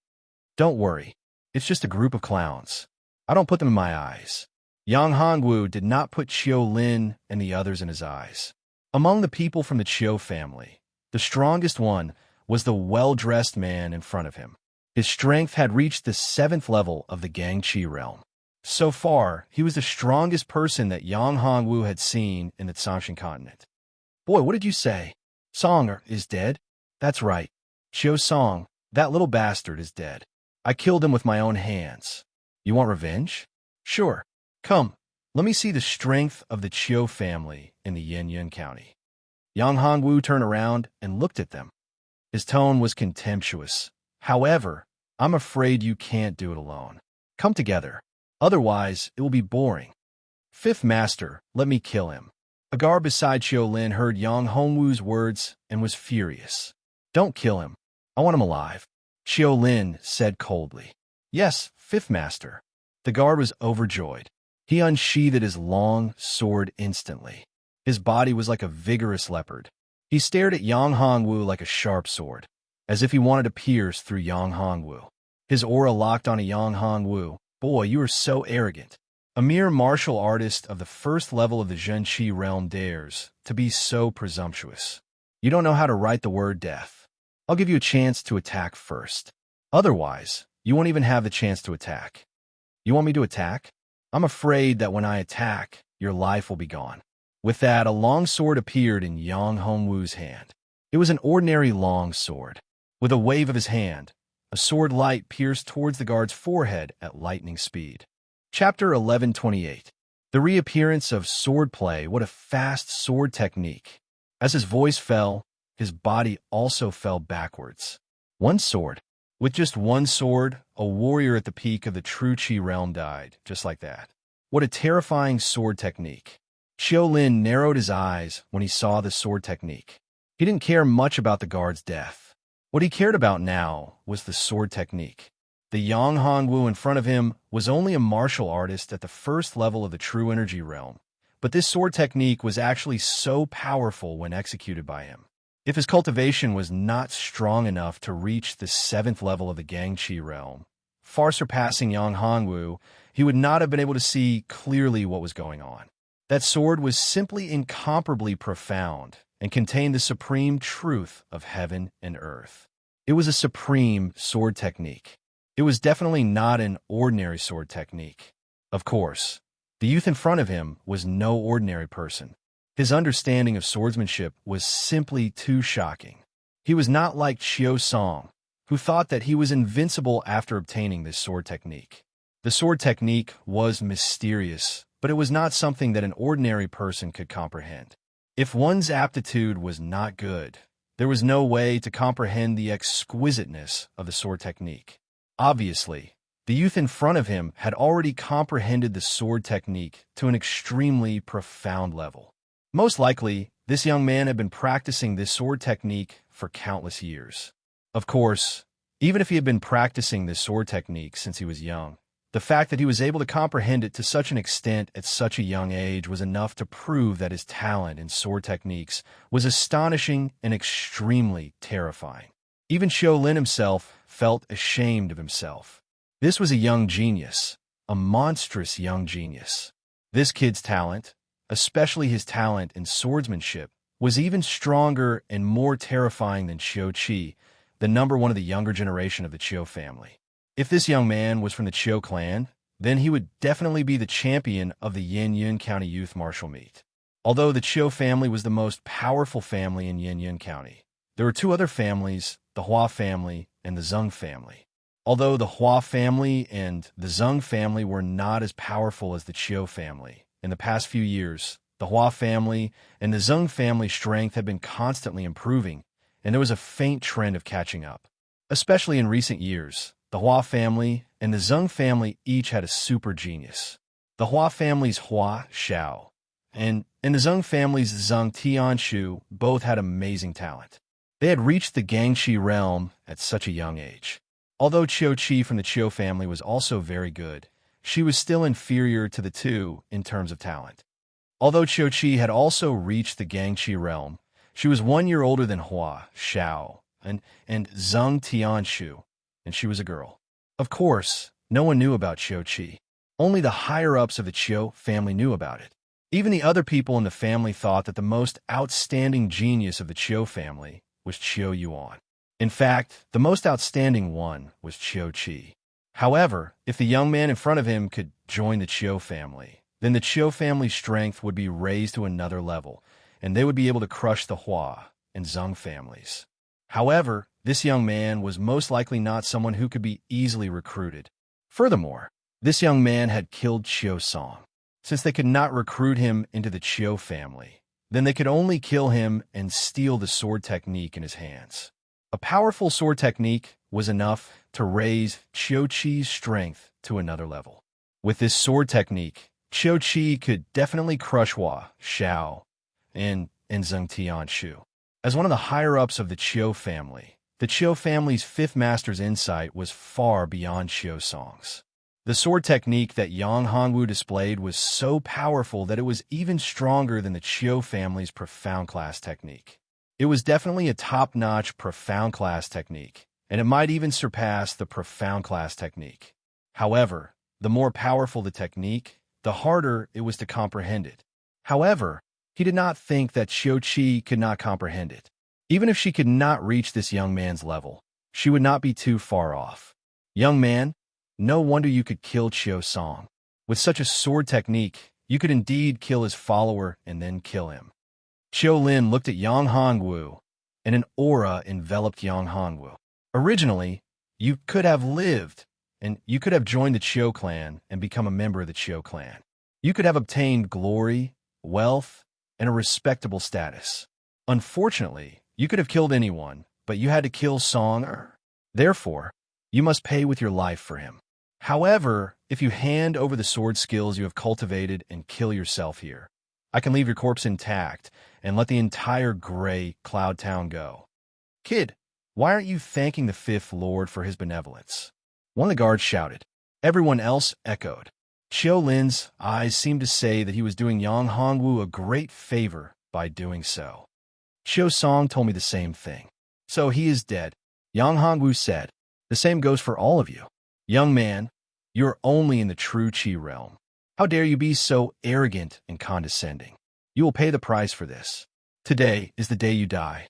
Don't worry, it's just a group of clowns. I don't put them in my eyes. Yang Hongwu did not put Chiu Lin and the others in his eyes. Among the people from the Chiu family, the strongest one was the well-dressed man in front of him. His strength had reached the 7th level of the Gangqi realm. So far, he was the strongest person that Yang Hongwu had seen in the Tsangshan continent. Boy, what did you say? Song is dead? That's right. Chiu Song, that little bastard, is dead. I killed him with my own hands. You want revenge? Sure. Come, let me see the strength of the Chiu family in the Yin County. Yang Hongwu turned around and looked at them. His tone was contemptuous. However, I'm afraid you can't do it alone. Come together. Otherwise, it will be boring. Fifth Master, let me kill him. A guard beside Chiu Lin heard Yang Hongwu's words and was furious. Don't kill him. I want him alive. Chiu Lin said coldly. Yes, Fifth Master. The guard was overjoyed. He unsheathed his long sword instantly. His body was like a vigorous leopard. He stared at Yang Hongwu like a sharp sword, as if he wanted to pierce through Yang Hongwu. His aura locked onto Yang Hongwu. Boy, you are so arrogant. A mere martial artist of the 1st level of the Zhenqi realm dares to be so presumptuous. You don't know how to write the word death. I'll give you a chance to attack first. Otherwise, you won't even have the chance to attack. You want me to attack? I'm afraid that when I attack, your life will be gone. With that, a long sword appeared in Yang Hongwu's hand. It was an ordinary long sword. With a wave of his hand, a sword light pierced towards the guard's forehead at lightning speed. Chapter 1128. The reappearance of swordplay. What a fast sword technique. As his voice fell, his body also fell backwards. One sword. With just one sword, a warrior at the peak of the true Qi realm died, just like that. What a terrifying sword technique. Chiu Lin narrowed his eyes when he saw the sword technique. He didn't care much about the guard's death. What he cared about now was the sword technique. The Yang Hongwu in front of him was only a martial artist at the 1st level of the true energy realm, but this sword technique was actually so powerful when executed by him. If his cultivation was not strong enough to reach the 7th level of the Gangqi realm, far surpassing Yang Hongwu, he would not have been able to see clearly what was going on. That sword was simply incomparably profound and contained the supreme truth of heaven and earth. It was a supreme sword technique. It was definitely not an ordinary sword technique. Of course, the youth in front of him was no ordinary person. His understanding of swordsmanship was simply too shocking. He was not like Chiu Song, who thought that he was invincible after obtaining this sword technique. The sword technique was mysterious, but it was not something that an ordinary person could comprehend. If one's aptitude was not good, there was no way to comprehend the exquisiteness of the sword technique. Obviously, the youth in front of him had already comprehended the sword technique to an extremely profound level. Most likely, this young man had been practicing this sword technique for countless years. Of course, even if he had been practicing this sword technique since he was young, the fact that he was able to comprehend it to such an extent at such a young age was enough to prove that his talent in sword techniques was astonishing and extremely terrifying. Even Chiu Lin himself felt ashamed of himself. This was a young genius, a monstrous young genius. This kid's talent, especially his talent in swordsmanship, was even stronger and more terrifying than Xiu Qi, the number one of the younger generation of the Chiu family. If this young man was from the Chiu clan, then he would definitely be the champion of the Yin County Youth Martial Meet. Although the Chiu family was the most powerful family in Yin County, there were two other families, the Hua family and the Zheng family. Although the Hua family and the Zheng family were not as powerful as the Chiu family, in the past few years, the Hua family and the Zheng family strength had been constantly improving, and there was a faint trend of catching up. Especially in recent years, the Hua family and the Zheng family each had a super genius. The Hua family's Hua Xiao and the Zheng family's Zheng Tianshu both had amazing talent. They had reached the Gangxi realm at such a young age. Although Qiu Qi from the Qiu family was also very good, she was still inferior to the two in terms of talent. Although Qiu Qi had also reached the Gangxi realm, she was 1 year older than Hua Xiao and Zheng Tianshu, and she was a girl. Of course, no one knew about Qiu Qi. Only the higher-ups of the Qiu family knew about it. Even the other people in the family thought that the most outstanding genius of the Qiu family was Qiu Yuan. In fact, the most outstanding one was Qiu Qi. However, if the young man in front of him could join the Qiu family, then the Qiu family's strength would be raised to another level, and they would be able to crush the Hua and Zheng families. However, this young man was most likely not someone who could be easily recruited. Furthermore, this young man had killed Qiu Song. Since they could not recruit him into the Qiu family, then they could only kill him and steal the sword technique in his hands. A powerful sword technique was enough to raise Qiu Qi's strength to another level. With this sword technique, Qiu Qi could definitely crush Hua Xiao and Zheng Tianshu. As one of the higher-ups of the Qiu family, the Qiu family's fifth master's insight was far beyond Qiu Song's. The sword technique that Yang Hongwu displayed was so powerful that it was even stronger than the Qiu family's profound class technique. It was definitely a top-notch profound class technique, and it might even surpass the profound class technique. However, the more powerful the technique, the harder it was to comprehend it. However, he did not think that Qiu Qi could not comprehend it. Even if she could not reach this young man's level, she would not be too far off. Young man, no wonder you could kill Qiu Song. With such a sword technique, you could indeed kill his follower and then kill him. Qiu Lin looked at Yang Hongwu, and an aura enveloped Yang Hongwu. Originally, you could have lived, and you could have joined the Qiu clan and become a member of the Qiu clan. You could have obtained glory, wealth, and a respectable status. Unfortunately, you could have killed anyone, but you had to kill Song. Therefore, you must pay with your life for him. However, if you hand over the sword skills you have cultivated and kill yourself here, I can leave your corpse intact and let the entire gray Cloud Town go. Kid, why aren't you thanking the Fifth Lord for his benevolence? One of the guards shouted. Everyone else echoed. Qiu Lin's eyes seemed to say that he was doing Yang Hongwu a great favor by doing so. Qiu Song told me the same thing. So he is dead, Yang Hongwu said. The same goes for all of you. Young man, you're only in the true Qi realm. How dare you be so arrogant and condescending? You will pay the price for this. Today is the day you die.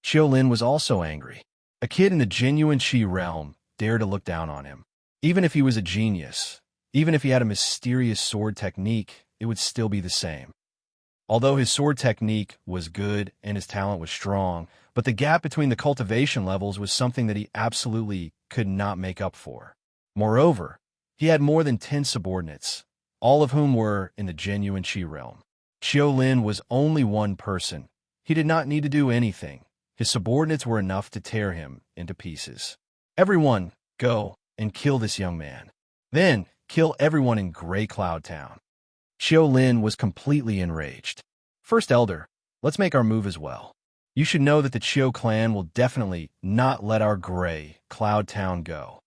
Qiu Lin was also angry. A kid in the genuine Qi realm dared to look down on him. Even if he was a genius, even if he had a mysterious sword technique, it would still be the same. Although his sword technique was good and his talent was strong, but the gap between the cultivation levels was something that he absolutely could not make up for. Moreover, he had more than 10 subordinates, all of whom were in the genuine Qi realm. Qiu Lin was only one person. He did not need to do anything. His subordinates were enough to tear him into pieces. Everyone, go and kill this young man. Then, kill everyone in Gray Cloud Town. Qiu Lin was completely enraged. First Elder, let's make our move as well. You should know that the Qiu clan will definitely not let our Gray Cloud Town go.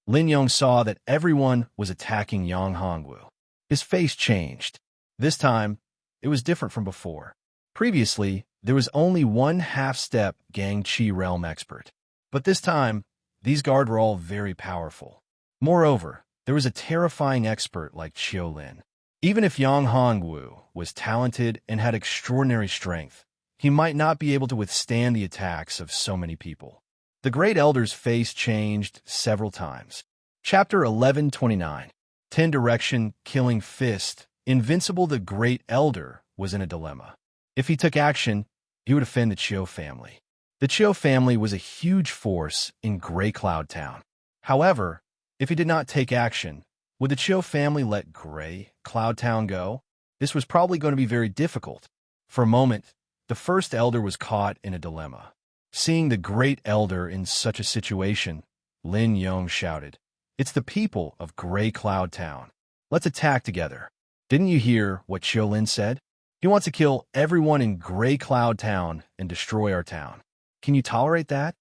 Lin Yong saw that everyone was attacking Yang Hongwu. His face changed. This time, it was different from before. Previously, there was only one half-step Gang Qi realm expert. But this time, these guards were all very powerful. Moreover, there was a terrifying expert like Qiu Lin. Even if Yang Hongwu was talented and had extraordinary strength, he might not be able to withstand the attacks of so many people. The Great Elder's face changed several times. Chapter 1129. 10 Direction Killing Fist. Invincible. The Great Elder was in a dilemma. If he took action, he would offend the Chiu family. The Chiu family was a huge force in Gray Cloud Town. However, if he did not take action, would the Chiu family let Gray Cloud Town go? This was probably going to be very difficult. For a moment, the first elder was caught in a dilemma. Seeing the Great Elder in such a situation, Lin Yong shouted, "It's the people of Gray Cloud Town. Let's attack together." Didn't you hear what Chiu Lin said? He wants to kill everyone in Gray Cloud Town and destroy our town. Can you tolerate that?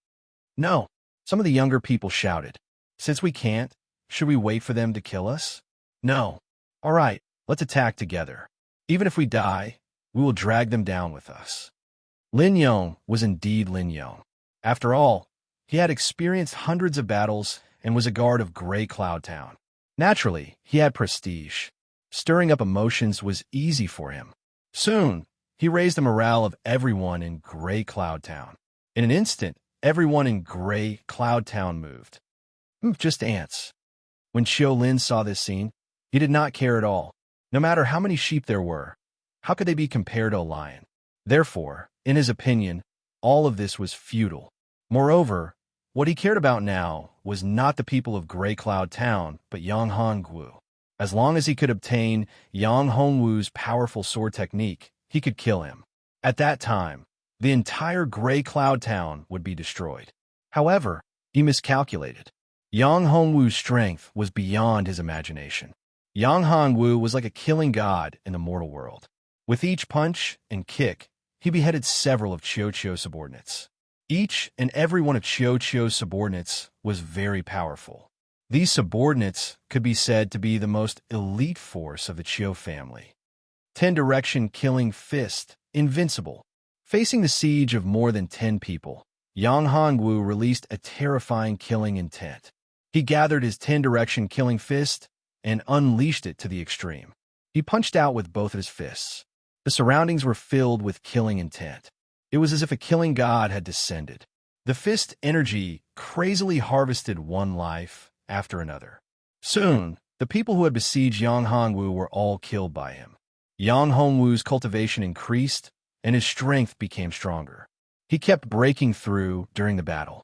No. Some of the younger people shouted. Since we can't, should we wait for them to kill us? No. All right, let's attack together. Even if we die, we will drag them down with us. Lin Yong was indeed Lin Yong. After all, he had experienced hundreds of battles and was a guard of Gray Cloud Town. Naturally, he had prestige. Stirring up emotions was easy for him. Soon, he raised the morale of everyone in Gray Cloud Town. In an instant, everyone in Gray Cloud Town moved. Just ants. When Chiu Lin saw this scene, he did not care at all. No matter how many sheep there were, how could they be compared to a lion? Therefore, in his opinion, all of this was futile. Moreover, what he cared about now was not the people of Gray Cloud Town, but Yang Hongwu. As long as he could obtain Yang Hongwu's powerful sword technique, he could kill him. At that time, the entire Gray Cloud Town would be destroyed. However, he miscalculated. Yang Hongwu's strength was beyond his imagination. Yang Hongwu was like a killing god in the mortal world. With each punch and kick, he beheaded several of Chiu's subordinates. Each and every one of Chiu's subordinates was very powerful. These subordinates could be said to be the most elite force of the Chiu family. 10 Direction Killing Fist. Invincible. Facing the siege of more than 10 people, Yang Hongwu released a terrifying killing intent. He gathered his 10 Direction Killing Fist and unleashed it to the extreme. He punched out with both of his fists. The surroundings were filled with killing intent. It was as if a killing god had descended. The fist energy crazily harvested one life after another. Soon, the people who had besieged Yang Hongwu were all killed by him. Yang Hongwu's cultivation increased, and his strength became stronger. He kept breaking through during the battle.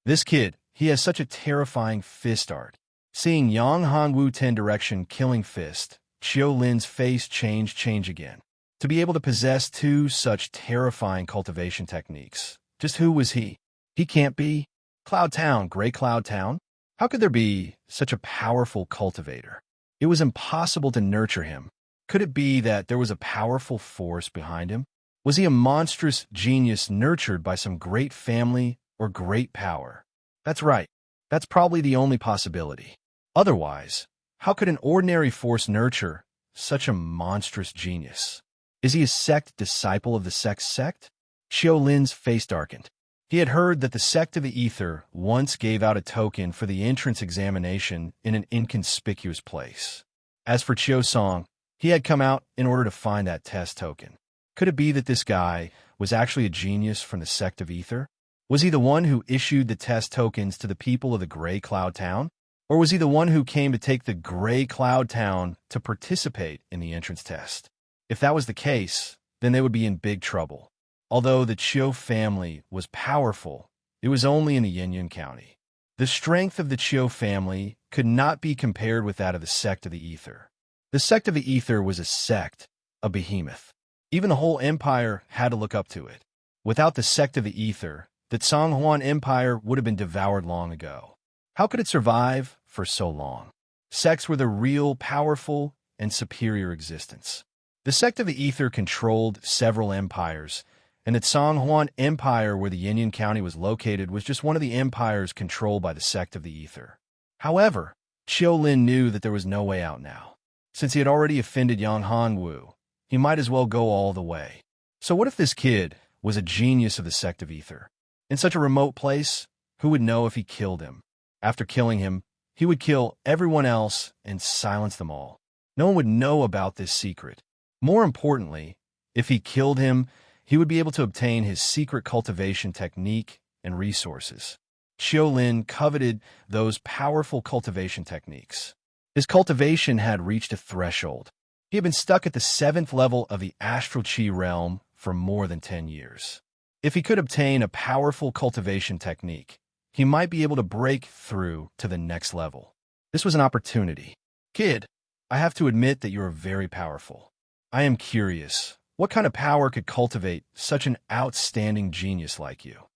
This kid, he has such a terrifying fist art. Seeing Yang Hongwu 10 Direction Killing Fist, Chiu Lin's face change again. To be able to possess two such terrifying cultivation techniques, just who was he? He can't be Cloud Town, Gray Cloud Town? How could there be such a powerful cultivator? It was impossible to nurture him. Could it be that there was a powerful force behind him? Was he a monstrous genius nurtured by some great family or great power? That's right. That's probably the only possibility. Otherwise, how could an ordinary force nurture such a monstrous genius? Is he a sect disciple of the sex sect? Chiu Lin's face darkened. He had heard that the sect of the Ether once gave out a token for the entrance examination in an inconspicuous place. As for Chiu Song, he had come out in order to find that test token. Could it be that this guy was actually a genius from the sect of Ether? Was he the one who issued the test tokens to the people of the Gray Cloud Town? Or was he the one who came to take the Gray Cloud Town to participate in the entrance test? If that was the case, then they would be in big trouble. Although the Chiu family was powerful, it was only in the Yin County. The strength of the Chiu family could not be compared with that of the sect of the Ether. The sect of the Ether was a sect, a behemoth. Even the whole empire had to look up to it. Without the sect of the Ether, the Zhonghuan Empire would have been devoured long ago. How could it survive for so long? Sects were the real, powerful, and superior existence. The sect of the Ether controlled several empires, and the Zhonghuan Empire, where the Yin County was located, was just one of the empires controlled by the sect of the Ether. However, Chiu Lin knew that there was no way out now. Since he had already offended Yang Hongwu, he might as well go all the way. So what if this kid was a genius of the sect of Ether? In such a remote place, who would know if he killed him? After killing him, he would kill everyone else and silence them all. No one would know about this secret. More importantly, if he killed him, he would be able to obtain his secret cultivation technique and resources. Xiaolin coveted those powerful cultivation techniques. His cultivation had reached a threshold. He had been stuck at the 7th level of the astral chi realm for more than 10 years. If he could obtain a powerful cultivation technique, he might be able to break through to the next level. This was an opportunity. Kid, I have to admit that you are very powerful. I am curious, what kind of power could cultivate such an outstanding genius like you?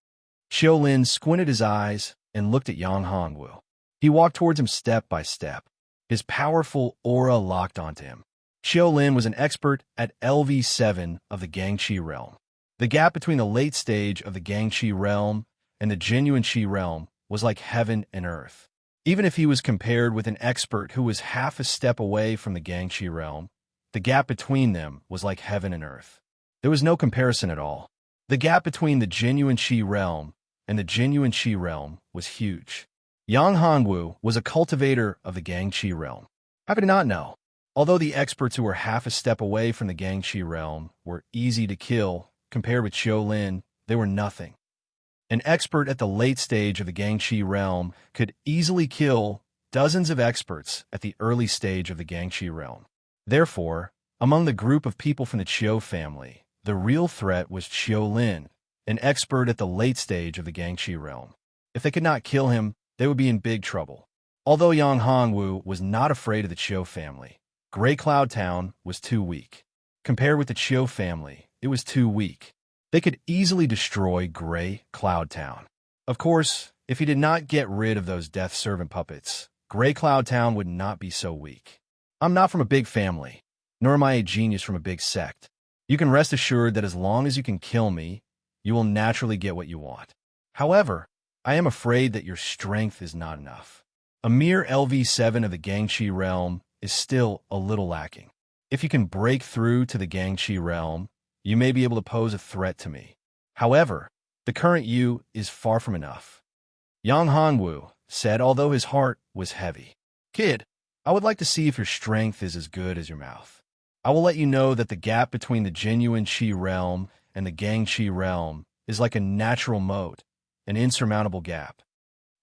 Xiaolin squinted his eyes and looked at Yang Hongwu. He walked towards him step by step. His powerful aura locked onto him. Xiaolin was an expert at LV7 of the Gangqi realm. The gap between the late stage of the Gangqi realm and the genuine Qi realm was like heaven and earth. Even if he was compared with an expert who was half a step away from the Gangqi realm, the gap between them was like heaven and earth. There was no comparison at all. The gap between the genuine Qi realm and the genuine Qi realm was huge. Yang Hongwu was a cultivator of the Gangqi realm. How could he not know? Although the experts who were half a step away from the Gangqi realm were easy to kill, compared with Xiaolin, they were nothing. An expert at the late stage of the Gangqi realm could easily kill dozens of experts at the early stage of the Gangqi realm. Therefore, among the group of people from the Qiu family, the real threat was Xiaolin, an expert at the late stage of the Gangqi realm. If they could not kill him, they would be in big trouble. Although Yang Hongwu was not afraid of the Qiu family, Gray Cloud Town was too weak. Compared with the Qiu family, it was too weak. They could easily destroy Gray Cloud Town. Of course, if he did not get rid of those death servant puppets, Gray Cloud Town would not be so weak. I'm not from a big family, nor am I a genius from a big sect. You can rest assured that as long as you can kill me, you will naturally get what you want. However, I am afraid that your strength is not enough. A mere LV7 of the Gangqi realm is still a little lacking. If you can break through to the Gangqi realm, you may be able to pose a threat to me. However, the current you is far from enough. Yang Hongwu said, although his heart was heavy. Kid, I would like to see if your strength is as good as your mouth. I will let you know that the gap between the genuine Qi realm and the Gangqi realm is like a natural moat, an insurmountable gap.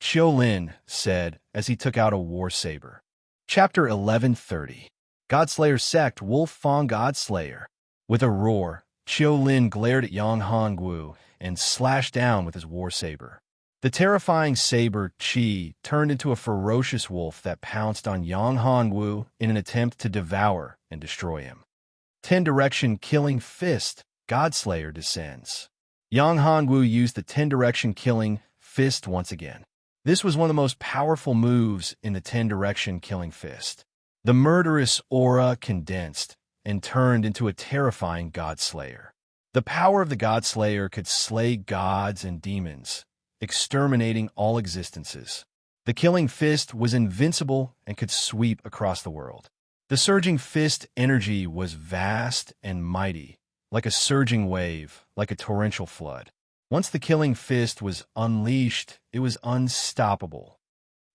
Xiaolin said as he took out a war saber. Chapter 1130. Godslayer Sect Wolf Fang Godslayer. With a roar, Xiaolin glared at Yang Hongwu and slashed down with his war saber. The terrifying saber Qi turned into a ferocious wolf that pounced on Yang Hongwu in an attempt to devour and destroy him. 10-direction killing fist, Godslayer descends. Yang Hongwu used the 10-direction killing fist once again. This was one of the most powerful moves in the 10-direction killing fist. The murderous aura condensed and turned into a terrifying Godslayer. The power of the Godslayer could slay gods and demons, exterminating all existences. The killing fist was invincible and could sweep across the world. The surging fist energy was vast and mighty, like a surging wave, like a torrential flood. Once the killing fist was unleashed, it was unstoppable.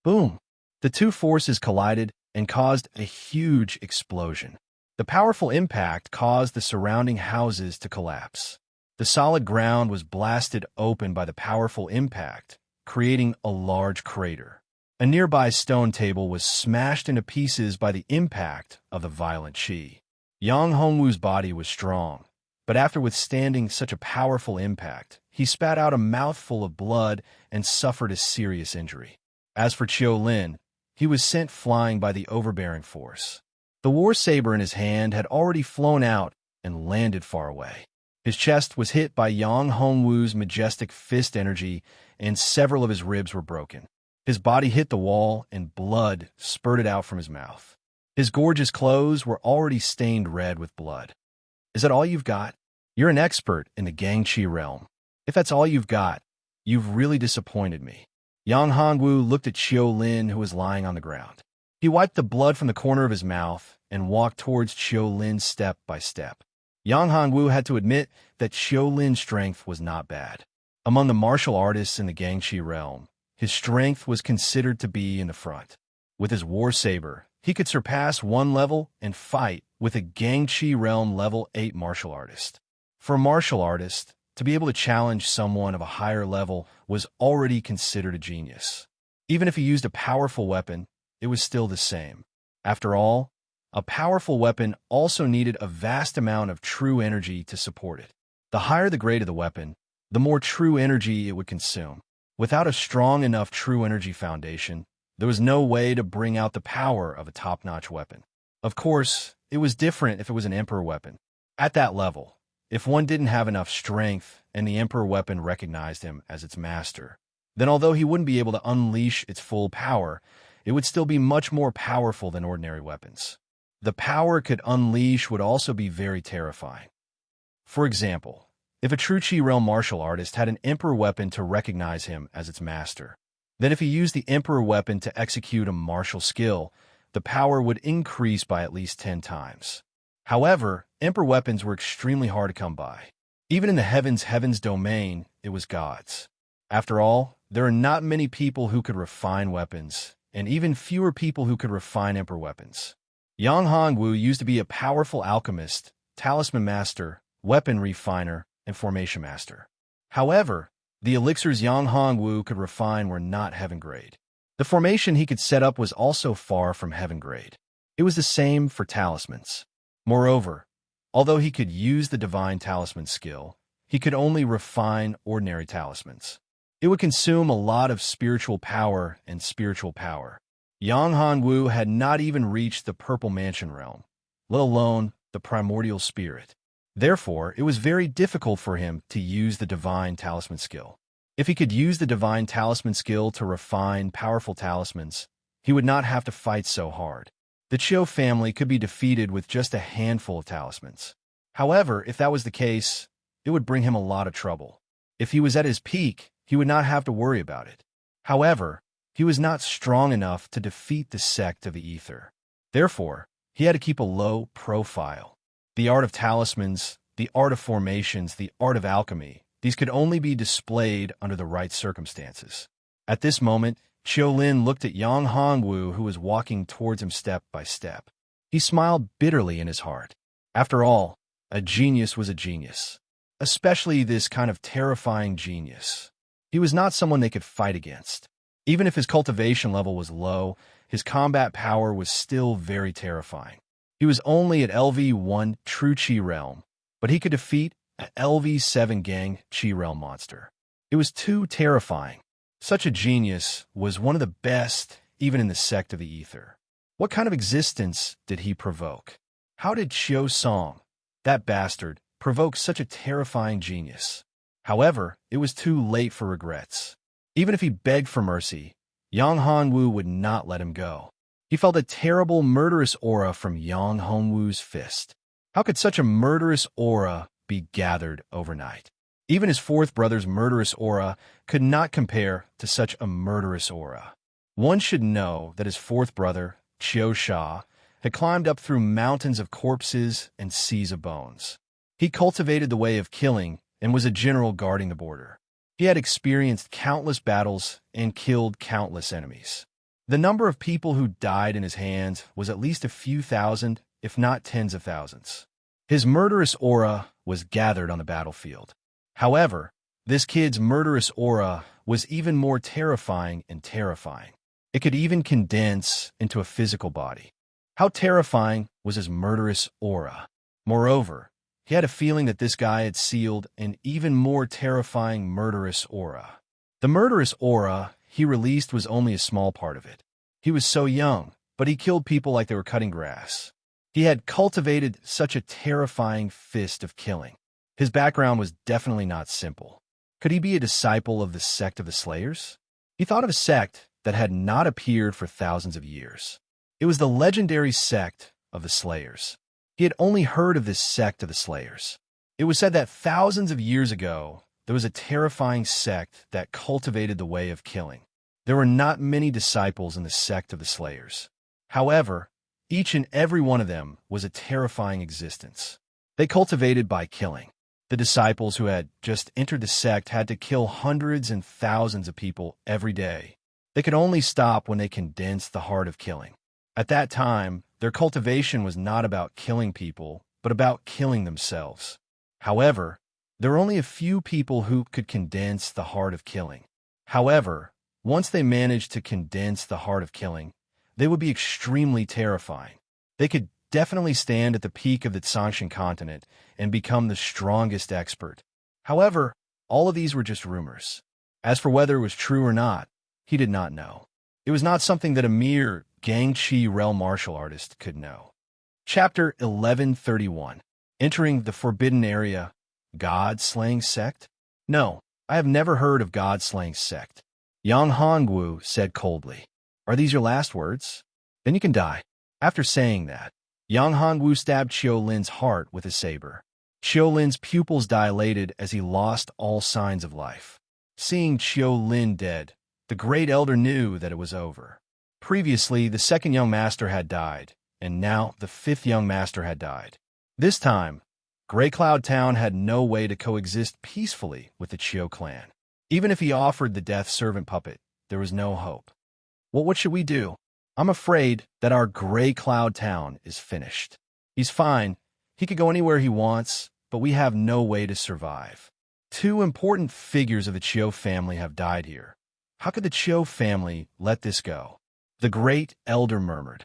Boom! The two forces collided and caused a huge explosion. The powerful impact caused the surrounding houses to collapse. The solid ground was blasted open by the powerful impact, creating a large crater. A nearby stone table was smashed into pieces by the impact of the violent Qi. Yang Hongwu's body was strong, but after withstanding such a powerful impact, he spat out a mouthful of blood and suffered a serious injury. As for Xiaolin, he was sent flying by the overbearing force. The war saber in his hand had already flown out and landed far away. His chest was hit by Yang Hongwu's majestic fist energy, and several of his ribs were broken. His body hit the wall, and blood spurted out from his mouth. His gorgeous clothes were already stained red with blood. Is that all you've got? You're an expert in the Gangqi realm. If that's all you've got, you've really disappointed me. Yang Hongwu looked at Xiaolin, who was lying on the ground. He wiped the blood from the corner of his mouth and walked towards Xiaolin step by step. Yang Hongwu had to admit that Xiaolin's strength was not bad. Among the martial artists in the Gangqi realm, his strength was considered to be in the front. With his war saber, he could surpass one level and fight with a Gangqi realm level 8 martial artist. For a martial artist, to be able to challenge someone of a higher level was already considered a genius. Even if he used a powerful weapon, it was still the same. After all, a powerful weapon also needed a vast amount of true energy to support it. The higher the grade of the weapon, the more true energy it would consume. Without a strong enough true energy foundation, there was no way to bring out the power of a top-notch weapon. Of course, it was different if it was an Emperor weapon. At that level, if one didn't have enough strength and the Emperor weapon recognized him as its master, then although he wouldn't be able to unleash its full power, it would still be much more powerful than ordinary weapons. The power it could unleash would also be very terrifying. For example, if a true Chi realm martial artist had an Emperor weapon to recognize him as its master, then if he used the Emperor weapon to execute a martial skill, the power would increase by at least 10 times. However, Emperor weapons were extremely hard to come by. Even in the heavens domain, it was God's. After all, there are not many people who could refine weapons, and even fewer people who could refine Emperor weapons. Yang Hongwu used to be a powerful alchemist, talisman master, weapon refiner, and formation master. However, the elixirs Yang Hongwu could refine were not heaven grade. The formation he could set up was also far from heaven grade. It was the same for talismans. Moreover, although he could use the divine talisman skill, he could only refine ordinary talismans. It would consume a lot of spiritual power and spiritual power. Yang Hongwu had not even reached the Purple Mansion realm, let alone the primordial spirit. Therefore, it was very difficult for him to use the divine talisman skill. If he could use the divine talisman skill to refine powerful talismans, he would not have to fight so hard. The Chiu family could be defeated with just a handful of talismans. However, if that was the case, it would bring him a lot of trouble. If he was at his peak, he would not have to worry about it. However, he was not strong enough to defeat the sect of the Ether. Therefore, he had to keep a low profile. The art of talismans, the art of formations, the art of alchemy, these could only be displayed under the right circumstances. At this moment, Qiulin looked at Yang Hongwu, who was walking towards him step by step. He smiled bitterly in his heart. After all, a genius was a genius. Especially this kind of terrifying genius. He was not someone they could fight against. Even if his cultivation level was low, his combat power was still very terrifying. He was only at LV1 True Chi Realm, but he could defeat an LV7 Gang Chi Realm monster. It was too terrifying. Such a genius was one of the best, even in the sect of the Ether. What kind of existence did he provoke? How did Qiu Song, that bastard, provoke such a terrifying genius? However, it was too late for regrets. Even if he begged for mercy, Yang Hongwu would not let him go. He felt a terrible, murderous aura from Yang Hongwu's fist. How could such a murderous aura be gathered overnight? Even his fourth brother's murderous aura could not compare to such a murderous aura. One should know that his fourth brother, Qiu Sha, had climbed up through mountains of corpses and seas of bones. He cultivated the way of killing and was a general guarding the border. He had experienced countless battles and killed countless enemies. The number of people who died in his hands was at least a few thousand, if not tens of thousands. His murderous aura was gathered on the battlefield. However, this kid's murderous aura was even more terrifying and terrifying. It could even condense into a physical body. How terrifying was his murderous aura? Moreover, he had a feeling that this guy had sealed an even more terrifying murderous aura. The murderous aura he released was only a small part of it. He was so young, but he killed people like they were cutting grass. He had cultivated such a terrifying fist of killing. His background was definitely not simple. Could he be a disciple of the sect of the Slayers? He thought of a sect that had not appeared for thousands of years. It was the legendary sect of the Slayers. He had only heard of this sect of the Slayers. It was said that thousands of years ago, there was a terrifying sect that cultivated the way of killing. There were not many disciples in the sect of the Slayers. However, each and every one of them was a terrifying existence. They cultivated by killing. The disciples who had just entered the sect had to kill hundreds and thousands of people every day. They could only stop when they condensed the heart of killing. At that time, their cultivation was not about killing people, but about killing themselves. However, There were only a few people who could condense the heart of killing. However, once they managed to condense the heart of killing, they would be extremely terrifying. They could definitely stand at the peak of the Tsangshan continent and become the strongest expert. However, all of these were just rumors. As for whether it was true or not, he did not know. It was not something that a mere Gangchi realm martial artist could know. Chapter 1131. Entering the Forbidden Area. God-slaying sect? No, I have never heard of God-slaying sect. Yang Hongwu said coldly. Are these your last words? Then you can die. After saying that, Yang Hongwu stabbed Qiu Lin's heart with his saber. Qiu Lin's pupils dilated as he lost all signs of life. Seeing Qiu Lin dead, the great elder knew that it was over. Previously, the second young master had died, and now the fifth young master had died. This time, Grey Cloud Town had no way to coexist peacefully with the Qiu clan. Even if he offered the death servant puppet, there was no hope. Well, what should we do? I'm afraid that our Grey Cloud Town is finished. He's fine. He could go anywhere he wants, but we have no way to survive. Two important figures of the Qiu family have died here. How could the Qiu family let this go? The great elder murmured.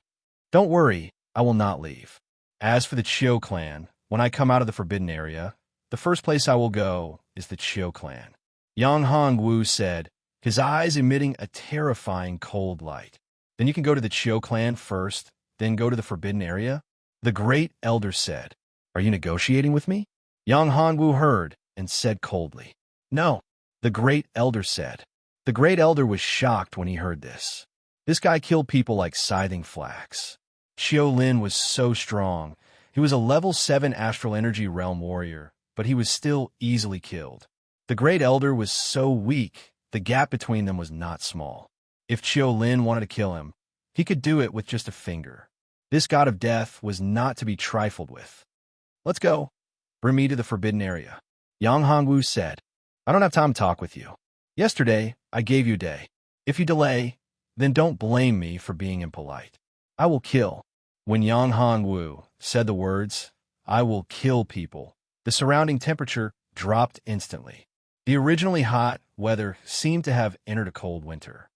Don't worry, I will not leave. As for the Qiu clan, when I come out of the Forbidden Area, the first place I will go is the Qiu clan. Yang Hongwu said, his eyes emitting a terrifying cold light. Then you can go to the Qiu clan first, then go to the Forbidden Area? The great elder said. Are you negotiating with me? Yang Hongwu heard and said coldly. No, the great elder said. The great elder was shocked when he heard this. This guy killed people like scything flax. Qiu Lin was so strong. He was a level 7 astral energy realm warrior, but he was still easily killed. The great elder was so weak, the gap between them was not small. If Qiu Lin wanted to kill him, he could do it with just a finger. This god of death was not to be trifled with. Let's go. Bring me to the Forbidden Area. Yang Hongwu said, I don't have time to talk with you. Yesterday, I gave you a day. If you delay, then don't blame me for being impolite. I will kill. When Yang Hongwu said the words, I will kill people, the surrounding temperature dropped instantly. The originally hot weather seemed to have entered a cold winter.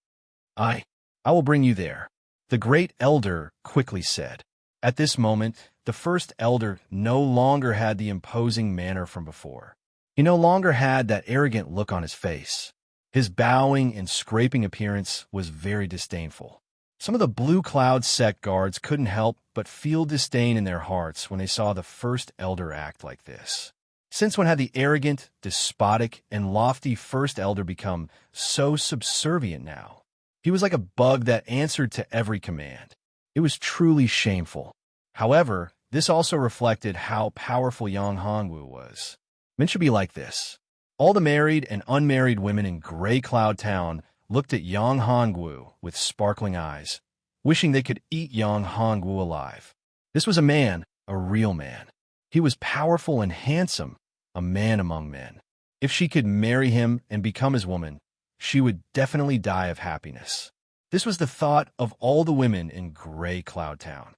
I will bring you there, the great elder quickly said. At this moment, the first elder no longer had the imposing manner from before. He no longer had that arrogant look on his face. His bowing and scraping appearance was very disdainful. Some of the Blue Cloud sect guards couldn't help but feel disdain in their hearts when they saw the first elder act like this. Since when had the arrogant, despotic, and lofty first elder become so subservient now? He was like a bug that answered to every command. It was truly shameful. However, this also reflected how powerful Yang Hongwu was. Men should be like this. All the married and unmarried women in Grey Cloud Town looked at Yang Hongwu with sparkling eyes, wishing they could eat Yang Hongwu alive. This was a man, a real man. He was powerful and handsome, a man among men. If she could marry him and become his woman, she would definitely die of happiness. This was the thought of all the women in Grey Cloud Town.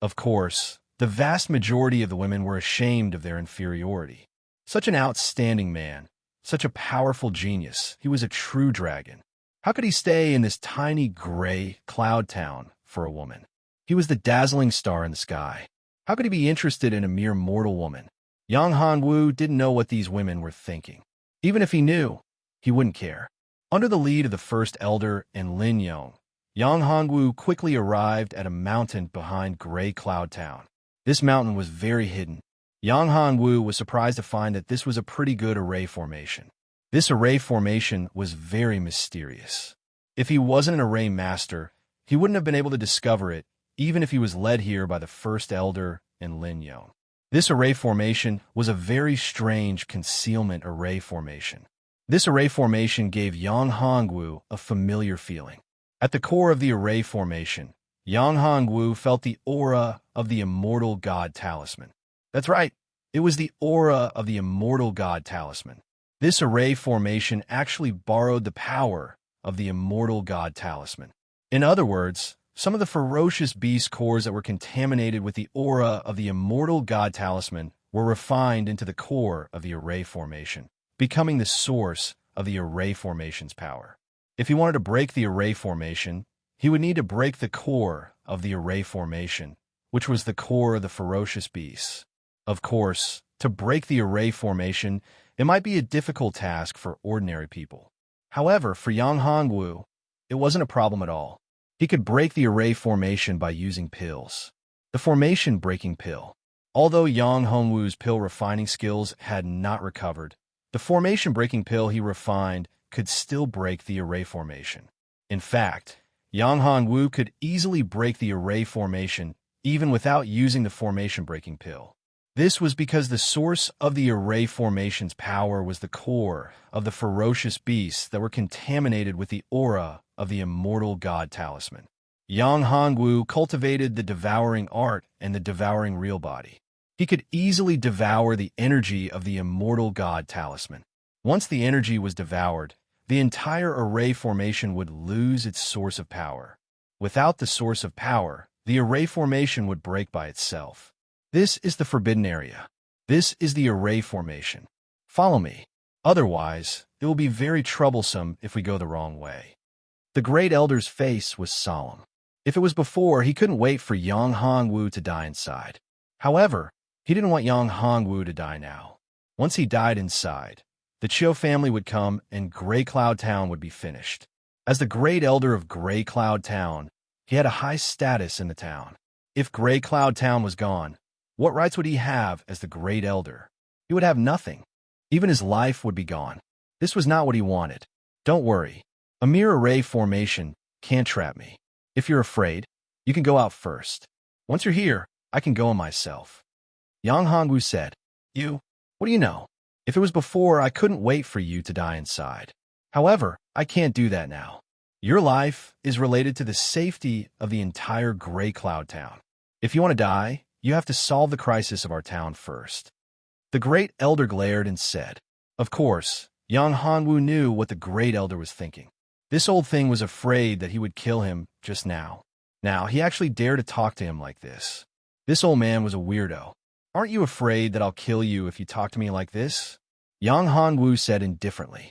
Of course, the vast majority of the women were ashamed of their inferiority. Such an outstanding man, such a powerful genius, he was a true dragon. How could he stay in this tiny Grey Cloud Town for a woman? He was the dazzling star in the sky. How could he be interested in a mere mortal woman? Yang Hongwu didn't know what these women were thinking. Even if he knew, he wouldn't care. Under the lead of the first elder and Lin Yong, Yang Hongwu quickly arrived at a mountain behind Grey Cloud Town. This mountain was very hidden. Yang Hongwu was surprised to find that this was a pretty good array formation. This array formation was very mysterious. If he wasn't an array master, he wouldn't have been able to discover it, even if he was led here by the first elder and Lin Yong. This array formation was a very strange concealment array formation. This array formation gave Yang Hongwu a familiar feeling. At the core of the array formation, Yang Hongwu felt the aura of the immortal god talisman. That's right, it was the aura of the immortal god talisman. This array formation actually borrowed the power of the immortal god talisman. In other words, some of the ferocious beast cores that were contaminated with the aura of the immortal god talisman were refined into the core of the array formation, becoming the source of the array formation's power. If he wanted to break the array formation, he would need to break the core of the array formation, which was the core of the ferocious beasts. Of course, to break the array formation, it might be a difficult task for ordinary people. However, for Yang Hongwu, it wasn't a problem at all. He could break the array formation by using pills. The formation-breaking pill. Although Yang Hongwu's pill refining skills had not recovered, the formation-breaking pill he refined could still break the array formation. In fact, Yang Hongwu could easily break the array formation even without using the formation-breaking pill. This was because the source of the array formation's power was the core of the ferocious beasts that were contaminated with the aura of the immortal god talisman. Yang Hongwu cultivated the devouring art and the devouring real body. He could easily devour the energy of the immortal god talisman. Once the energy was devoured, the entire array formation would lose its source of power. Without the source of power, the array formation would break by itself. This is the forbidden area. This is the array formation. Follow me. Otherwise, it will be very troublesome if we go the wrong way. The great elder's face was solemn. If it was before, he couldn't wait for Yang Hongwu to die inside. However, he didn't want Yang Hongwu to die now. Once he died inside, the Chiu family would come and Gray Cloud Town would be finished. As the great elder of Gray Cloud Town, he had a high status in the town. If Gray Cloud Town was gone, what rights would he have as the great elder? He would have nothing. Even his life would be gone. This was not what he wanted. Don't worry. A mere array formation can't trap me. If you're afraid, you can go out first. Once you're here, I can go on myself. Yang Hongwu said, what do you know? If it was before, I couldn't wait for you to die inside. However, I can't do that now. Your life is related to the safety of the entire Gray Cloud Town. If you want to die, you have to solve the crisis of our town first. The great elder glared and said, of course, Yang Hongwu knew what the great elder was thinking. This old thing was afraid that he would kill him just now. Now, he actually dared to talk to him like this. This old man was a weirdo. Aren't you afraid that I'll kill you if you talk to me like this? Yang Hongwu said indifferently.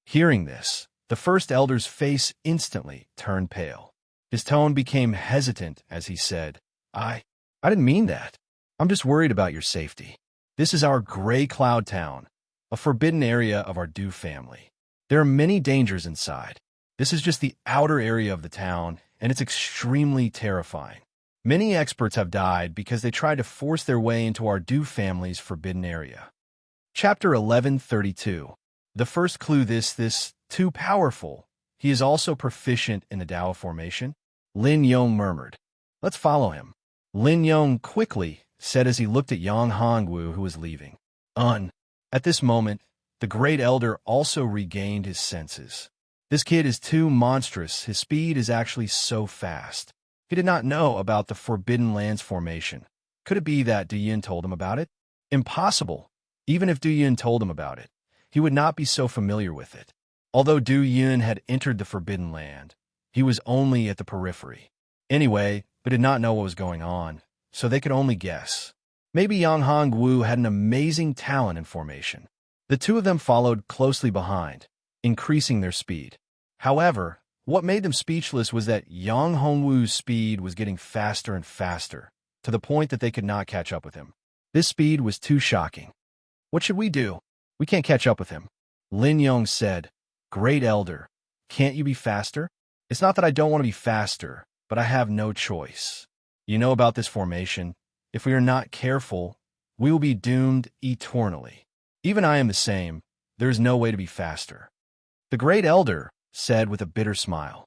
Hearing this, the first elder's face instantly turned pale. His tone became hesitant as he said, I didn't mean that. I'm just worried about your safety. This is our Gray Cloud Town, a forbidden area of our Du family. There are many dangers inside. This is just the outer area of the town, and it's extremely terrifying. Many experts have died because they tried to force their way into our Du family's forbidden area. Chapter 1132. The first clue this too powerful. He is also proficient in the Dao formation. Lin Yong murmured. Let's follow him. Lin Yong quickly said as he looked at Yang Hongwu, who was leaving. At this moment, the great elder also regained his senses. This kid is too monstrous. His speed is actually so fast. He did not know about the Forbidden Lands formation. Could it be that Du Yin told him about it? Impossible. Even if Du Yin told him about it, he would not be so familiar with it. Although Du Yin had entered the Forbidden Land, he was only at the periphery. Anyway, they did not know what was going on, so they could only guess. Maybe Yang Hongwu had an amazing talent in formation. The two of them followed closely behind, increasing their speed. However, what made them speechless was that Yang Hongwu's speed was getting faster and faster, to the point that they could not catch up with him. This speed was too shocking. What should we do? We can't catch up with him. Lin Yong said, Great Elder, can't you be faster? It's not that I don't want to be faster, but I have no choice. You know about this formation. If we are not careful, we will be doomed eternally. Even I am the same. There is no way to be faster. The Great Elder said with a bitter smile.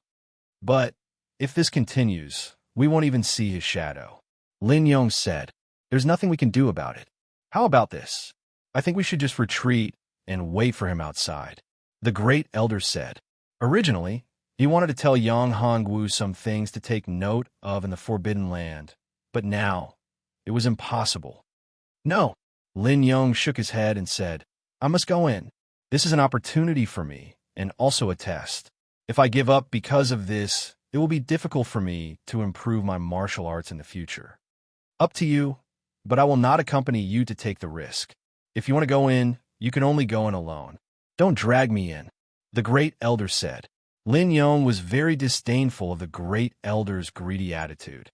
But if this continues, we won't even see his shadow. Lin Yong said, There's nothing we can do about it. How about this? I think we should just retreat and wait for him outside. The Great Elder said. Originally, he wanted to tell Yang Hongwu some things to take note of in the Forbidden Land, but now it was impossible. No, Lin Yong shook his head and said, I must go in. This is an opportunity for me, and also a test. If I give up because of this, it will be difficult for me to improve my martial arts in the future. Up to you. but I will not accompany you to take the risk. If you want to go in, you can only go in alone. Don't drag me in," the great elder said. Lin Yong was very disdainful of the great elder's greedy attitude.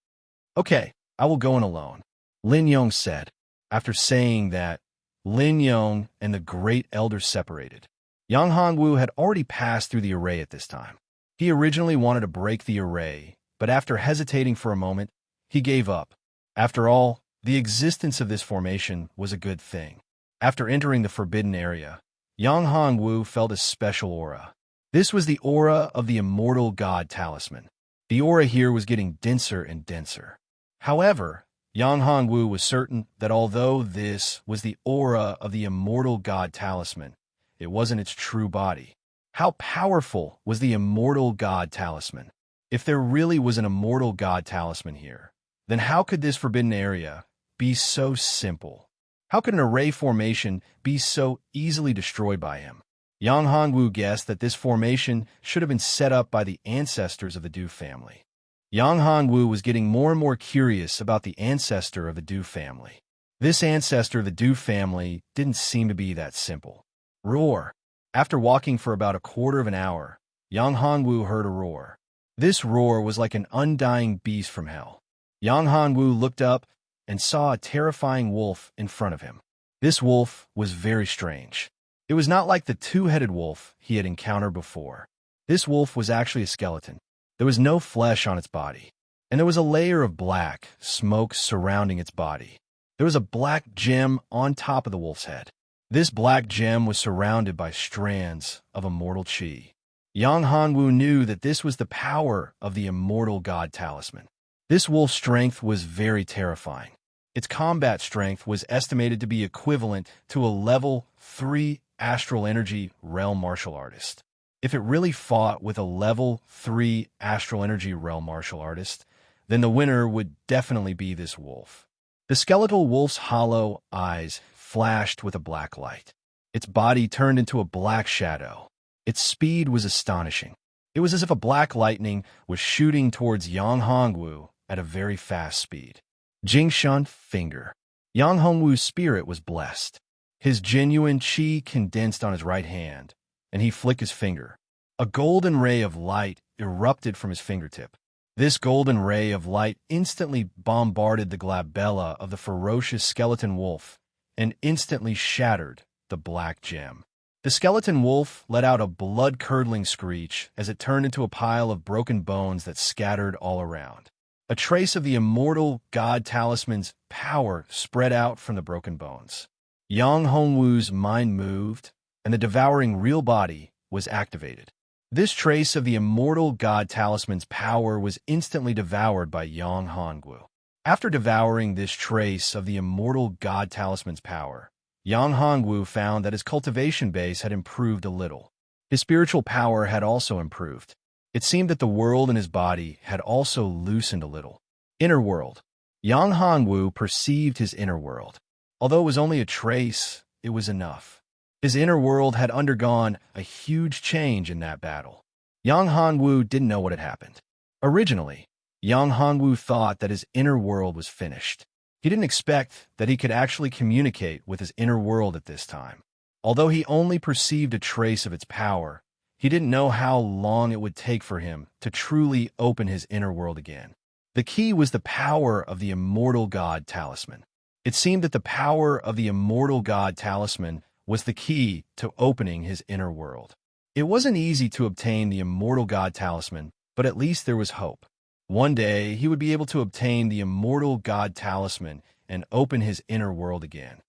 "Okay, I will go in alone," Lin Yong said. After saying that, Lin Yong and the great elder separated. Yang Hongwu had already passed through the array at this time. He originally wanted to break the array, but after hesitating for a moment, he gave up. After all, the existence of this formation was a good thing. After entering the forbidden area, Yang Hongwu felt a special aura. This was the aura of the immortal god talisman. The aura here was getting denser and denser. However, Yang Hongwu was certain that although this was the aura of the immortal god talisman, it wasn't its true body. How powerful was the immortal god talisman? If there really was an immortal god talisman here, then how could this forbidden area be so simple? How could an array formation be so easily destroyed by him? Yang Hongwu guessed that this formation should have been set up by the ancestors of the Du family. Yang Hongwu was getting more and more curious about the ancestor of the Du family. This ancestor of the Du family didn't seem to be that simple. Roar. After walking for about a quarter of an hour, Yang Hongwu heard a roar. This roar was like an undying beast from hell. Yang Hongwu looked up and saw a terrifying wolf in front of him. This wolf was very strange. It was not like the two-headed wolf he had encountered before. This wolf was actually a skeleton. There was no flesh on its body, and there was a layer of black smoke surrounding its body. There was a black gem on top of the wolf's head. This black gem was surrounded by strands of immortal chi. Yang Hongwu knew that this was the power of the immortal god talisman. This wolf's strength was very terrifying. Its combat strength was estimated to be equivalent to a level 3 astral energy realm martial artist. If it really fought with a level 3 astral energy realm martial artist, then the winner would definitely be this wolf. The skeletal wolf's hollow eyes flashed with a black light. Its body turned into a black shadow. Its speed was astonishing. It was as if a black lightning was shooting towards Yang Hongwu at a very fast speed. Jingshan finger. Yang Hongwu's spirit was blessed. His genuine chi condensed on his right hand, and he flicked his finger. A golden ray of light erupted from his fingertip. This golden ray of light instantly bombarded the glabella of the ferocious skeleton wolf and instantly shattered the black gem. The skeleton wolf let out a blood-curdling screech as it turned into a pile of broken bones that scattered all around. A trace of the immortal god talisman's power spread out from the broken bones. Yang Hongwu's mind moved, and the devouring real body was activated. This trace of the immortal god talisman's power was instantly devoured by Yang Hongwu. After devouring this trace of the immortal god talisman's power, Yang Hongwu found that his cultivation base had improved a little. His spiritual power had also improved. It seemed that the world in his body had also loosened a little. Inner world. Yang Hongwu perceived his inner world. Although it was only a trace, it was enough. His inner world had undergone a huge change in that battle. Yang Hongwu didn't know what had happened. Originally, Yang Hongwu thought that his inner world was finished. He didn't expect that he could actually communicate with his inner world at this time. Although he only perceived a trace of its power, he didn't know how long it would take for him to truly open his inner world again. The key was the power of the immortal god talisman. It seemed that the power of the immortal god talisman was the key to opening his inner world. It wasn't easy to obtain the immortal god talisman, but at least there was hope. One day, he would be able to obtain the immortal god talisman and open his inner world again.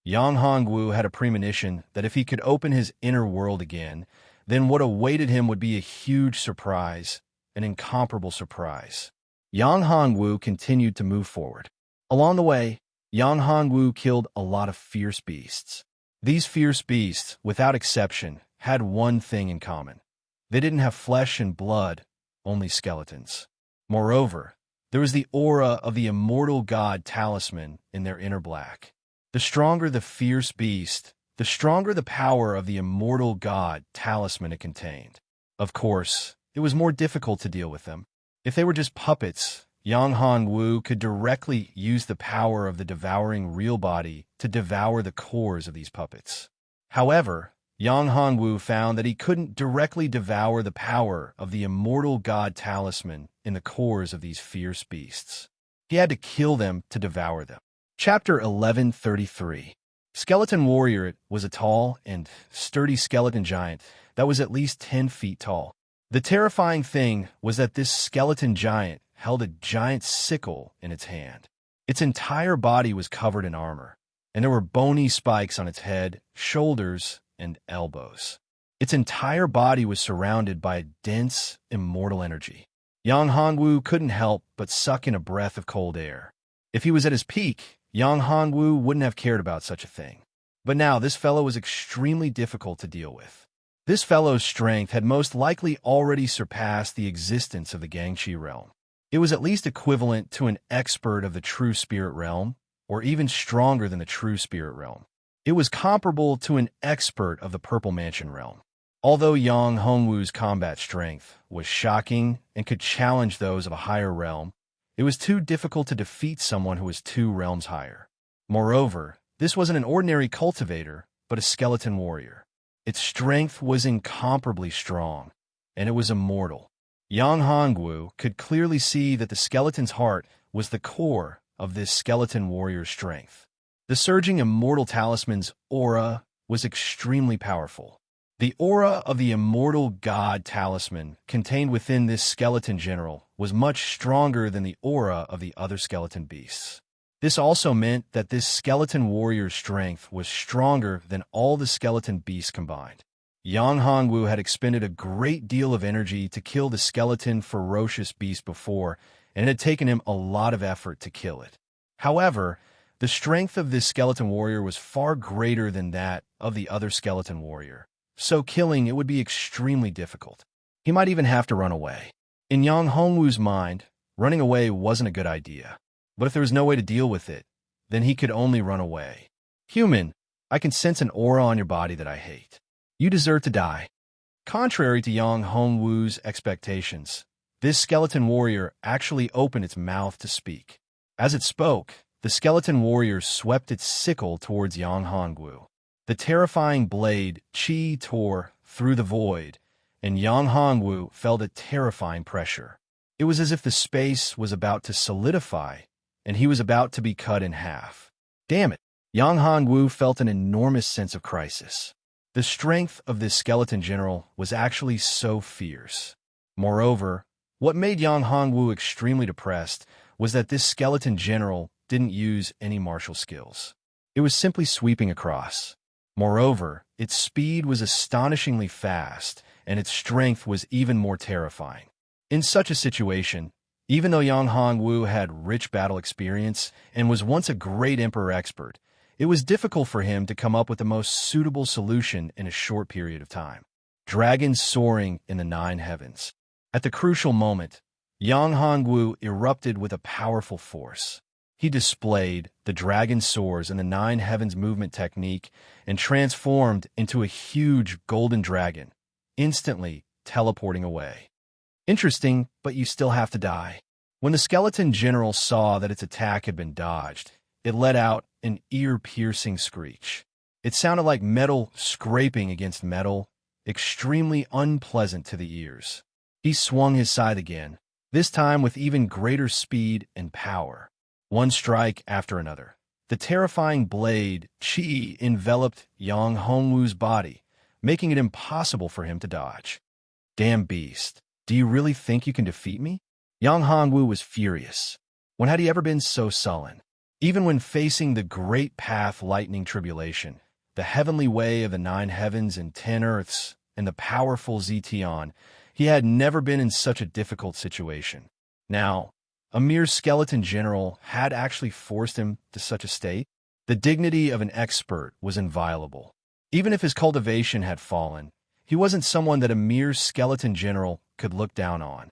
Yang Hongwu had a premonition that if he could open his inner world again, then what awaited him would be a huge surprise, an incomparable surprise. Yang Hongwu continued to move forward. Along the way, Yang Hongwu killed a lot of fierce beasts. These fierce beasts, without exception, had one thing in common. They didn't have flesh and blood, only skeletons. Moreover, there was the aura of the immortal god talisman in their inner black. The stronger the fierce beast, the stronger the power of the immortal god talisman it contained. Of course, it was more difficult to deal with them. If they were just puppets, Yang Hongwu could directly use the power of the devouring real body to devour the cores of these puppets. However, Yang Hongwu found that he couldn't directly devour the power of the immortal god talisman in the cores of these fierce beasts. He had to kill them to devour them. Chapter 1133. Skeleton Warrior was a tall and sturdy skeleton giant that was at least 10 feet tall. The terrifying thing was that this skeleton giant held a giant sickle in its hand. Its entire body was covered in armor, and there were bony spikes on its head, shoulders, and elbows. Its entire body was surrounded by a dense, immortal energy. Yang Hongwu couldn't help but suck in a breath of cold air. If he was at his peak, Yang Hongwu wouldn't have cared about such a thing. But now this fellow was extremely difficult to deal with. This fellow's strength had most likely already surpassed the existence of the Gangchi realm. It was at least equivalent to an expert of the true spirit realm, or even stronger than the true spirit realm. It was comparable to an expert of the Purple Mansion realm. Although Yang Hongwu's combat strength was shocking and could challenge those of a higher realm, it was too difficult to defeat someone who was 2 realms higher. Moreover, this wasn't an ordinary cultivator, but a skeleton warrior. Its strength was incomparably strong, and it was immortal. Yang Hongwu could clearly see that the skeleton's heart was the core of this skeleton warrior's strength. The surging immortal talisman's aura was extremely powerful. The aura of the immortal god talisman contained within this skeleton general was much stronger than the aura of the other skeleton beasts. This also meant that this skeleton warrior's strength was stronger than all the skeleton beasts combined. Yang Hongwu had expended a great deal of energy to kill the skeleton ferocious beast before, and it had taken him a lot of effort to kill it. However, the strength of this skeleton warrior was far greater than that of the other skeleton warrior, so killing it would be extremely difficult. He might even have to run away. In Yang Hongwu's mind, running away wasn't a good idea. But if there was no way to deal with it, then he could only run away. Human, I can sense an aura on your body that I hate. You deserve to die. Contrary to Yang Hongwu's expectations, this skeleton warrior actually opened its mouth to speak. As it spoke, the skeleton warrior swept its sickle towards Yang Hongwu. The terrifying blade Qi tore through the void, and Yang Hongwu felt a terrifying pressure. It was as if the space was about to solidify, and he was about to be cut in half. Damn it! Yang Hongwu felt an enormous sense of crisis. The strength of this skeleton general was actually so fierce. Moreover, what made Yang Hongwu extremely depressed was that this skeleton general didn't use any martial skills. It was simply sweeping across. Moreover, its speed was astonishingly fast, and its strength was even more terrifying. In such a situation, even though Yang Hongwu had rich battle experience and was once a great emperor expert, it was difficult for him to come up with the most suitable solution in a short period of time. Dragons soaring in the 9 heavens. At the crucial moment, Yang Hongwu erupted with a powerful force. He displayed the dragon soars in the 9 heavens movement technique and transformed into a huge golden dragon, instantly teleporting away. Interesting, but you still have to die. When the skeleton general saw that its attack had been dodged, it let out an ear-piercing screech. It sounded like metal scraping against metal, extremely unpleasant to the ears. He swung his scythe again, this time with even greater speed and power. One strike after another. The terrifying blade, Qi, enveloped Yang Hongwu's body, making it impossible for him to dodge. Damn beast. Do you really think you can defeat me? Yang Hongwu was furious. When had he ever been so sullen? Even when facing the great path lightning tribulation, the heavenly way of the 9 heavens and 10 earths, and the powerful Zetion, he had never been in such a difficult situation. Now, a mere skeleton general had actually forced him to such a state. The dignity of an expert was inviolable. Even if his cultivation had fallen, he wasn't someone that a mere skeleton general could look down on.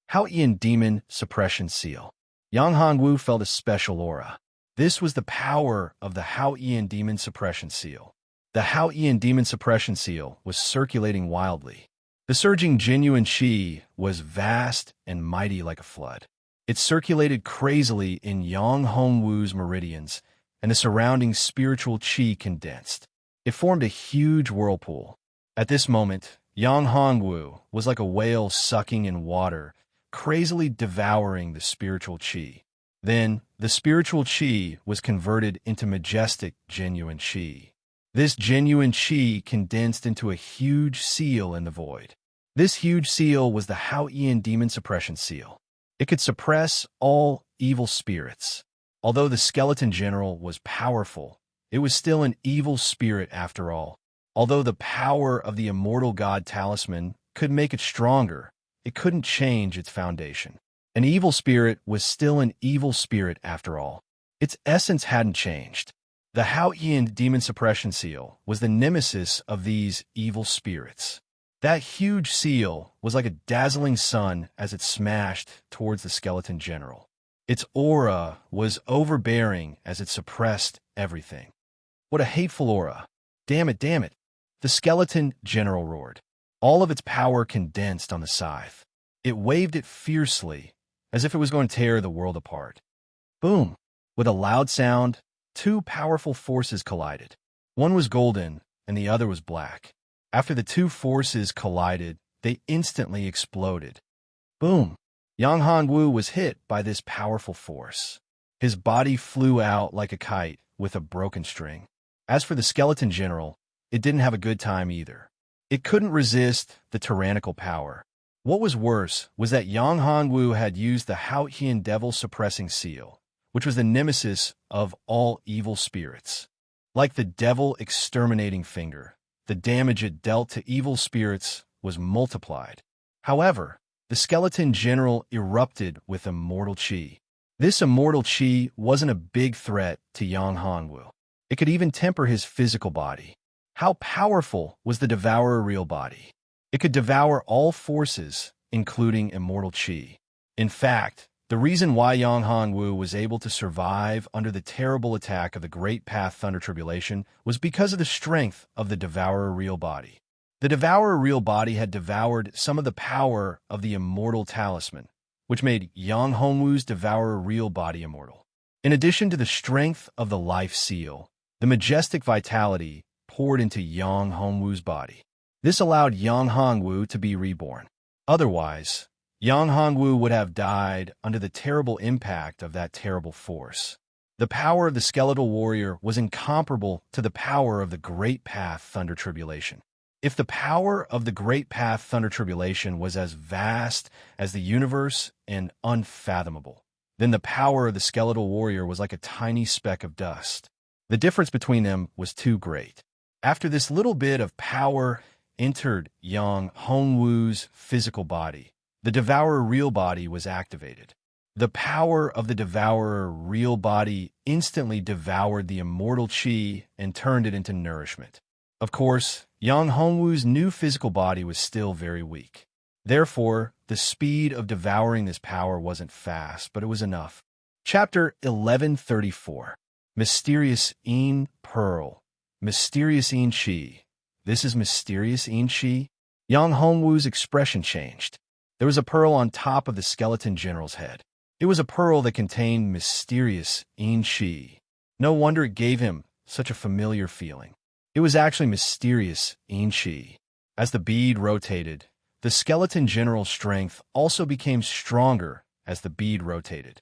Hao Ian Demon Suppression Seal. Yang Hongwu felt a special aura. This was the power of the Hao Ian Demon Suppression Seal. The Hao Ian Demon Suppression Seal was circulating wildly. The surging genuine Qi was vast and mighty like a flood. It circulated crazily in Yang Hongwu's meridians, and the surrounding spiritual qi condensed. It formed a huge whirlpool. At this moment, Yang Hongwu was like a whale sucking in water, crazily devouring the spiritual qi. Then, the spiritual qi was converted into majestic, genuine qi. This genuine qi condensed into a huge seal in the void. This huge seal was the Hao-Ian demon suppression seal. It could suppress all evil spirits. Although the skeleton general was powerful, it was still an evil spirit after all. Although the power of the immortal god talisman could make it stronger, it couldn't change its foundation. An evil spirit was still an evil spirit after all. Its essence hadn't changed. The Hao-Ian demon suppression seal was the nemesis of these evil spirits. That huge seal was like a dazzling sun as it smashed towards the skeleton general. Its aura was overbearing as it suppressed everything. What a hateful aura. Damn it, damn it. The skeleton general roared. All of its power condensed on the scythe. It waved it fiercely, as if it was going to tear the world apart. Boom! With a loud sound, two powerful forces collided. One was golden, and the other was black. After the two forces collided, they instantly exploded. Boom! Yang Hongwu was hit by this powerful force. His body flew out like a kite with a broken string. As for the skeleton general, it didn't have a good time either. It couldn't resist the tyrannical power. What was worse was that Yang Hongwu had used the Hao-Ian devil suppressing seal, which was the nemesis of all evil spirits. Like the devil exterminating finger, the damage it dealt to evil spirits was multiplied. However, the skeleton general erupted with immortal qi. This immortal qi wasn't a big threat to Yang Hongwu. It could even temper his physical body. How powerful was the devourer real body? It could devour all forces, including immortal qi. In fact, the reason why Yang Hongwu was able to survive under the terrible attack of the Great Path Thunder Tribulation was because of the strength of the devourer real body. The devourer real body had devoured some of the power of the immortal talisman, which made Yang Hongwu's devourer real body immortal. In addition to the strength of the life seal, the majestic vitality poured into Yang Hongwu's body. This allowed Yang Hongwu to be reborn. Otherwise, Yang Hongwu would have died under the terrible impact of that terrible force. The power of the skeletal warrior was incomparable to the power of the Great Path Thunder Tribulation. If the power of the Great Path Thunder Tribulation was as vast as the universe and unfathomable, then the power of the skeletal warrior was like a tiny speck of dust. The difference between them was too great. After this little bit of power entered Yang Hongwu's physical body, the devourer real body was activated. The power of the devourer real body instantly devoured the immortal qi and turned it into nourishment. Of course, Yang Hongwu's new physical body was still very weak. Therefore, the speed of devouring this power wasn't fast, but it was enough. Chapter 1134. Mysterious Yin Pearl. Mysterious Yin Qi. This is Mysterious Yin Qi? Yang Hongwu's expression changed. There was a pearl on top of the skeleton general's head. It was a pearl that contained mysterious Yin Qi. No wonder it gave him such a familiar feeling. It was actually mysterious Yin Qi. As the bead rotated, the skeleton general's strength also became stronger as the bead rotated.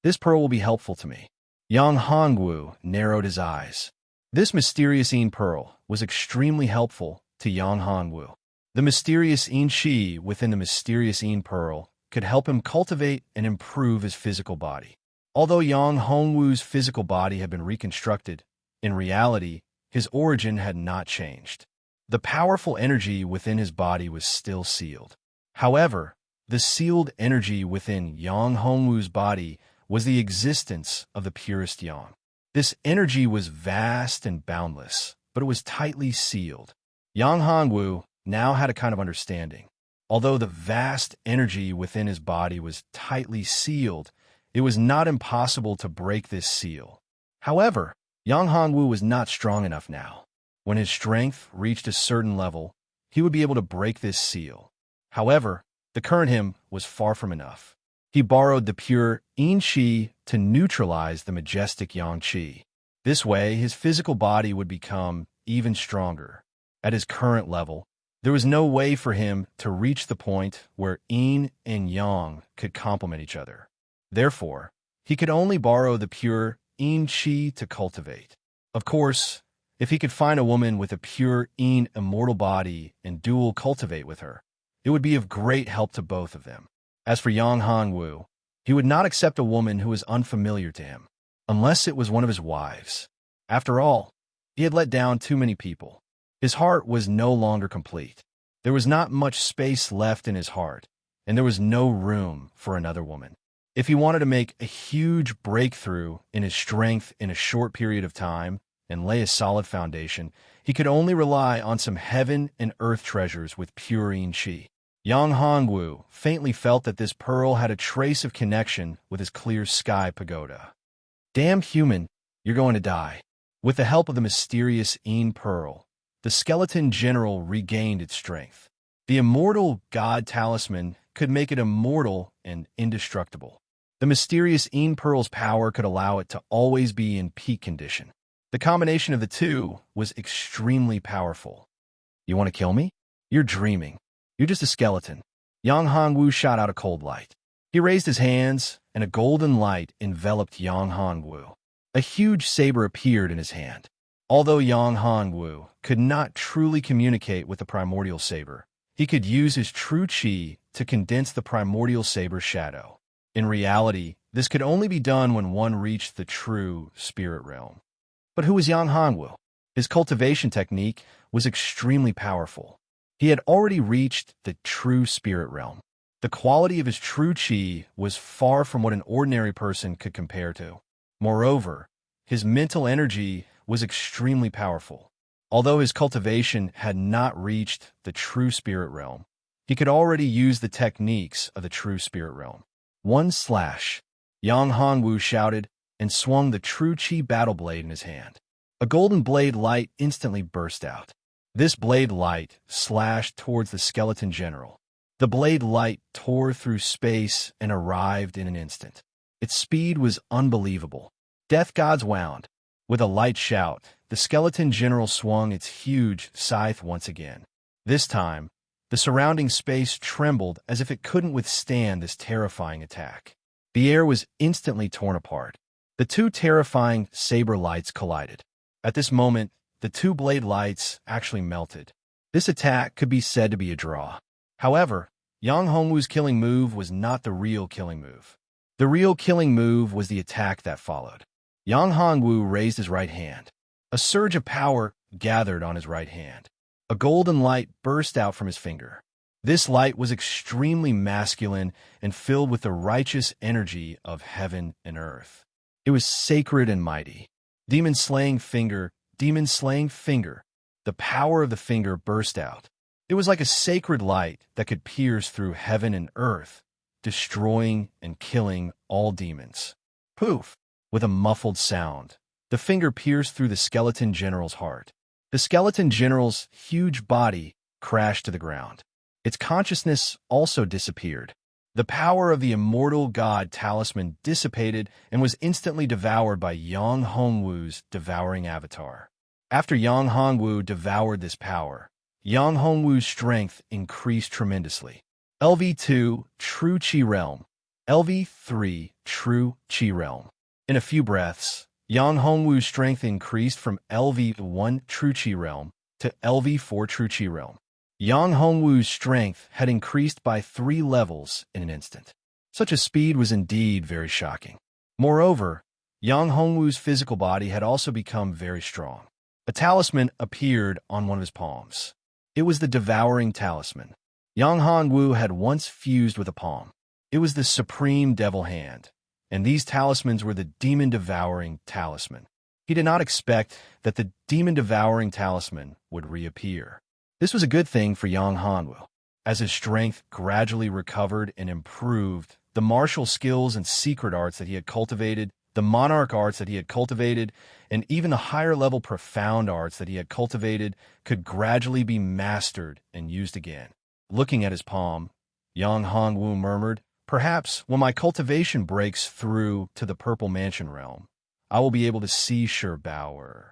This pearl will be helpful to me. Yang Hongwu narrowed his eyes. This mysterious Yin pearl was extremely helpful to Yang Hongwu. The mysterious Yin Qi within the mysterious Yin pearl could help him cultivate and improve his physical body. Although Yang Hongwu's physical body had been reconstructed, in reality, his origin had not changed. The powerful energy within his body was still sealed. However, the sealed energy within Yang Hongwu's body was the existence of the purest Yang. This energy was vast and boundless, but it was tightly sealed. Yang Hongwu now had a kind of understanding. Although the vast energy within his body was tightly sealed, it was not impossible to break this seal. However, Yang Hongwu was not strong enough now. When his strength reached a certain level, he would be able to break this seal. However, the current him was far from enough. He borrowed the pure yin qi to neutralize the majestic yang qi. This way, his physical body would become even stronger. At his current level, there was no way for him to reach the point where yin and yang could complement each other. Therefore, he could only borrow the pure yin qi to cultivate. Of course, if he could find a woman with a pure yin immortal body and dual cultivate with her, it would be of great help to both of them. As for Yang Hongwu, he would not accept a woman who was unfamiliar to him, unless it was one of his wives. After all, he had let down too many people. His heart was no longer complete. There was not much space left in his heart, and there was no room for another woman. If he wanted to make a huge breakthrough in his strength in a short period of time and lay a solid foundation, he could only rely on some heaven and earth treasures with pure yin qi. Yang Hongwu faintly felt that this pearl had a trace of connection with his clear sky pagoda. Damn human, you're going to die. With the help of the mysterious yin pearl, the skeleton general regained its strength. The immortal god talisman could make it immortal and indestructible. The mysterious yin pearl's power could allow it to always be in peak condition. The combination of the two was extremely powerful. You want to kill me? You're dreaming. You're just a skeleton. Yang Hongwu shot out a cold light. He raised his hands, and a golden light enveloped Yang Hongwu. A huge saber appeared in his hand. Although Yang Hongwu could not truly communicate with the primordial saber, he could use his true qi to condense the primordial saber's shadow. In reality, this could only be done when one reached the true spirit realm. But who was Yang Hongwu? His cultivation technique was extremely powerful. He had already reached the true spirit realm. The quality of his true qi was far from what an ordinary person could compare to. Moreover, his mental energy was extremely powerful. Although his cultivation had not reached the true spirit realm, he could already use the techniques of the true spirit realm. One slash, Yang Hongwu shouted and swung the true qi battle blade in his hand. A golden blade light instantly burst out. This blade light slashed towards the skeleton general. The blade light tore through space and arrived in an instant. Its speed was unbelievable. Death gods wound. With a light shout, the skeleton general swung its huge scythe once again. This time, the surrounding space trembled as if it couldn't withstand this terrifying attack. The air was instantly torn apart. The two terrifying saber lights collided. At this moment, the two blade lights actually melted. This attack could be said to be a draw. However, Yang Hongwu's killing move was not the real killing move. The real killing move was the attack that followed. Yang Hongwu raised his right hand. A surge of power gathered on his right hand. A golden light burst out from his finger. This light was extremely masculine and filled with the righteous energy of heaven and earth. It was sacred and mighty. Demon-slaying finger. The power of the finger burst out. It was like a sacred light that could pierce through heaven and earth, destroying and killing all demons. Poof! With a muffled sound, the finger pierced through the skeleton general's heart. The skeleton general's huge body crashed to the ground. Its consciousness also disappeared. The power of the immortal god talisman dissipated and was instantly devoured by Yang Hongwu's devouring avatar. After Yang Hongwu devoured this power, Yang Hongwu's strength increased tremendously. LV2 True Qi Realm. LV3 True Qi Realm. In a few breaths, Yang Hongwu's strength increased from LV1 True Qi Realm to LV4 True Qi Realm. Yang Hongwu's strength had increased by 3 levels in an instant. Such a speed was indeed very shocking. Moreover, Yang Hongwu's physical body had also become very strong. A talisman appeared on one of his palms. It was the devouring talisman. Yang Hongwu had once fused with a palm. It was the supreme devil hand, and these talismans were the demon-devouring talisman. He did not expect that the demon-devouring talisman would reappear. This was a good thing for Yang Hongwu. As his strength gradually recovered and improved, the martial skills and secret arts that he had cultivated, the monarch arts that he had cultivated, and even the higher-level profound arts that he had cultivated could gradually be mastered and used again. Looking at his palm, Yang Hongwu murmured, Perhaps when my cultivation breaks through to the Purple Mansion realm, I will be able to see Sherbauer.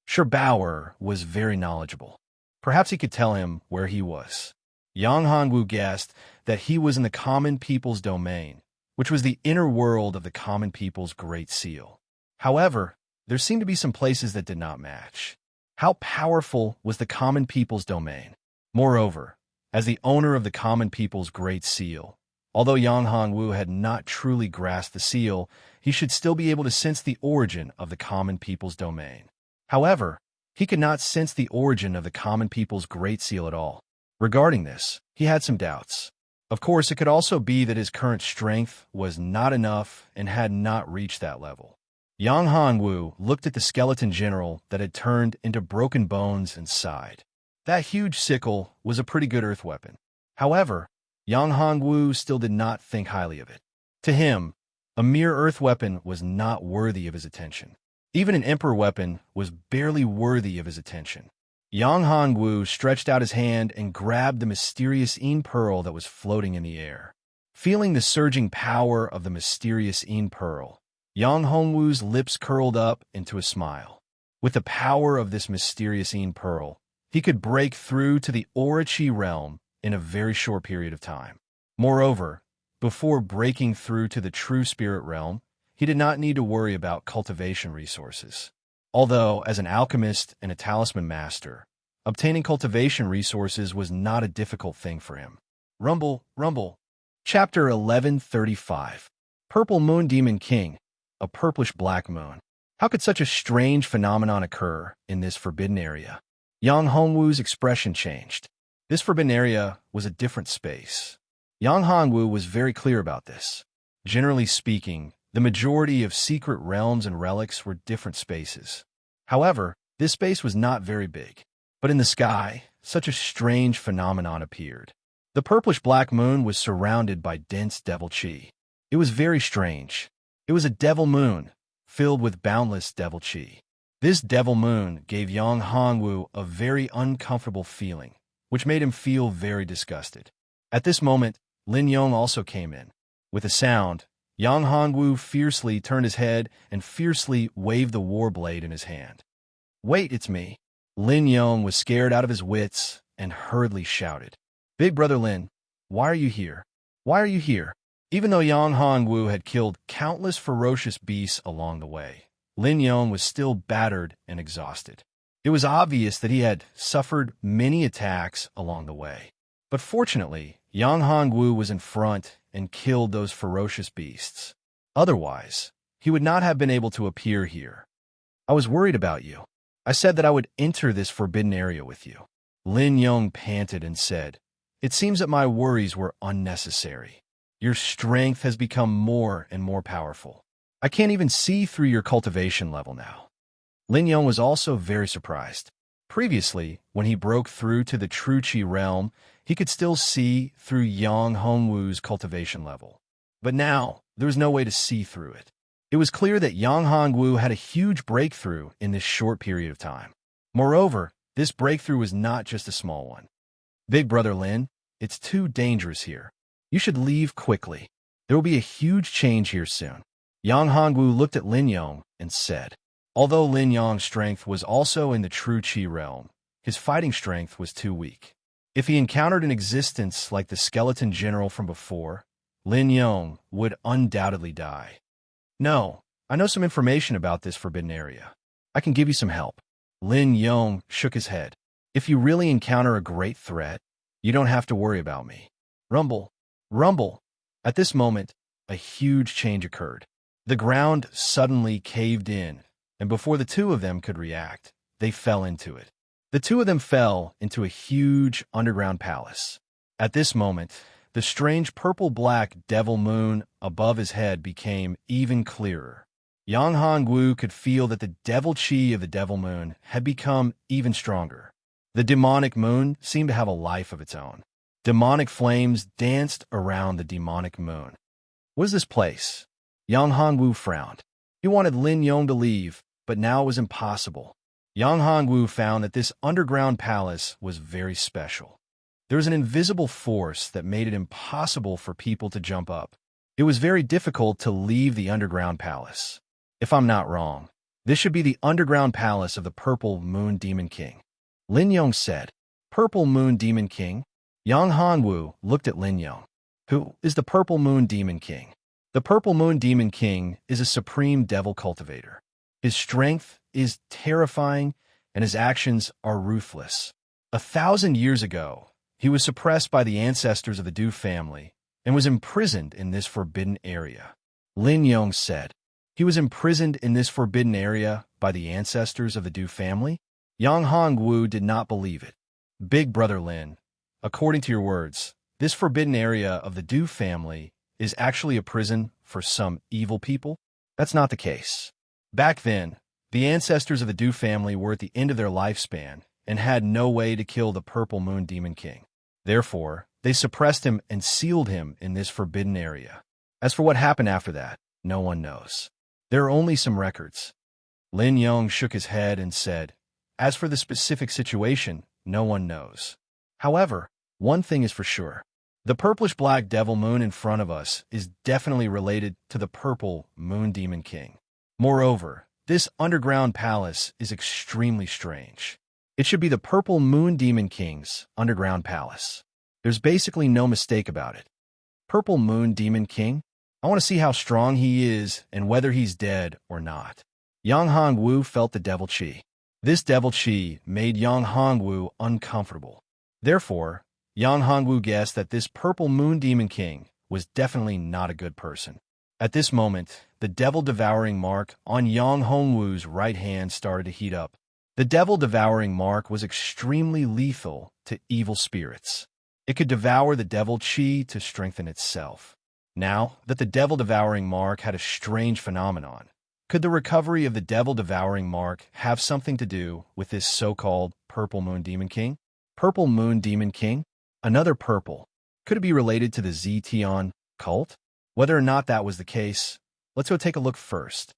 Sherbauer was very knowledgeable. Perhaps he could tell him where he was. Yang Hongwu guessed that he was in the Common People's domain, which was the inner world of the Common People's Great Seal. However, there seemed to be some places that did not match. How powerful was the Common People's domain? Moreover, as the owner of the Common People's Great Seal, although Yang Hongwu had not truly grasped the seal, he should still be able to sense the origin of the Common People's domain. However, he could not sense the origin of the Common People's Great Seal at all. Regarding this, he had some doubts. Of course, it could also be that his current strength was not enough and had not reached that level. Yang Hongwu looked at the skeleton general that had turned into broken bones and sighed. That huge sickle was a pretty good earth weapon. However, Yang Hongwu still did not think highly of it. To him, a mere earth weapon was not worthy of his attention. Even an emperor weapon was barely worthy of his attention. Yang Hongwu stretched out his hand and grabbed the mysterious Een Pearl that was floating in the air. Feeling the surging power of the mysterious Een Pearl, Yang Hongwu's lips curled up into a smile. With the power of this mysterious Een Pearl, he could break through to the Orochi realm in a very short period of time. Moreover, before breaking through to the true spirit realm, he did not need to worry about cultivation resources. Although, as an alchemist and a talisman master, obtaining cultivation resources was not a difficult thing for him. Rumble, rumble. Chapter 1135. Purple Moon Demon King, a purplish-black moon. How could such a strange phenomenon occur in this forbidden area? Yang Hongwu's expression changed. This forbidden area was a different space. Yang Hongwu was very clear about this. Generally speaking, the majority of secret realms and relics were different spaces. However, this space was not very big. But in the sky, such a strange phenomenon appeared. The purplish-black moon was surrounded by dense devil chi. It was very strange. It was a devil moon, filled with boundless devil chi. This devil moon gave Yang Hongwu a very uncomfortable feeling, which made him feel very disgusted. At this moment, Lin Yong also came in. With a sound, Yang Hongwu fiercely turned his head and fiercely waved the war blade in his hand. "Wait, it's me." Lin Yong was scared out of his wits and hurriedly shouted, "Big brother Lin, why are you here? Why are you here?" Even though Yang Hongwu had killed countless ferocious beasts along the way, Lin Yong was still battered and exhausted. It was obvious that he had suffered many attacks along the way. But fortunately, Yang Hongwu was in front and killed those ferocious beasts. Otherwise, he would not have been able to appear here. "I was worried about you. I said that I would enter this forbidden area with you." Lin Yong panted and said, "It seems that my worries were unnecessary. Your strength has become more and more powerful. I can't even see through your cultivation level now." Lin Yong was also very surprised. Previously, when he broke through to the True Chi realm, he could still see through Yang Hongwu's cultivation level. But now, there was no way to see through it. It was clear that Yang Hongwu had a huge breakthrough in this short period of time. Moreover, this breakthrough was not just a small one. "Big brother Lin, it's too dangerous here. You should leave quickly. There will be a huge change here soon." Yang Hongwu looked at Lin Yong and said. Although Lin Yong's strength was also in the True Chi realm, his fighting strength was too weak. If he encountered an existence like the skeleton general from before, Lin Yong would undoubtedly die. "No, I know some information about this forbidden area. I can give you some help." Lin Yong shook his head. "If you really encounter a great threat, you don't have to worry about me." Rumble, rumble. At this moment, a huge change occurred. The ground suddenly caved in, and before the two of them could react, they fell into it. The two of them fell into a huge underground palace. At this moment, the strange purple-black devil moon above his head became even clearer. Yang Hongwu could feel that the devil chi of the devil moon had become even stronger. The demonic moon seemed to have a life of its own. Demonic flames danced around the demonic moon. "What is this place?" Yang Hongwu frowned. He wanted Lin Yong to leave, but now it was impossible. Yang Hongwu found that this underground palace was very special. There was an invisible force that made it impossible for people to jump up. It was very difficult to leave the underground palace. If I'm not wrong, this should be the underground palace of the Purple Moon Demon King. Lin Yong said. Purple Moon Demon King? Yang Hongwu looked at Lin Yong. Who is the Purple Moon Demon King? The Purple Moon Demon King is a supreme devil cultivator. His strength is terrifying, and his actions are ruthless. 1,000 years ago, he was suppressed by the ancestors of the Du family and was imprisoned in this forbidden area. Lin Yong said. He was imprisoned in this forbidden area by the ancestors of the Du family? Yang Hongwu did not believe it. Big Brother Lin, according to your words, this forbidden area of the Du family is actually a prison for some evil people? That's not the case. Back then, the ancestors of the Du family were at the end of their lifespan and had no way to kill the Purple Moon Demon King. Therefore, they suppressed him and sealed him in this forbidden area. As for what happened after that, no one knows. There are only some records. Lin Yong shook his head and said, as for the specific situation, no one knows. However, one thing is for sure. The purplish-black devil moon in front of us is definitely related to the Purple Moon Demon King. Moreover, this underground palace is extremely strange. It should be the Purple Moon Demon King's underground palace. There's basically no mistake about it. Purple Moon Demon King? I want to see how strong he is and whether he's dead or not. Yang Hongwu felt the devil chi. This devil chi made Yang Hongwu uncomfortable. Therefore, Yang Hongwu guessed that this Purple Moon Demon King was definitely not a good person. At this moment, the devil-devouring mark on Yang Hongwu's right hand started to heat up. The devil-devouring mark was extremely lethal to evil spirits. It could devour the devil chi to strengthen itself. Now that the devil-devouring mark had a strange phenomenon, could the recovery of the devil-devouring mark have something to do with this so-called Purple Moon Demon King? Purple Moon Demon King? Another purple. Could it be related to the Zetian cult? Whether or not that was the case, let's go take a look first.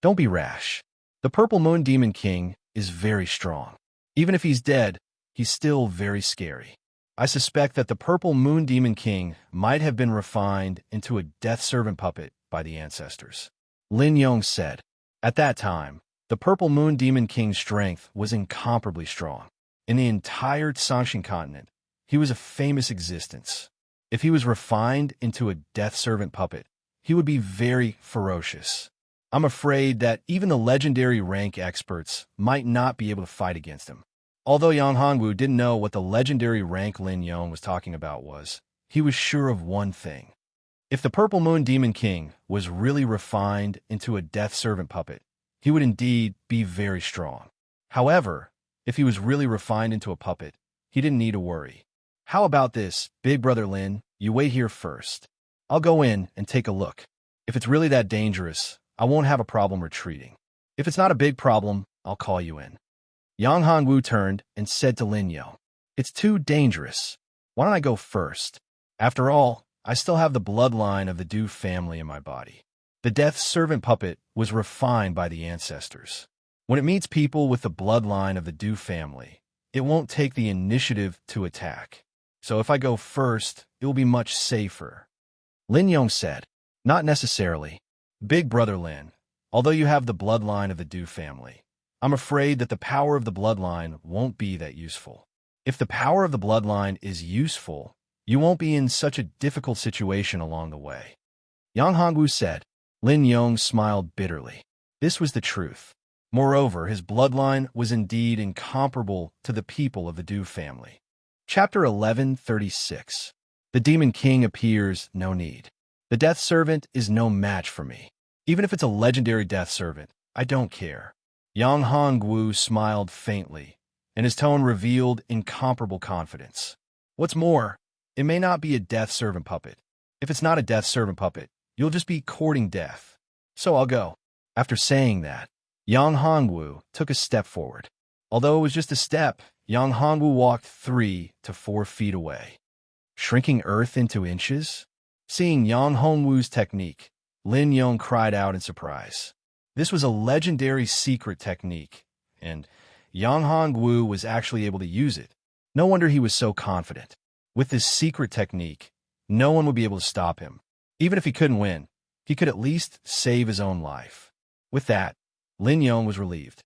Don't be rash. The Purple Moon Demon King is very strong. Even if he's dead, he's still very scary. I suspect that the Purple Moon Demon King might have been refined into a death servant puppet by the ancestors. Lin Yong said. At that time, the Purple Moon Demon King's strength was incomparably strong. In the entire Sangshan continent, he was a famous existence. If he was refined into a death servant puppet, he would be very ferocious. I'm afraid that even the legendary rank experts might not be able to fight against him. Although Yang Hongwu didn't know what the legendary rank Lin Yong was talking about was, he was sure of one thing. If the Purple Moon Demon King was really refined into a death servant puppet, he would indeed be very strong. However, if he was really refined into a puppet, he didn't need to worry. How about this, Big Brother Lin? You wait here first. I'll go in and take a look. If it's really that dangerous, I won't have a problem retreating. If it's not a big problem, I'll call you in. Yang Hongwu turned and said to Lin Yong, it's too dangerous. Why don't I go first? After all, I still have the bloodline of the Du family in my body. The death servant puppet was refined by the ancestors. When it meets people with the bloodline of the Du family, it won't take the initiative to attack. So if I go first, it will be much safer. Lin Yong said, not necessarily. Big Brother Lin, although you have the bloodline of the Du family, I'm afraid that the power of the bloodline won't be that useful. If the power of the bloodline is useful, you won't be in such a difficult situation along the way. Yang Hongwu said. Lin Yong smiled bitterly. This was the truth. Moreover, his bloodline was indeed incomparable to the people of the Du family. Chapter 1136. The Demon King appears, no need. The Death Servant is no match for me. Even if it's a legendary Death Servant, I don't care. Yang Hongwu smiled faintly, and his tone revealed incomparable confidence. What's more, it may not be a Death Servant puppet. If it's not a Death Servant puppet, you'll just be courting death. So I'll go. After saying that, Yang Hongwu took a step forward. Although it was just a step, Yang Hongwu walked 3 to 4 feet away. Shrinking earth into inches? Seeing Yang Hongwu's technique, Lin Yong cried out in surprise. This was a legendary secret technique, and Yang Hongwu was actually able to use it. No wonder he was so confident. With this secret technique, no one would be able to stop him. Even if he couldn't win, he could at least save his own life. With that, Lin Yong was relieved.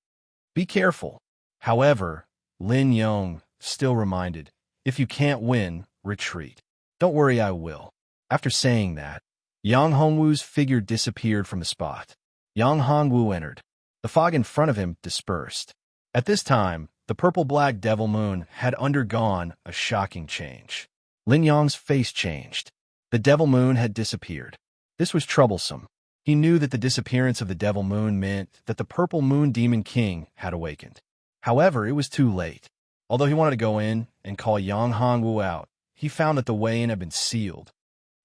Be careful. However, Lin Yong still reminded, if you can't win, retreat. Don't worry, I will. After saying that, Yang Hongwu's figure disappeared from the spot. Yang Hongwu entered. The fog in front of him dispersed. At this time, the purple-black devil moon had undergone a shocking change. Lin Yong's face changed. The devil moon had disappeared. This was troublesome. He knew that the disappearance of the devil moon meant that the purple moon demon king had awakened. However, it was too late. Although he wanted to go in and call Yang Hongwu out, he found that the way in had been sealed.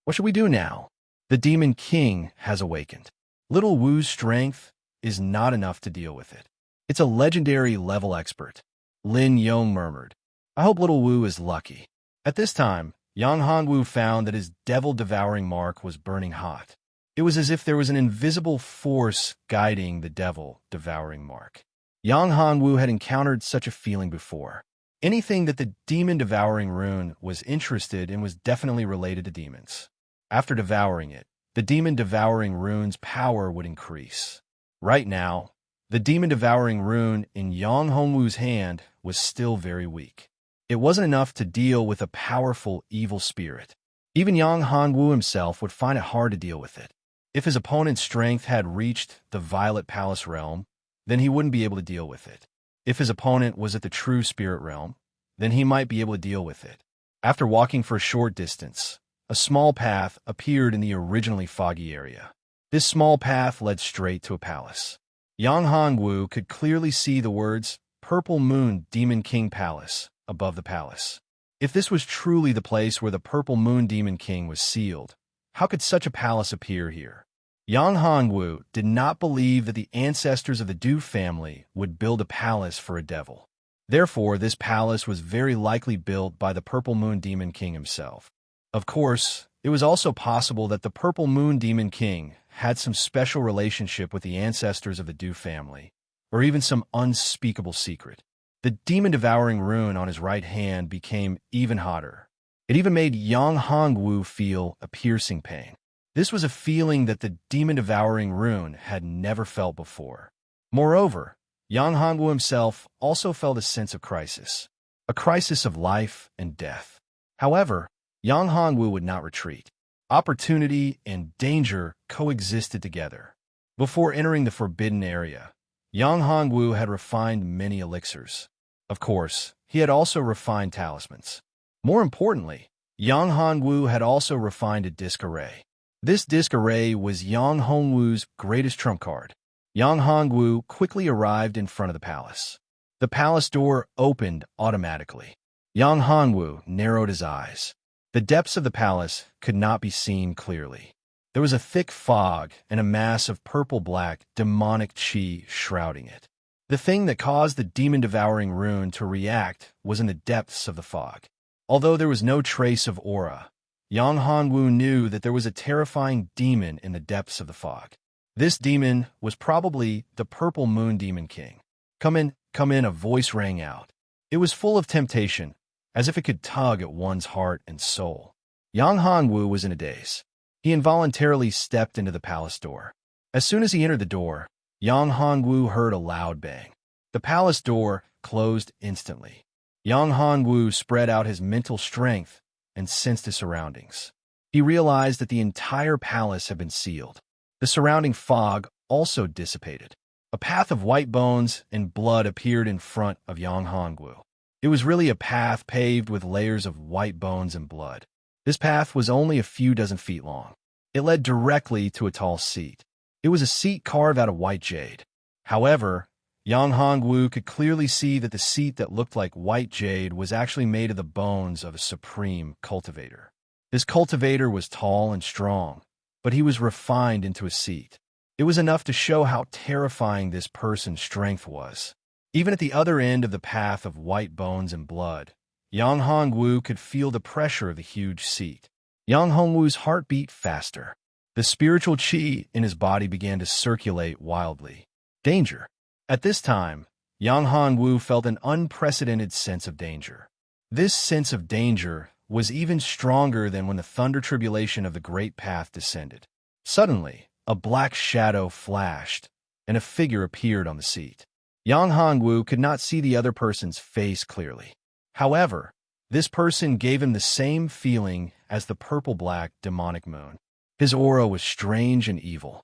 What should we do now? The demon king has awakened. Little Wu's strength is not enough to deal with it. It's a legendary level expert. Lin Yong murmured. I hope Little Wu is lucky. At this time, Yang Hongwu found that his devil-devouring mark was burning hot. It was as if there was an invisible force guiding the devil-devouring mark. Yang Hongwu had encountered such a feeling before. Anything that the demon-devouring rune was interested in was definitely related to demons. After devouring it, the demon-devouring rune's power would increase. Right now, the demon-devouring rune in Yang Hongwu's hand was still very weak. It wasn't enough to deal with a powerful evil spirit. Even Yang Hongwu himself would find it hard to deal with it. If his opponent's strength had reached the Violet Palace realm, then he wouldn't be able to deal with it. If his opponent was at the True Spirit realm, then he might be able to deal with it. After walking for a short distance, a small path appeared in the originally foggy area. This small path led straight to a palace. Yang Hongwu could clearly see the words Purple Moon Demon King Palace above the palace. If this was truly the place where the Purple Moon Demon King was sealed, how could such a palace appear here? Yang Hongwu did not believe that the ancestors of the Du family would build a palace for a devil. Therefore, this palace was very likely built by the Purple Moon Demon King himself. Of course, it was also possible that the Purple Moon Demon King had some special relationship with the ancestors of the Du family, or even some unspeakable secret. The demon-devouring rune on his right hand became even hotter. It even made Yang Hongwu feel a piercing pain. This was a feeling that the demon-devouring rune had never felt before. Moreover, Yang Hongwu himself also felt a sense of crisis, a crisis of life and death. However, Yang Hongwu would not retreat. Opportunity and danger coexisted together. Before entering the forbidden area, Yang Hongwu had refined many elixirs. Of course, he had also refined talismans. More importantly, Yang Hongwu had also refined a disc array. This disc array was Yang Hongwu's greatest trump card. Yang Hongwu quickly arrived in front of the palace. The palace door opened automatically. Yang Hongwu narrowed his eyes. The depths of the palace could not be seen clearly. There was a thick fog and a mass of purple-black, demonic chi shrouding it. The thing that caused the demon-devouring rune to react was in the depths of the fog. Although there was no trace of aura, Yang Hongwu knew that there was a terrifying demon in the depths of the fog. This demon was probably the Purple Moon Demon King. Come in, a voice rang out. It was full of temptation, as if it could tug at one's heart and soul. Yang Hongwu was in a daze. He involuntarily stepped into the palace door. As soon as he entered the door, Yang Hongwu heard a loud bang. The palace door closed instantly. Yang Hongwu spread out his mental strength and sensed his surroundings. He realized that the entire palace had been sealed. The surrounding fog also dissipated. A path of white bones and blood appeared in front of Yang Hongwu. It was really a path paved with layers of white bones and blood. This path was only a few dozen feet long. It led directly to a tall seat. It was a seat carved out of white jade. However, Yang Hongwu could clearly see that the seat that looked like white jade was actually made of the bones of a supreme cultivator. This cultivator was tall and strong, but he was refined into a seat. It was enough to show how terrifying this person's strength was. Even at the other end of the path of white bones and blood, Yang Hongwu could feel the pressure of the huge seat. Yang Hongwu's heart beat faster. The spiritual chi in his body began to circulate wildly. Danger. At this time, Yang Hongwu felt an unprecedented sense of danger. This sense of danger was even stronger than when the thunder tribulation of the Great Path descended. Suddenly, a black shadow flashed, and a figure appeared on the seat. Yang Hongwu could not see the other person's face clearly. However, this person gave him the same feeling as the purple-black demonic moon. His aura was strange and evil.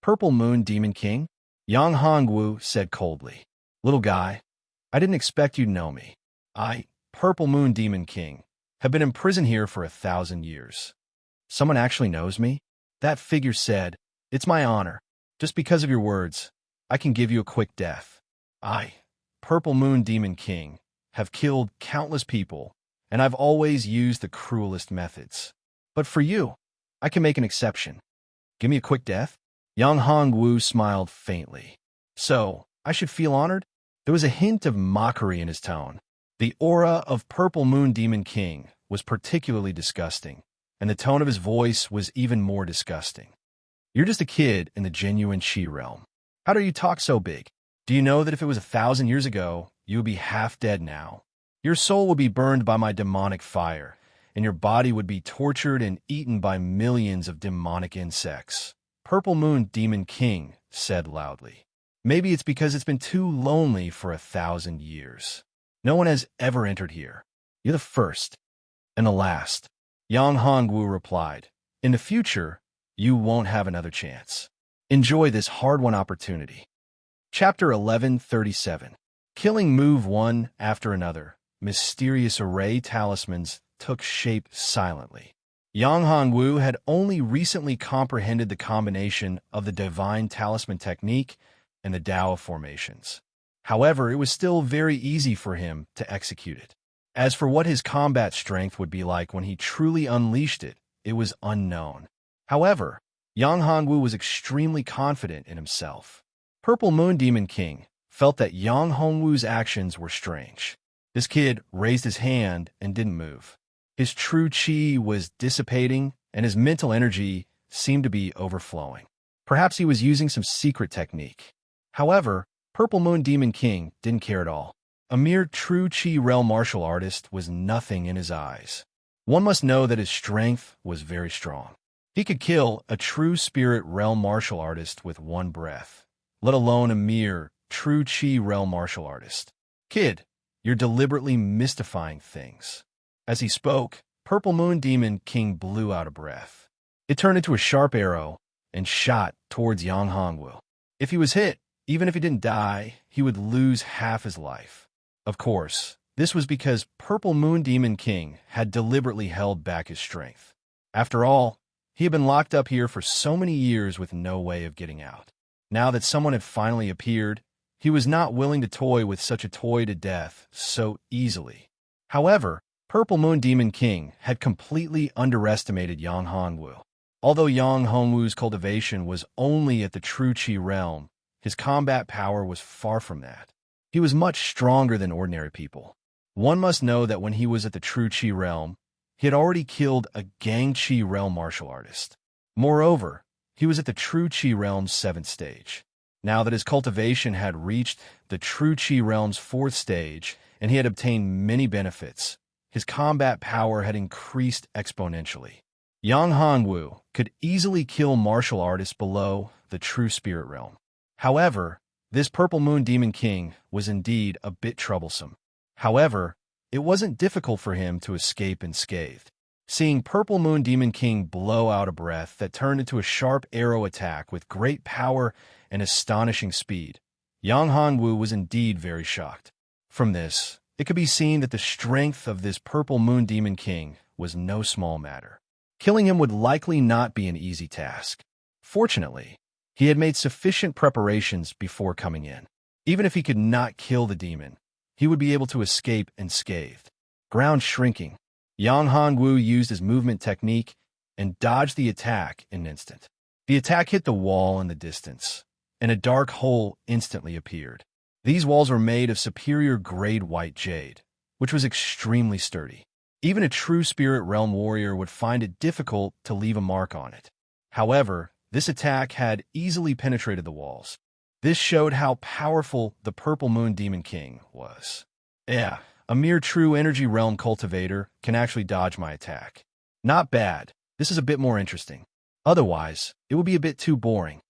"Purple Moon Demon King?" Yang Hongwu said coldly. "Little guy, I didn't expect you to know me. I, Purple Moon Demon King, have been imprisoned here for 1,000 years. Someone actually knows me?" That figure said, "It's my honor. Just because of your words, I can give you a quick death. I, Purple Moon Demon King, have killed countless people, and I've always used the cruelest methods. But for you, I can make an exception. Give me a quick death?" Yang Hongwu smiled faintly. "So, I should feel honored?" There was a hint of mockery in his tone. The aura of Purple Moon Demon King was particularly disgusting, and the tone of his voice was even more disgusting. "You're just a kid in the genuine Qi realm. How do you talk so big? Do you know that if it was 1,000 years ago, you would be half dead now? Your soul would be burned by my demonic fire, and your body would be tortured and eaten by millions of demonic insects." Purple Moon Demon King said loudly. "Maybe it's because it's been too lonely for 1,000 years. No one has ever entered here. You're the first and the last." Yang Hongwu replied, "In the future, you won't have another chance. Enjoy this hard-won opportunity." Chapter 1137. Killing move one after another. Mysterious array talismans took shape silently. Yang Hongwu had only recently comprehended the combination of the divine talisman technique and the Tao of formations. However, it was still very easy for him to execute it. As for what his combat strength would be like when he truly unleashed it, it was unknown. However, Yang Hongwu was extremely confident in himself. Purple Moon Demon King felt that Yang Hongwu's actions were strange. This kid raised his hand and didn't move. His true qi was dissipating, and his mental energy seemed to be overflowing. Perhaps he was using some secret technique. However, Purple Moon Demon King didn't care at all. A mere true Qi realm martial artist was nothing in his eyes. One must know that his strength was very strong. He could kill a true spirit realm martial artist with one breath, let alone a mere true Qi realm martial artist. "Kid, you're deliberately mystifying things." As he spoke, Purple Moon Demon King blew out a breath. It turned into a sharp arrow and shot towards Yang Hongwu. If he was hit, even if he didn't die, he would lose half his life. Of course, this was because Purple Moon Demon King had deliberately held back his strength. After all, he had been locked up here for so many years with no way of getting out. Now that someone had finally appeared, he was not willing to toy with such a toy to death so easily. However, Purple Moon Demon King had completely underestimated Yang Hongwu. Although Yang Hongwu's cultivation was only at the true Qi realm, his combat power was far from that. He was much stronger than ordinary people. One must know that when he was at the true Qi realm, he had already killed a Gang Qi realm martial artist. Moreover, he was at the true Qi realm's 7th stage. Now that his cultivation had reached the true Qi realm's 4th stage, and he had obtained many benefits, his combat power had increased exponentially. Yang Hongwu could easily kill martial artists below the true spirit realm. However, this Purple Moon Demon King was indeed a bit troublesome. However, it wasn't difficult for him to escape unscathed. Seeing Purple Moon Demon King blow out a breath that turned into a sharp arrow attack with great power and astonishing speed, Yang Hongwu was indeed very shocked. From this, it could be seen that the strength of this Purple Moon Demon King was no small matter. Killing him would likely not be an easy task. Fortunately, he had made sufficient preparations before coming in. Even if he could not kill the demon, he would be able to escape unscathed. Ground shrinking, Yang Hongwu used his movement technique and dodged the attack in an instant. The attack hit the wall in the distance, and a dark hole instantly appeared. These walls were made of superior grade white jade, which was extremely sturdy. Even a true spirit realm warrior would find it difficult to leave a mark on it. However, this attack had easily penetrated the walls. This showed how powerful the Purple Moon Demon King was. "Yeah, A mere true energy realm cultivator can actually dodge my attack. Not bad. This is a bit more interesting. Otherwise, it would be a bit too boring.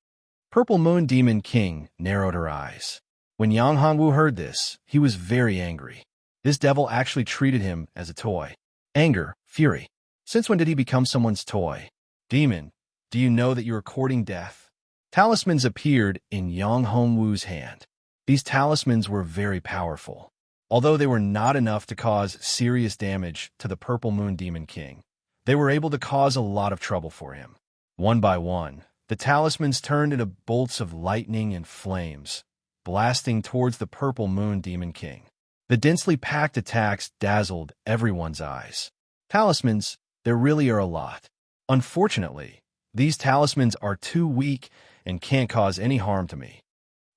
Purple Moon Demon King narrowed her eyes. When Yang Hongwu heard this, he was very angry. This devil actually treated him as a toy. Anger, fury. Since when did he become someone's toy? Demon, do you know that you are courting death? Talismans appeared in Yang Hongwu's hand. These talismans were very powerful. Although they were not enough to cause serious damage to the Purple Moon Demon King, they were able to cause a lot of trouble for him. One by one, the talismans turned into bolts of lightning and flames, blasting towards the Purple Moon Demon King. The densely packed attacks dazzled everyone's eyes. Talismans, there really are a lot. Unfortunately, these talismans are too weak and can't cause any harm to me.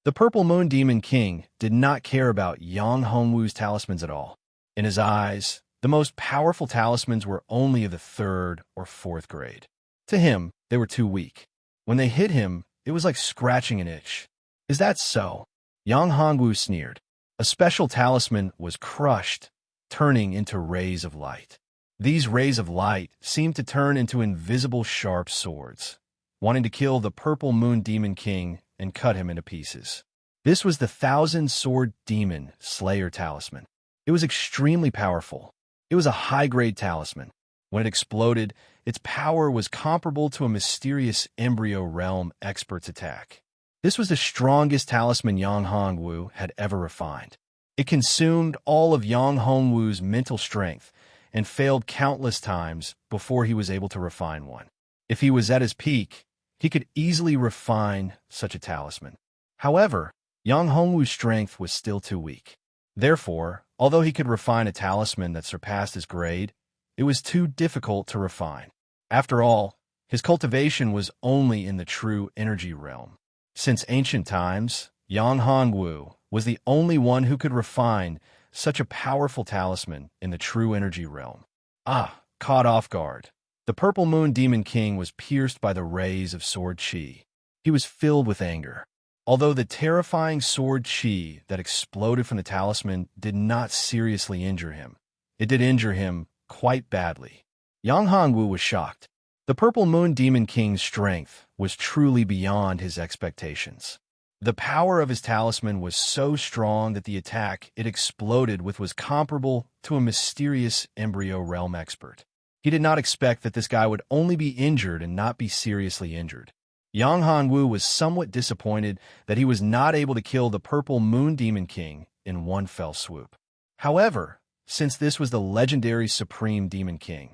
The Purple Moon Demon King did not care about Yang Hongwu's talismans at all. In his eyes, the most powerful talismans were only of the 3rd or 4th grade. To him, they were too weak. When they hit him, it was like scratching an itch. Is that so? Yang Hongwu sneered. A special talisman was crushed, turning into rays of light. These rays of light seemed to turn into invisible sharp swords, wanting to kill the Purple Moon Demon King and cut him into pieces. This was the 1,000-sword demon slayer talisman. It was extremely powerful. It was a high-grade talisman. When it exploded, its power was comparable to a mysterious embryo realm expert's attack. This was the strongest talisman Yang Hongwu had ever refined. It consumed all of Yang Hongwu's mental strength and failed countless times before he was able to refine one. If he was at his peak, he could easily refine such a talisman. However, Yang Hongwu's strength was still too weak. Therefore, although he could refine a talisman that surpassed his grade, it was too difficult to refine. After all, his cultivation was only in the true energy realm. Since ancient times, Yang Hongwu was the only one who could refine such a powerful talisman in the true energy realm. Caught off guard. The Purple Moon Demon King was pierced by the rays of sword chi. He was filled with anger. Although the terrifying sword chi that exploded from the talisman did not seriously injure him, it did injure him quite badly. Yang Hongwu was shocked. The Purple Moon Demon King's strength was truly beyond his expectations. The power of his talisman was so strong that the attack it exploded with was comparable to a mysterious embryo realm expert. He did not expect that this guy would only be injured and not be seriously injured. Yang Hongwu was somewhat disappointed that he was not able to kill the Purple Moon Demon King in one fell swoop. However, since this was the legendary Supreme Demon King,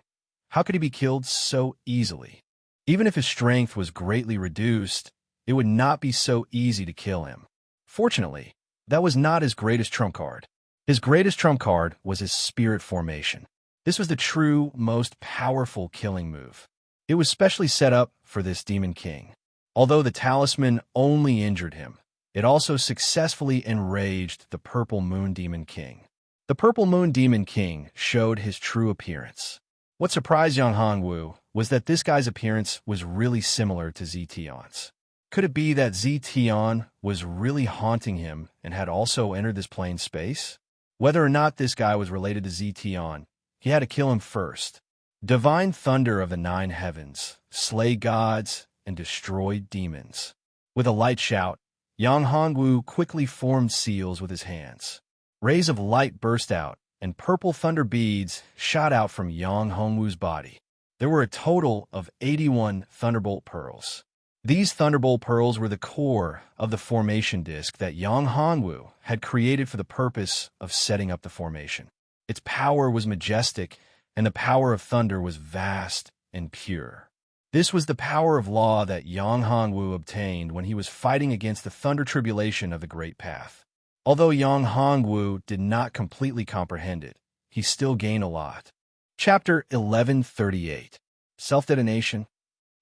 how could he be killed so easily? Even if his strength was greatly reduced, it would not be so easy to kill him. Fortunately, that was not his greatest trump card. His greatest trump card was his spirit formation. This was the true, most powerful killing move. It was specially set up for this Demon King. Although the talisman only injured him, it also successfully enraged the Purple Moon Demon King. The Purple Moon Demon King showed his true appearance. What surprised Yang Hongwu was that this guy's appearance was really similar to Ztion's. Could it be that Ztion was really haunting him and had also entered this plane space? Whether or not this guy was related to Ztion, he had to kill him first. Divine thunder of the 9 heavens, slay gods, and destroy demons. With a light shout, Yang Hongwu quickly formed seals with his hands. Rays of light burst out, and purple thunder beads shot out from Yang Hongwu's body. There were a total of 81 thunderbolt pearls. These thunderbolt pearls were the core of the formation disc that Yang Hongwu had created for the purpose of setting up the formation. Its power was majestic, and the power of thunder was vast and pure. This was the power of law that Yang Hongwu obtained when he was fighting against the thunder tribulation of the Great Path. Although Yang Hongwu did not completely comprehend it, he still gained a lot. Chapter 1138. Self-Detonation.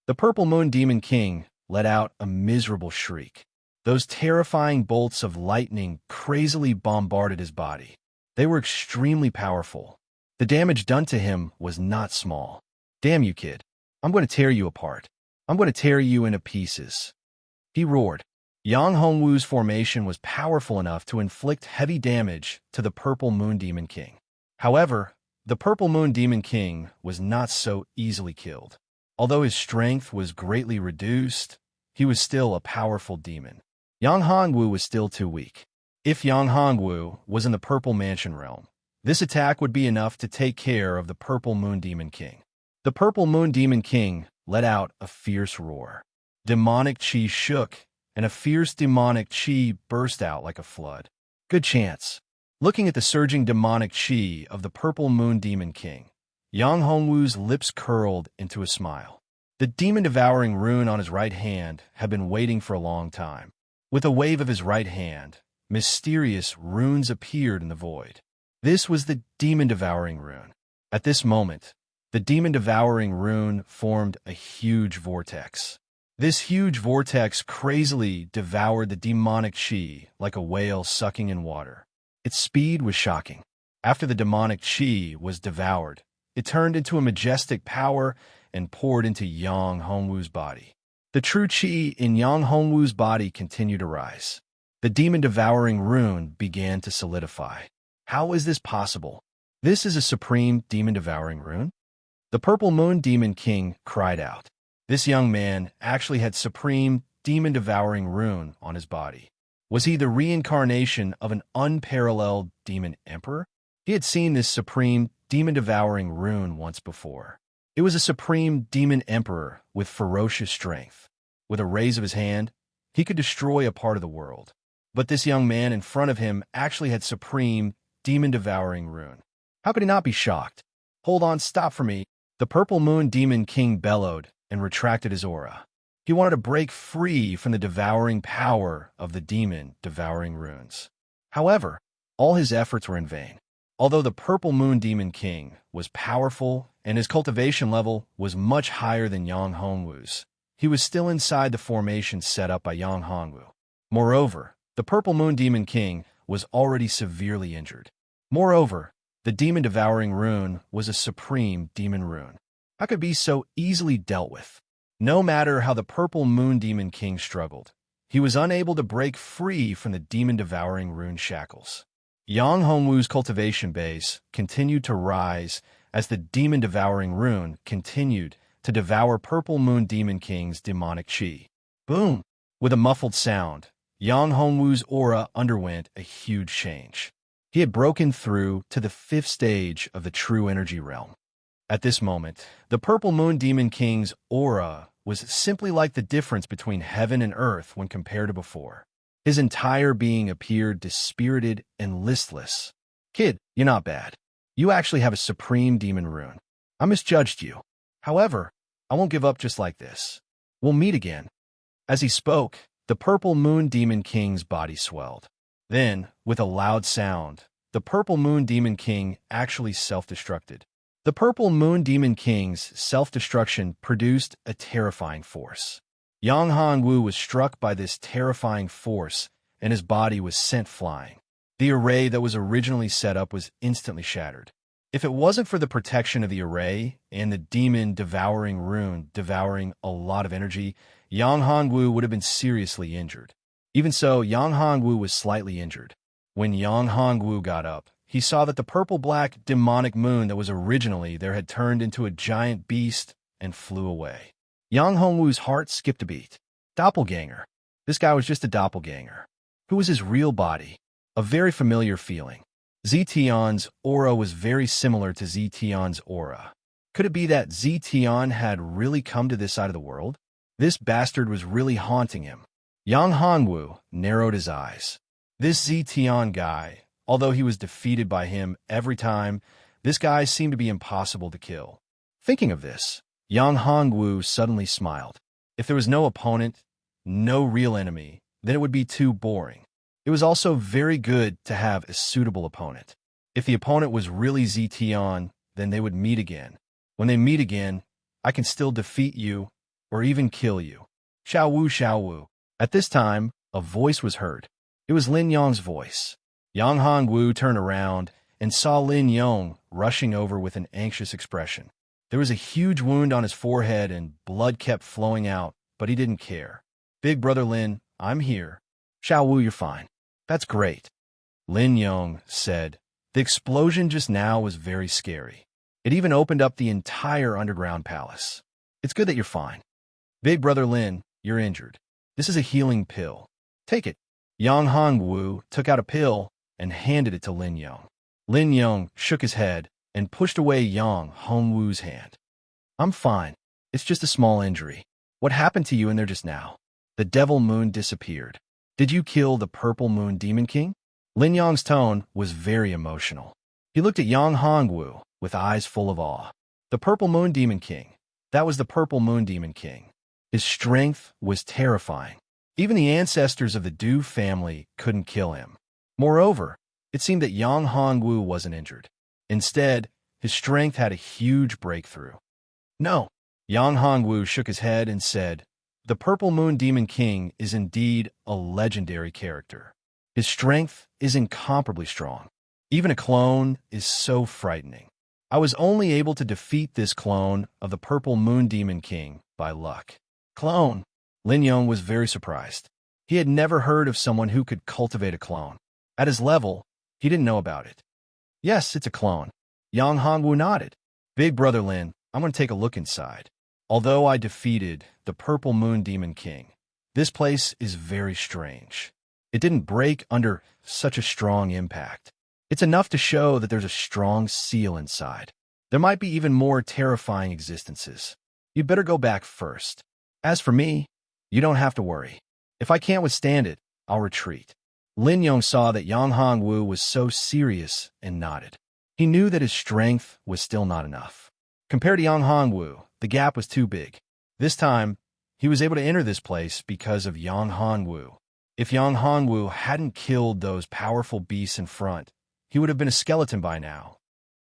The Purple Moon Demon King let out a miserable shriek. Those terrifying bolts of lightning crazily bombarded his body. They were extremely powerful. The damage done to him was not small. Damn you, kid. I'm going to tear you apart. I'm going to tear you into pieces. He roared. Yang Hongwu's formation was powerful enough to inflict heavy damage to the Purple Moon Demon King. However, the Purple Moon Demon King was not so easily killed. Although his strength was greatly reduced, he was still a powerful demon. Yang Hongwu was still too weak. If Yang Hongwu was in the Purple Mansion realm, this attack would be enough to take care of the Purple Moon Demon King. The Purple Moon Demon King let out a fierce roar. Demonic chi shook, and a fierce demonic chi burst out like a flood. Good chance. Looking at the surging demonic chi of the Purple Moon Demon King, Yang Hongwu's lips curled into a smile. The demon-devouring rune on his right hand had been waiting for a long time. With a wave of his right hand, mysterious runes appeared in the void. This was the demon-devouring rune. At this moment, the demon-devouring rune formed a huge vortex. This huge vortex crazily devoured the demonic chi like a whale sucking in water. Its speed was shocking. After the demonic chi was devoured, it turned into a majestic power and poured into Yang Hongwu's body. The true chi in Yang Hongwu's body continued to rise. The demon-devouring rune began to solidify. How is this possible? This is a supreme demon-devouring rune? The Purple Moon Demon King cried out. This young man actually had supreme demon-devouring rune on his body. Was he the reincarnation of an unparalleled demon emperor? He had seen this supreme demon-devouring rune once before. It was a supreme demon emperor with ferocious strength. With a raise of his hand, he could destroy a part of the world. But this young man in front of him actually had supreme demon-devouring rune. How could he not be shocked? Hold on, stop for me. The Purple Moon Demon King bellowed and retracted his aura. He wanted to break free from the devouring power of the demon-devouring runes. However, all his efforts were in vain. Although the Purple Moon Demon King was powerful and his cultivation level was much higher than Yang Hongwu's, he was still inside the formation set up by Yang Hongwu. Moreover, the Purple Moon Demon King was already severely injured. Moreover, the demon-devouring rune was a supreme demon rune. How could it be so easily dealt with? No matter how the Purple Moon Demon King struggled, he was unable to break free from the demon-devouring rune shackles. Yang Hongwu's cultivation base continued to rise as the demon-devouring rune continued to devour Purple Moon Demon King's demonic chi. Boom! With a muffled sound, Yang Hongwu's aura underwent a huge change. He had broken through to the 5th stage of the true energy realm. At this moment, the Purple Moon Demon King's aura was simply like the difference between heaven and earth when compared to before. His entire being appeared dispirited and listless. Kid, you're not bad. You actually have a supreme demon rune. I misjudged you. However, I won't give up just like this. We'll meet again. As he spoke, the Purple Moon Demon King's body swelled. Then, with a loud sound, the Purple Moon Demon King actually self-destructed. The Purple Moon Demon King's self-destruction produced a terrifying force. Yang Hongwu was struck by this terrifying force, and his body was sent flying. The array that was originally set up was instantly shattered. If it wasn't for the protection of the array and the demon-devouring rune devouring a lot of energy, Yang Hongwu would have been seriously injured. Even so, Yang Hongwu was slightly injured. When Yang Hongwu got up, he saw that the purple-black demonic moon that was originally there had turned into a giant beast and flew away. Yang Hongwu's heart skipped a beat. Doppelganger. This guy was just a doppelganger. Who was his real body? A very familiar feeling. Zetian's aura was very similar to Zetian's aura. Could it be that Zetian had really come to this side of the world? This bastard was really haunting him. Yang Hongwu narrowed his eyes. This Zetian guy, although he was defeated by him every time, this guy seemed to be impossible to kill. Thinking of this, Yang Hongwu suddenly smiled. If there was no opponent, no real enemy, then it would be too boring. It was also very good to have a suitable opponent. If the opponent was really Zetian, then they would meet again. When they meet again, I can still defeat you or even kill you. Xiao Wu, Xiao Wu. At this time, a voice was heard. It was Lin Yong's voice. Yang Hongwu turned around and saw Lin Yong rushing over with an anxious expression. There was a huge wound on his forehead and blood kept flowing out, but he didn't care. Big brother Lin, I'm here. Xiao Wu, you're fine. That's great. Lin Yong said. The explosion just now was very scary. It even opened up the entire underground palace. It's good that you're fine. Big brother Lin, you're injured. This is a healing pill. Take it. Yang Hongwu took out a pill and handed it to Lin Yong. Lin Yong shook his head and pushed away Yang Hongwu's hand. I'm fine. It's just a small injury. What happened to you in there just now? The devil moon disappeared. Did you kill the purple moon demon king? Lin Yong's tone was very emotional. He looked at Yang Hongwu with eyes full of awe. The purple moon demon king. That was the purple moon demon king. His strength was terrifying. Even the ancestors of the Du family couldn't kill him. Moreover, it seemed that Yang Hongwu wasn't injured. Instead, his strength had a huge breakthrough. No. Yang Hongwu shook his head and said, the Purple Moon Demon King is indeed a legendary character. His strength is incomparably strong. Even a clone is so frightening. I was only able to defeat this clone of the Purple Moon Demon King by luck. Clone? Lin Yong was very surprised. He had never heard of someone who could cultivate a clone. At his level, he didn't know about it. Yes, it's a clone. Yang Hongwu nodded. Big brother Lin, I'm going to take a look inside. Although I defeated the Purple Moon Demon King, this place is very strange. It didn't break under such a strong impact. It's enough to show that there's a strong seal inside. There might be even more terrifying existences. You'd better go back first. As for me, you don't have to worry. If I can't withstand it, I'll retreat. Lin Yong saw that Yang Hongwu was so serious and nodded. He knew that his strength was still not enough. Compared to Yang Hongwu, the gap was too big. This time, he was able to enter this place because of Yang Hongwu. If Yang Hongwu hadn't killed those powerful beasts in front, he would have been a skeleton by now.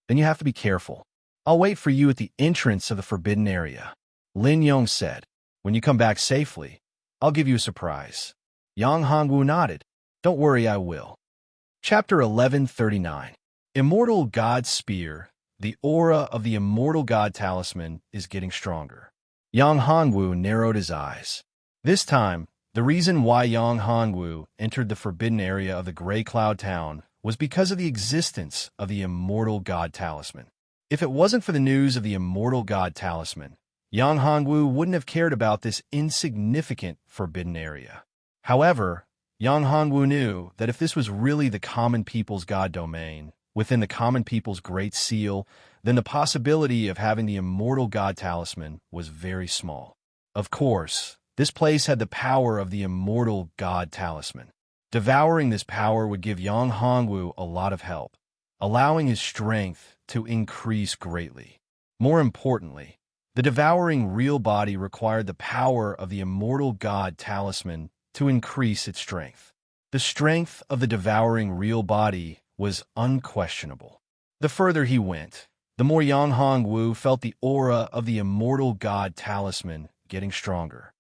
Then you have to be careful. I'll wait for you at the entrance of the forbidden area. Lin Yong said, when you come back safely, I'll give you a surprise. Yang Hongwu nodded. Don't worry, I will. Chapter 1139. Immortal God Spear. The aura of the Immortal God Talisman is getting stronger. Yang Hongwu narrowed his eyes. This time, the reason why Yang Hongwu entered the forbidden area of the Gray Cloud Town was because of the existence of the Immortal God Talisman. If it wasn't for the news of the Immortal God Talisman, Yang Hongwu wouldn't have cared about this insignificant forbidden area. However, Yang Hongwu knew that if this was really the common people's God domain, within the common people's great seal, then the possibility of having the Immortal God Talisman was very small. Of course, this place had the power of the Immortal God Talisman. Devouring this power would give Yang Hongwu a lot of help, allowing his strength to increase greatly. More importantly, the devouring real body required the power of the Immortal God Talisman to increase its strength. The strength of the devouring real body was unquestionable. The further he went, the more Yang Hongwu felt the aura of the Immortal God Talisman getting stronger.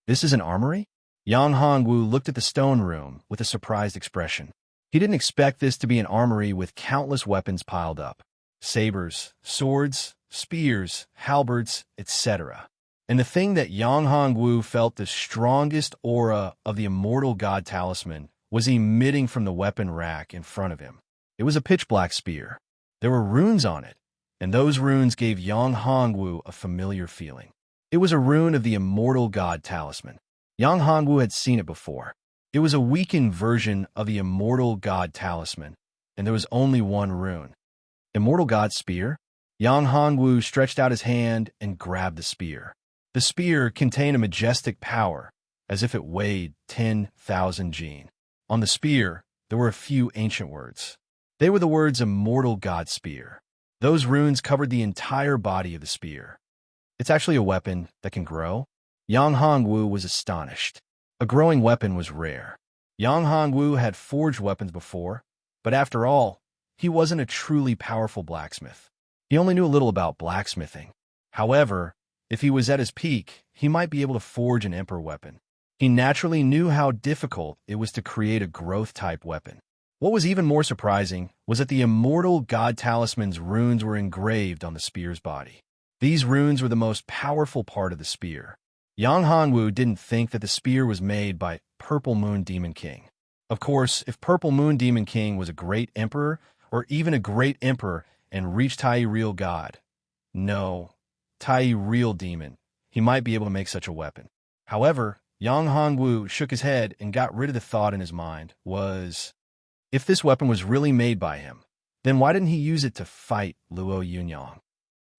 This is an armory? Yang Hongwu looked at the stone room with a surprised expression. He didn't expect this to be an armory with countless weapons piled up. Sabers, swords, spears, halberds, etc. And the thing that Yang Hongwu felt the strongest aura of the Immortal God Talisman was emitting from the weapon rack in front of him. It was a pitch-black spear. There were runes on it, and those runes gave Yang Hongwu a familiar feeling. It was a rune of the Immortal God Talisman. Yang Hongwu had seen it before. It was a weakened version of the Immortal God Talisman, and there was only one rune. Immortal God Spear? Yang Hongwu stretched out his hand and grabbed the spear. The spear contained a majestic power, as if it weighed 10,000 jin. On the spear, there were a few ancient words. They were the words Immortal God Spear. Those runes covered the entire body of the spear. It's actually a weapon that can grow? Yang Hongwu was astonished. A growing weapon was rare. Yang Hongwu had forged weapons before, but after all, he wasn't a truly powerful blacksmith. He only knew a little about blacksmithing. However, if he was at his peak, he might be able to forge an emperor weapon. He naturally knew how difficult it was to create a growth-type weapon. What was even more surprising was that the Immortal God Talisman's runes were engraved on the spear's body. These runes were the most powerful part of the spear. Yang Hanwu didn't think that the spear was made by Purple Moon Demon King. Of course, if Purple Moon Demon King was a great emperor, or even a great emperor and reached Tai real god, no, Tai real demon, he might be able to make such a weapon. However, Yang Hanwu shook his head and got rid of the thought in his mind was, if this weapon was really made by him, then why didn't he use it to fight Luo Yunyang?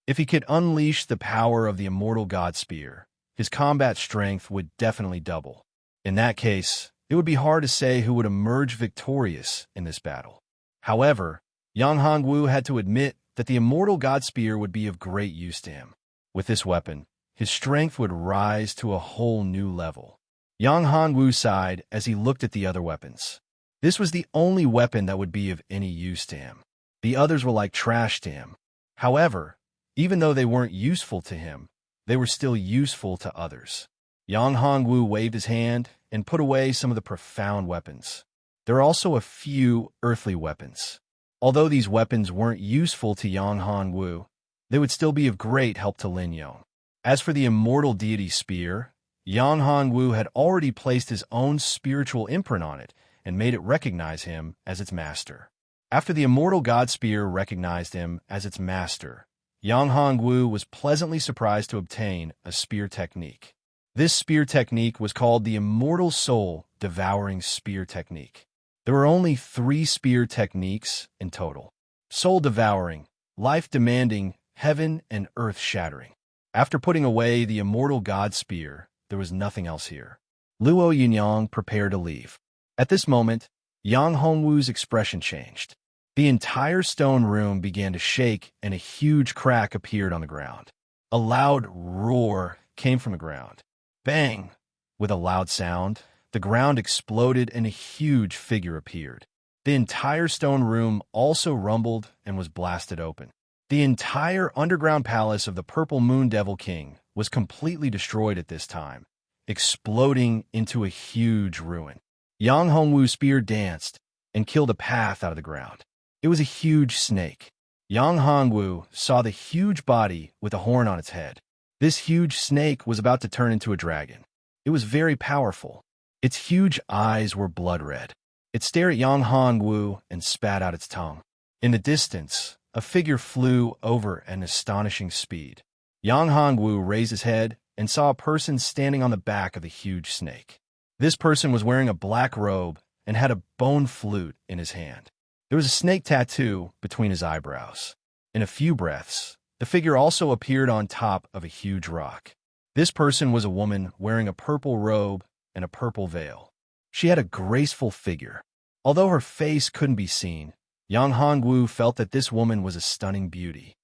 If he could unleash the power of the immortal god spear, his combat strength would definitely double. In that case, it would be hard to say who would emerge victorious in this battle. However, Yang Hongwu had to admit that the immortal god spear would be of great use to him. With this weapon, his strength would rise to a whole new level. Yang Hongwu sighed as he looked at the other weapons. This was the only weapon that would be of any use to him. The others were like trash to him. However, even though they weren't useful to him, they were still useful to others. Yang Hongwu waved his hand and put away some of the profound weapons. There are also a few earthly weapons. Although these weapons weren't useful to Yang Hongwu, they would still be of great help to Lin Yong. As for the immortal deity spear, Yang Hongwu had already placed his own spiritual imprint on it and made it recognize him as its master. After the immortal god spear recognized him as its master, Yang Hongwu was pleasantly surprised to obtain a spear technique. This spear technique was called the Immortal Soul Devouring Spear Technique. There were only 3 spear techniques in total: soul devouring, life demanding, heaven and earth shattering. After putting away the immortal god spear, there was nothing else here. Luo Yunyang prepared to leave. At this moment, Yang Hongwu's expression changed. The entire stone room began to shake and a huge crack appeared on the ground. A loud roar came from the ground. Bang! With a loud sound, the ground exploded and a huge figure appeared. The entire stone room also rumbled and was blasted open. The entire underground palace of the Purple Moon Devil King was completely destroyed at this time, exploding into a huge ruin. Yang Hongwu's spear danced and killed a path out of the ground. It was a huge snake. Yang Hongwu saw the huge body with a horn on its head. This huge snake was about to turn into a dragon. It was very powerful. Its huge eyes were blood red. It stared at Yang Hongwu and spat out its tongue. In the distance, a figure flew over at an astonishing speed. Yang Hongwu raised his head and saw a person standing on the back of the huge snake. This person was wearing a black robe and had a bone flute in his hand. There was a snake tattoo between his eyebrows. In a few breaths, the figure also appeared on top of a huge rock. This person was a woman wearing a purple robe and a purple veil. She had a graceful figure. Although her face couldn't be seen, Yang Hongwu felt that this woman was a stunning beauty.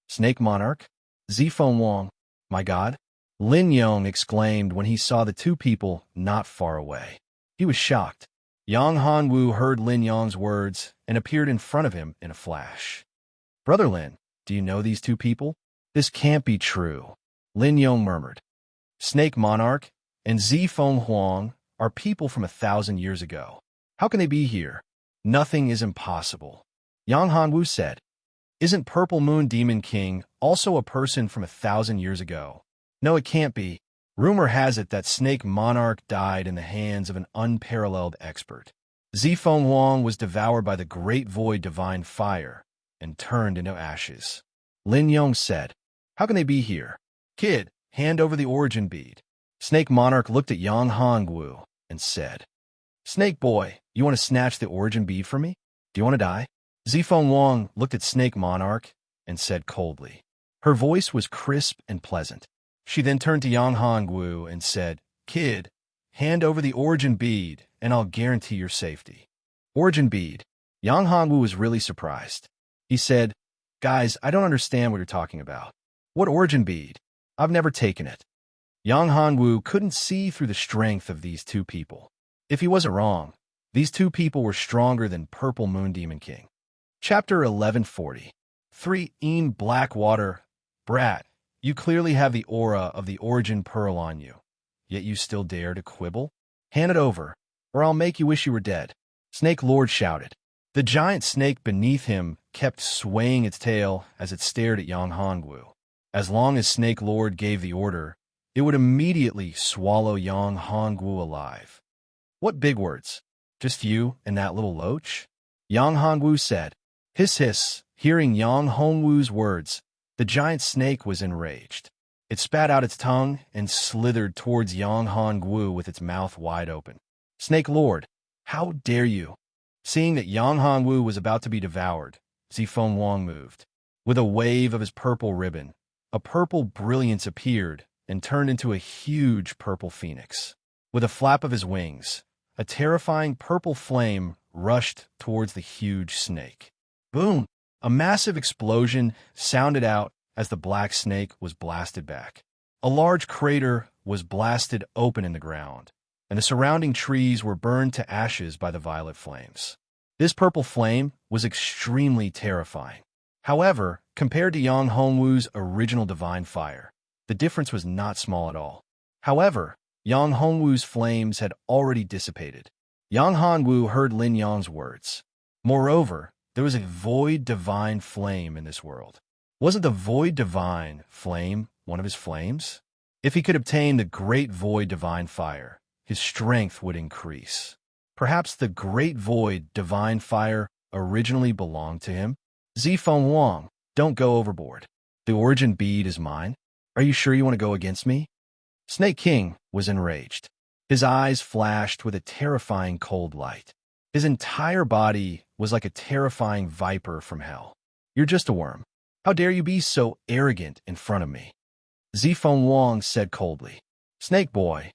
Snake Monarch? Zifeng Wang, my god? Lin Yong exclaimed when he saw the 2 people not far away. He was shocked. Yang Hongwu heard Lin Yong's words and appeared in front of him in a flash. Brother Lin, do you know these 2 people? This can't be true, Lin Yong murmured. Snake Monarch and Zifeng Huang are people from 1,000 years ago. How can they be here? Nothing is impossible. Yang Hongwu said. Isn't Purple Moon Demon King also a person from 1,000 years ago? No, it can't be. Rumor has it that Snake Monarch died in the hands of an unparalleled expert. Zifeng Huang was devoured by the Great Void Divine Fire and turned into ashes. Lin Yong said, how can they be here? Kid, hand over the origin bead. Snake Monarch looked at Yang Hongwu and said, Snake Boy, you want to snatch the origin bead from me? Do you want to die? Zifeng Huang looked at Snake Monarch and said coldly. Her voice was crisp and pleasant. She then turned to Yang Hongwu and said, Kid, hand over the origin bead and I'll guarantee your safety. Origin bead. Yang Hongwu was really surprised. He said, Guys, I don't understand what you're talking about. What origin bead? I've never taken it. Yang Hongwu couldn't see through the strength of these 2 people. If he wasn't wrong, these 2 people were stronger than Purple Moon Demon King. Chapter 1140. 3 In Blackwater. Brat, you clearly have the aura of the origin pearl on you, yet you still dare to quibble? Hand it over, or I'll make you wish you were dead. Snake Lord shouted. The giant snake beneath him kept swaying its tail as it stared at Yang Hongwu. As long as Snake Lord gave the order, it would immediately swallow Yang Hongwu alive. What big words? Just you and that little loach? Yang Hongwu said. Hiss hiss. Hearing Yang Hongwu's words, the giant snake was enraged. It spat out its tongue and slithered towards Yang Hongwu with its mouth wide open. Snake Lord, how dare you? Seeing that Yang Hongwu was about to be devoured, Zifeng Wang moved. With a wave of his purple ribbon, a purple brilliance appeared and turned into a huge purple phoenix. With a flap of his wings, a terrifying purple flame rushed towards the huge snake. Boom! A massive explosion sounded out as the black snake was blasted back. A large crater was blasted open in the ground, and the surrounding trees were burned to ashes by the violet flames. This purple flame was extremely terrifying. However, compared to Yang Hongwu's original divine fire, the difference was not small at all. However, Yang Hongwu's flames had already dissipated. Yang Hongwu heard Lin Yang's words. Moreover, there was a void divine flame in this world. Wasn't the void divine flame one of his flames? If he could obtain the great void divine fire, his strength would increase. Perhaps the great void divine fire originally belonged to him? Zifeng Wang, don't go overboard. The origin bead is mine. Are you sure you want to go against me? Snake King was enraged. His eyes flashed with a terrifying cold light. His entire body was like a terrifying viper from hell. You're just a worm. How dare you be so arrogant in front of me? Zifeng Wang said coldly. Snake Boy,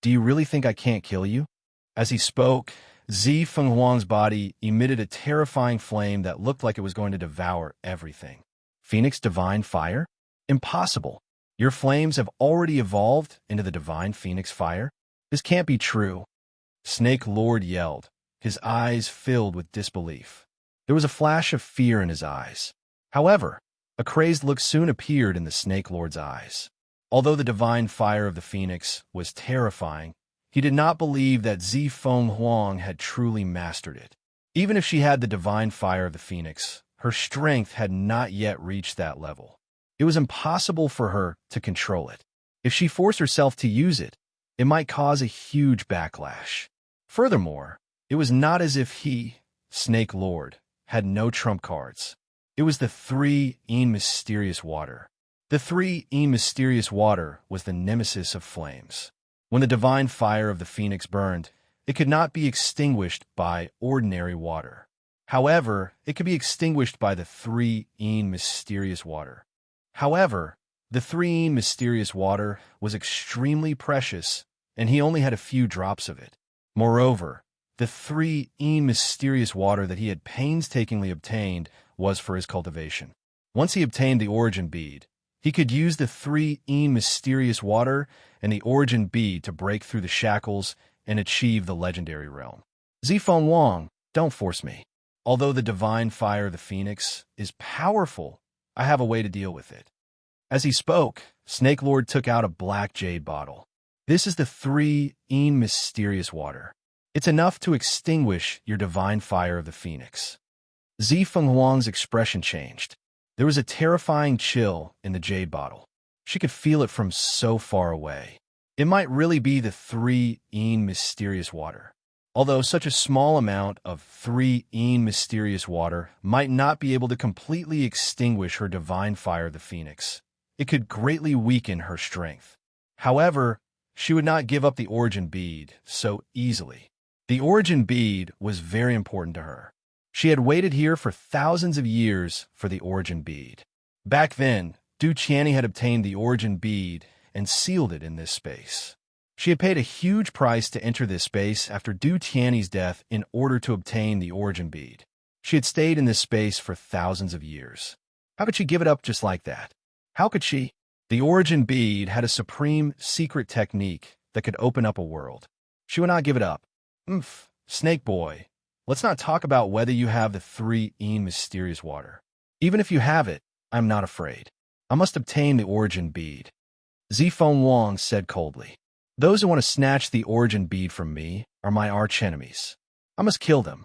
do you really think I can't kill you? As he spoke, Zifeng Wang's body emitted a terrifying flame that looked like it was going to devour everything. Phoenix Divine Fire? Impossible. Your flames have already evolved into the Divine Phoenix Fire? This can't be true. Snake Lord yelled, his eyes filled with disbelief. There was a flash of fear in his eyes. However, a crazed look soon appeared in the Snake Lord's eyes. Although the divine fire of the phoenix was terrifying, he did not believe that Zifeng Wang had truly mastered it. Even if she had the divine fire of the phoenix, her strength had not yet reached that level. It was impossible for her to control it. If she forced herself to use it, it might cause a huge backlash. Furthermore, it was not as if he, Snake Lord, had no trump cards. It was the 3-in mysterious water. The 3-in mysterious water was the nemesis of flames. When the divine fire of the phoenix burned, it could not be extinguished by ordinary water. However, it could be extinguished by the 3-in mysterious water. However, the 3-in mysterious water was extremely precious, and he only had a few drops of it. Moreover, the 3-in mysterious water that he had painstakingly obtained was for his cultivation. Once he obtained the origin bead, he could use the 3-in mysterious water and the origin bead to break through the shackles and achieve the legendary realm. Zifeng Wang, don't force me. Although the divine fire of the phoenix is powerful, I have a way to deal with it. As he spoke, Snake Lord took out a black jade bottle. This is the 3-in mysterious water. It's enough to extinguish your divine fire of the phoenix. Zifeng Wang's expression changed. There was a terrifying chill in the jade bottle. She could feel it from so far away. It might really be the 3-in mysterious water. Although such a small amount of 3-in mysterious water might not be able to completely extinguish her divine fire of the phoenix, it could greatly weaken her strength. However, she would not give up the origin bead so easily. The origin bead was very important to her. She had waited here for thousands of years for the origin bead. Back then, Du Qianni had obtained the origin bead and sealed it in this space. She had paid a huge price to enter this space after Du Qianni's death in order to obtain the origin bead. She had stayed in this space for thousands of years. How could she give it up just like that? How could she? The origin bead had a supreme secret technique that could open up a world. She would not give it up. Snake Boy, let's not talk about whether you have the 3-in mysterious water. Even if you have it, I'm not afraid. I must obtain the origin bead. Zifeng Wang said coldly. Those who want to snatch the origin bead from me are my archenemies. I must kill them.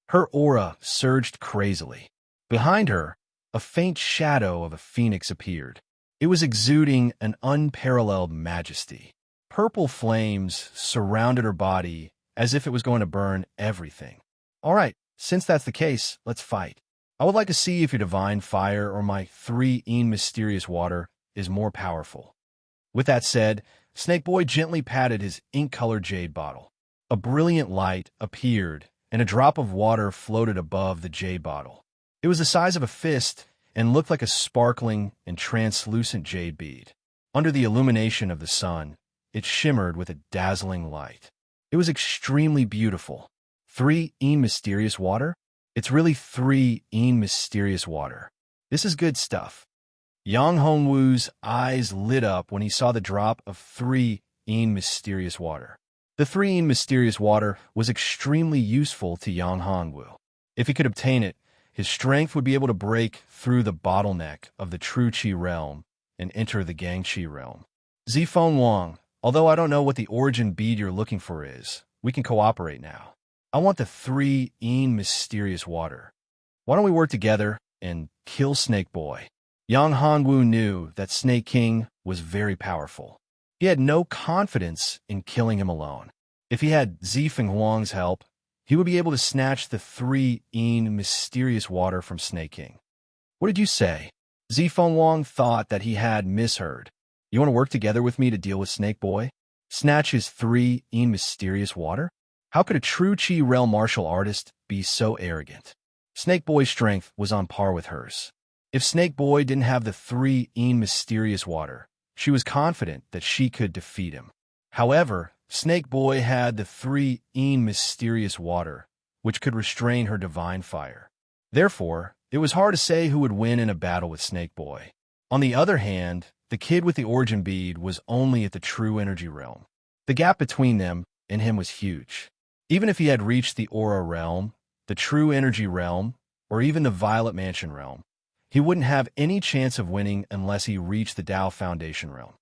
Her aura surged crazily. Behind her, a faint shadow of a phoenix appeared. It was exuding an unparalleled majesty. Purple flames surrounded her body as if it was going to burn everything. All right, since that's the case, let's fight. I would like to see if your divine fire or my 3 mysterious water is more powerful. With that said, Snake Boy gently patted his ink-colored jade bottle. A brilliant light appeared, and a drop of water floated above the jade bottle. It was the size of a fist and looked like a sparkling and translucent jade bead. Under the illumination of the sun, it shimmered with a dazzling light. It was extremely beautiful. 3 mysterious water? It's really 3 mysterious water. This is good stuff. Yang Hongwu's eyes lit up when he saw the drop of 3 mysterious water. The 3 mysterious water was extremely useful to Yang Hongwu. If he could obtain it, his strength would be able to break through the bottleneck of the True Qi realm and enter the Gangqi realm. Zifeng Wang, although I don't know what the origin bead you're looking for is, we can cooperate now. I want the 3 mysterious water. Why don't we work together and kill Snake Boy? Yang Hongwu knew that Snake King was very powerful. He had no confidence in killing him alone. If he had Zifeng Huang's help, he would be able to snatch the 3 mysterious water from Snake King. What did you say? Zifeng Huang thought that he had misheard. You want to work together with me to deal with Snake Boy? Snatch his 3 mysterious water? How could a true Qi realm martial artist be so arrogant? Snake Boy's strength was on par with hers. If Snake Boy didn't have the 3 mysterious water, she was confident that she could defeat him. However, Snake Boy had the 3 mysterious water, which could restrain her divine fire. Therefore, it was hard to say who would win in a battle with Snake Boy. On the other hand, the kid with the origin bead was only at the true energy realm. The gap between them and him was huge. Even if he had reached the aura realm, the true energy realm, or even the violet mansion realm, he wouldn't have any chance of winning unless he reached the Tao Foundation realm.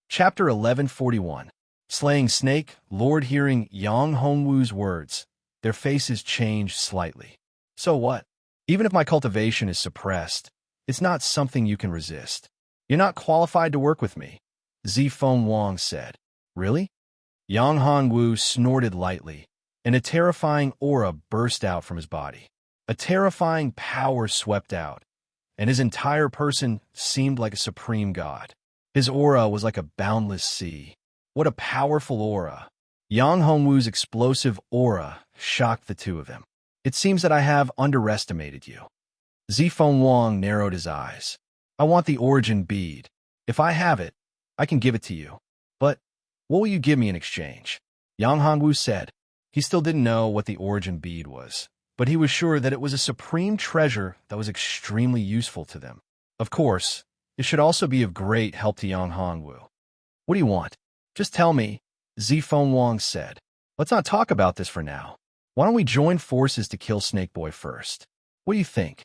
Chapter 1141. Slaying Snake. Lord, hearing Yang Hongwu's words, their faces changed slightly. So what? Even if my cultivation is suppressed, it's not something you can resist. You're not qualified to work with me, Zifeng Wang said. Really? Yang Hongwu snorted lightly, and a terrifying aura burst out from his body. A terrifying power swept out, and his entire person seemed like a supreme god. His aura was like a boundless sea. What a powerful aura! Yang Hongwu's explosive aura shocked the two of them. It seems that I have underestimated you. Zifeng Wang narrowed his eyes. I want the origin bead. If I have it, I can give it to you. But what will you give me in exchange? Yang Hongwu said. He still didn't know what the origin bead was, but he was sure that it was a supreme treasure that was extremely useful to them. Of course, it should also be of great help to Yang Hongwu. What do you want? Just tell me, Zifeng Wang said. Let's not talk about this for now. Why don't we join forces to kill Snake Boy first? What do you think?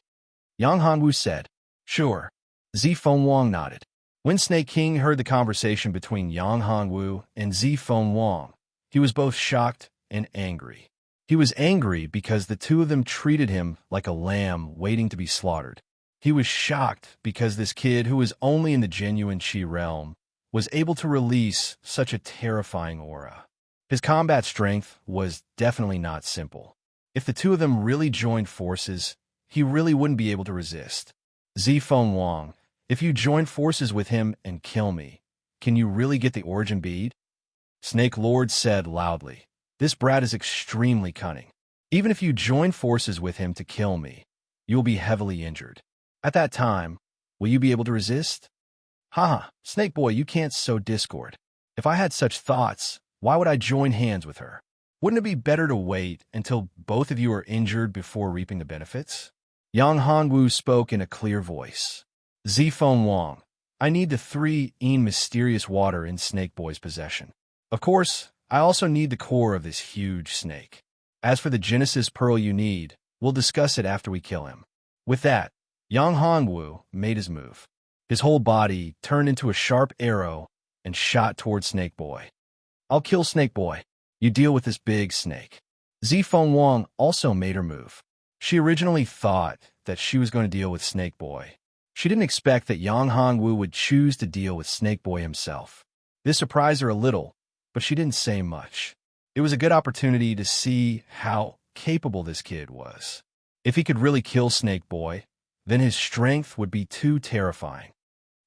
Yang Hongwu said. Sure. Zifeng Wang nodded. When Snake King heard the conversation between Yang Hongwu and Zifeng Wang, he was both shocked and angry. He was angry because the two of them treated him like a lamb waiting to be slaughtered. He was shocked because this kid, who was only in the genuine Qi realm, was able to release such a terrifying aura. His combat strength was definitely not simple. If the two of them really joined forces, he really wouldn't be able to resist. Zifeng Wang, if you join forces with him and kill me, can you really get the origin bead? Snake Lord said loudly. This brat is extremely cunning. Even if you join forces with him to kill me, you will be heavily injured. At that time, will you be able to resist? Haha, Snake Boy, you can't sow discord. If I had such thoughts, why would I join hands with her? Wouldn't it be better to wait until both of you are injured before reaping the benefits? Yang Hongwu spoke in a clear voice. Zifeng Wang, I need the 3 mysterious water in Snake Boy's possession. Of course, I also need the core of this huge snake. As for the Genesis Pearl you need, we'll discuss it after we kill him. With that, Yang Hongwu made his move. His whole body turned into a sharp arrow and shot toward Snake Boy. I'll kill Snake Boy. You deal with this big snake. Zifeng Wang also made her move. She originally thought that she was going to deal with Snake Boy. She didn't expect that Yang Hongwu would choose to deal with Snake Boy himself. This surprised her a little, but she didn't say much. It was a good opportunity to see how capable this kid was. If he could really kill Snake Boy, then his strength would be too terrifying.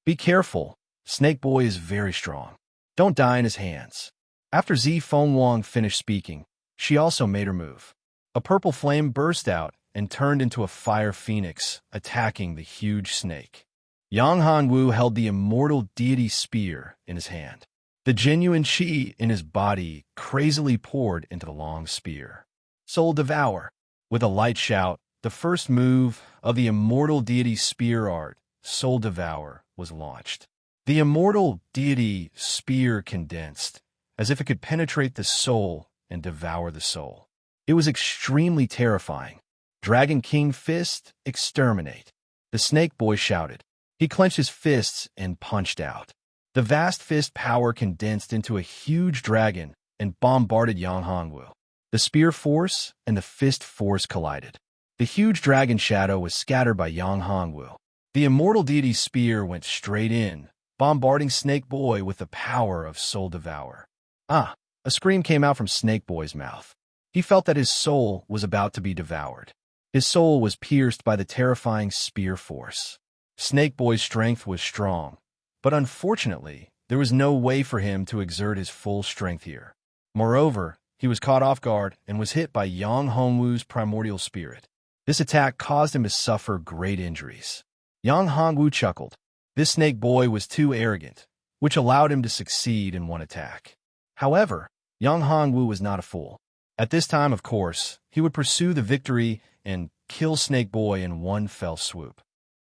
Be careful, Snake Boy is very strong. Don't die in his hands. After Zi Fengwang finished speaking, she also made her move. A purple flame burst out and turned into a fire phoenix, attacking the huge snake. Yang Hanwu held the immortal deity spear in his hand. The genuine qi in his body crazily poured into the long spear. Soul Devour. With a light shout, the first move of the immortal deity spear art, Soul Devour, was launched. The immortal deity spear condensed, as if it could penetrate the soul and devour the soul. It was extremely terrifying. Dragon King Fist, exterminate. The Snake Boy shouted. He clenched his fists and punched out. The vast fist power condensed into a huge dragon and bombarded Yang Hongwu. The spear force and the fist force collided. The huge dragon shadow was scattered by Yang Hongwu. The immortal deity's spear went straight in, bombarding Snake Boy with the power of Soul Devour. Ah! A scream came out from Snake Boy's mouth. He felt that his soul was about to be devoured. His soul was pierced by the terrifying spear force. Snake Boy's strength was strong, but unfortunately, there was no way for him to exert his full strength here. Moreover, he was caught off guard and was hit by Yang Hongwu's primordial spirit. This attack caused him to suffer great injuries. Yang Hongwu chuckled. This Snake Boy was too arrogant, which allowed him to succeed in one attack. However, Yang Hongwu was not a fool. At this time, of course, he would pursue the victory and kill Snake Boy in one fell swoop.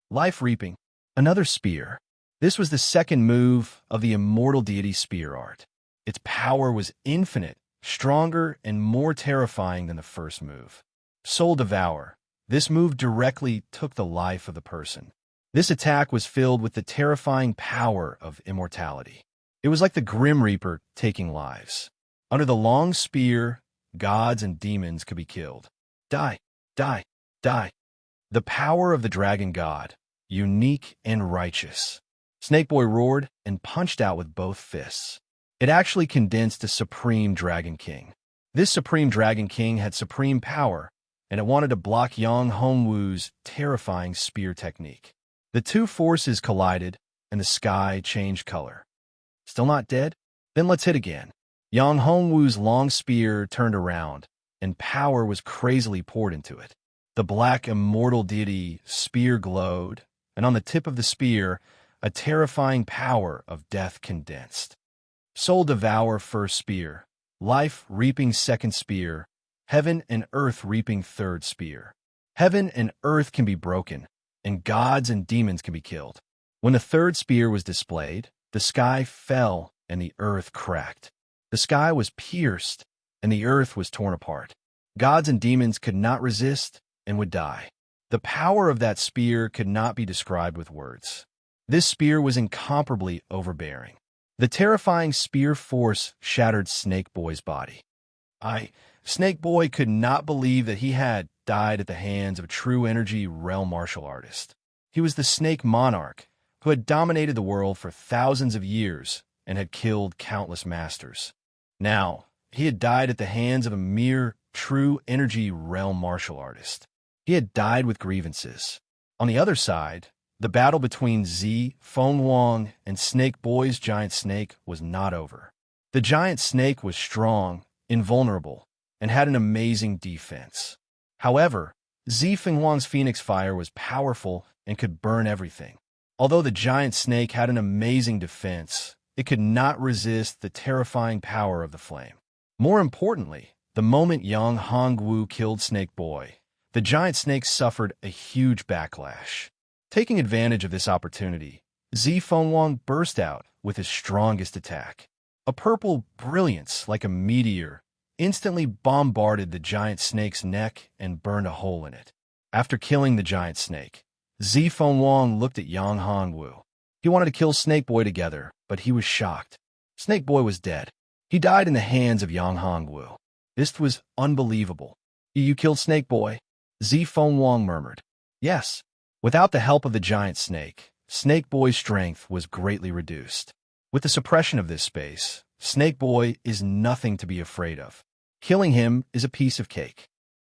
Life Reaping. Another spear. This was the second move of the immortal deity spear art. Its power was infinite, stronger, and more terrifying than the first move. Soul Devour. This move directly took the life of the person. This attack was filled with the terrifying power of immortality. It was like the Grim Reaper taking lives. Under the long spear, gods and demons could be killed. Die, die, die. The power of the dragon god, unique and righteous. Snake Boy roared and punched out with both fists. It actually condensed a Supreme Dragon King. This Supreme Dragon King had supreme power, and it wanted to block Yang Hongwu's terrifying spear technique. The two forces collided, and the sky changed color. Still not dead? Then let's hit again. Yang Hongwu's long spear turned around, and power was crazily poured into it. The black immortal deity spear glowed, and on the tip of the spear, a terrifying power of death condensed. Soul Devour first spear, Life Reaping second spear, Heaven and Earth Reaping third spear. Heaven and earth can be broken, and gods and demons can be killed. When the third spear was displayed, the sky fell and the earth cracked. The sky was pierced, and the earth was torn apart. Gods and demons could not resist and would die. The power of that spear could not be described with words. This spear was incomparably overbearing. The terrifying spear force shattered Snake Boy's body. Snake Boy could not believe that he had died at the hands of a true energy realm martial artist. He was the Snake Monarch, who had dominated the world for thousands of years and had killed countless masters. Now, he had died at the hands of a mere true energy realm martial artist. He had died with grievances. On the other side, the battle between Zi Fengwang and Snake Boy's giant snake was not over. The giant snake was strong, invulnerable, and had an amazing defense. However, Zi Fengwang's phoenix fire was powerful and could burn everything. Although the giant snake had an amazing defense, it could not resist the terrifying power of the flame. More importantly, the moment Yang Hongwu killed Snake Boy, the giant snake suffered a huge backlash. Taking advantage of this opportunity, Zi Fengwang burst out with his strongest attack. A purple brilliance like a meteor instantly bombarded the giant snake's neck and burned a hole in it. After killing the giant snake, Zi Fengwang looked at Yang Hongwu. He wanted to kill Snake Boy together, but he was shocked. Snake Boy was dead. He died in the hands of Yang Hongwu. This was unbelievable. You killed Snake Boy? Zi Fengwang murmured. Yes. Without the help of the giant snake, Snake Boy's strength was greatly reduced. With the suppression of this space, Snake Boy is nothing to be afraid of. Killing him is a piece of cake.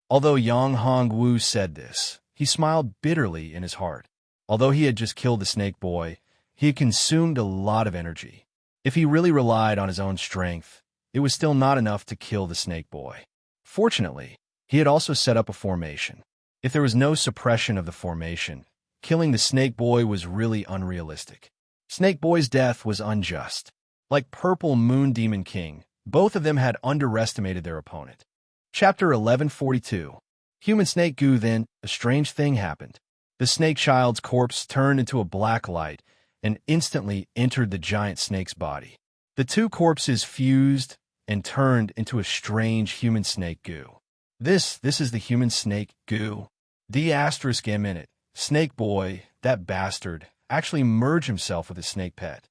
Although Yang Hongwu said this, he smiled bitterly in his heart. Although he had just killed the Snake Boy, he had consumed a lot of energy. If he really relied on his own strength, it was still not enough to kill the Snake Boy. Fortunately, he had also set up a formation. If there was no suppression of the formation, killing the Snake Boy was really unrealistic. Snake Boy's death was unjust. Like Purple Moon Demon King, both of them had underestimated their opponent. Chapter 1142. Human Snake Goo. Then, a strange thing happened. The snake child's corpse turned into a black light and instantly entered the giant snake's body. The two corpses fused and turned into a strange human snake goo. This is the human snake goo. *M*. Snake Boy, that bastard, actually merged himself with his snake pet.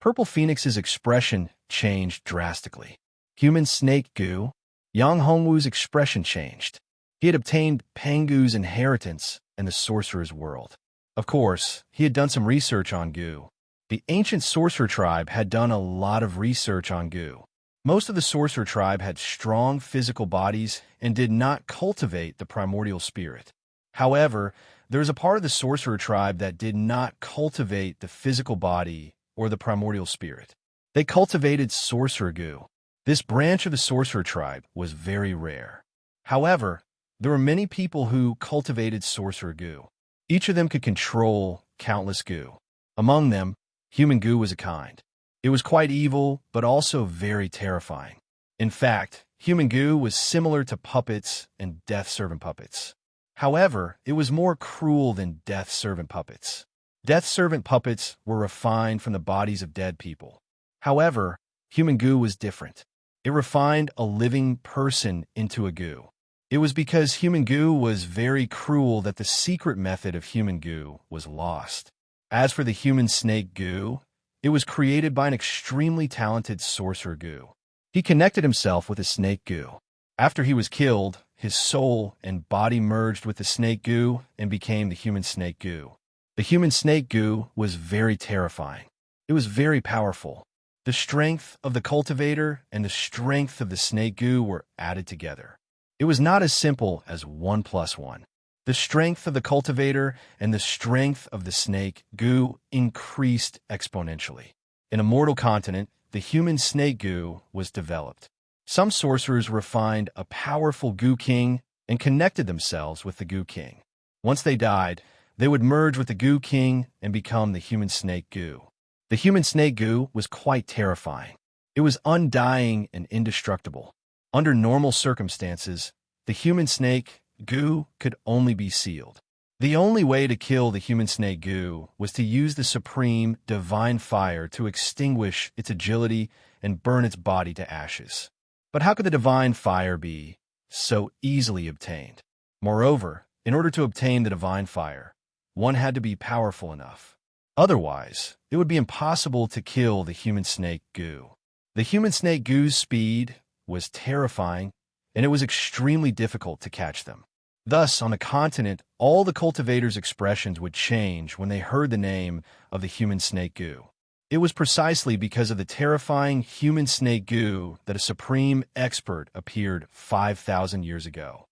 Purple Phoenix's expression changed drastically. Human snake goo. Yang Hongwu's expression changed. He had obtained Pengu's inheritance and the sorcerer's world. Of course, he had done some research on goo. The ancient sorcerer tribe had done a lot of research on goo. Most of the sorcerer tribe had strong physical bodies and did not cultivate the primordial spirit. However, there was a part of the sorcerer tribe that did not cultivate the physical body or the primordial spirit. They cultivated sorcerer goo. This branch of the sorcerer tribe was very rare. However, there were many people who cultivated sorcerer goo. Each of them could control countless goo. Among them, human goo was a kind. It was quite evil, but also very terrifying. In fact, human goo was similar to puppets and death servant puppets. However, it was more cruel than death servant puppets. Death servant puppets were refined from the bodies of dead people. However, human goo was different. It refined a living person into a goo. It was because human goo was very cruel that the secret method of human goo was lost. As for the human snake goo, it was created by an extremely talented sorcerer goo. He connected himself with the snake goo. After he was killed, his soul and body merged with the snake goo and became the human snake goo. The human snake goo was very terrifying. It was very powerful. The strength of the cultivator and the strength of the snake goo were added together. It was not as simple as 1 + 1. The strength of the cultivator and the strength of the snake goo increased exponentially. In a mortal continent, the human snake goo was developed. Some sorcerers refined a powerful goo king and connected themselves with the goo king. Once they died, they would merge with the goo king and become the human snake goo. The human snake goo was quite terrifying. It was undying and indestructible. Under normal circumstances, the human snake goo could only be sealed. The only way to kill the human snake goo was to use the supreme divine fire to extinguish its agility and burn its body to ashes. But how could the divine fire be so easily obtained? Moreover, in order to obtain the divine fire, one had to be powerful enough. Otherwise, it would be impossible to kill the human snake goo. The human snake goo's speed was terrifying, and it was extremely difficult to catch them. Thus, on the continent, all the cultivators' expressions would change when they heard the name of the human snake goo. It was precisely because of the terrifying human snake goo that a supreme expert appeared 5,000 years ago.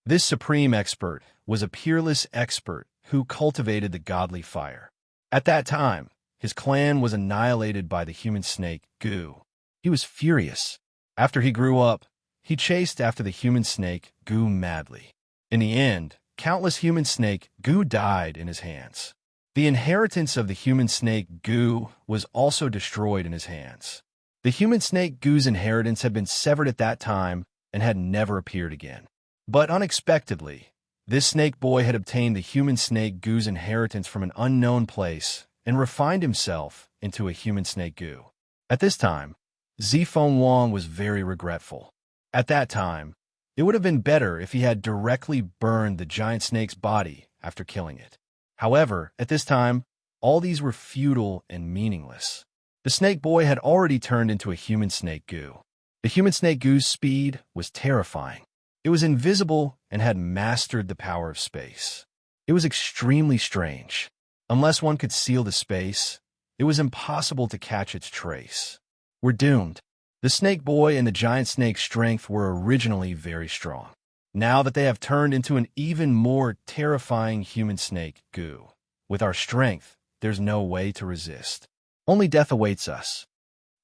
This supreme expert was a peerless expert who cultivated the godly fire. At that time, his clan was annihilated by the human snake goo. He was furious. After he grew up, he chased after the human snake goo madly. In the end, countless human snake goo died in his hands. The inheritance of the human snake goo was also destroyed in his hands. The human snake goo's inheritance had been severed at that time and had never appeared again. But unexpectedly, this snake boy had obtained the human snake goo's inheritance from an unknown place and refined himself into a human snake goo. At this time, Zifeng Wang was very regretful. At that time, it would have been better if he had directly burned the giant snake's body after killing it. However, at this time, all these were futile and meaningless. The snake boy had already turned into a human snake goo. The human snake goo's speed was terrifying. It was invisible and had mastered the power of space. It was extremely strange. Unless one could seal the space, it was impossible to catch its trace. We're doomed. The snake boy and the giant snake's strength were originally very strong. Now that they have turned into an even more terrifying human snake goo. With our strength, there's no way to resist. Only death awaits us.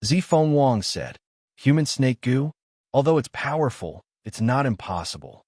Zifeng Wang said, human snake goo? Although it's powerful, it's not impossible.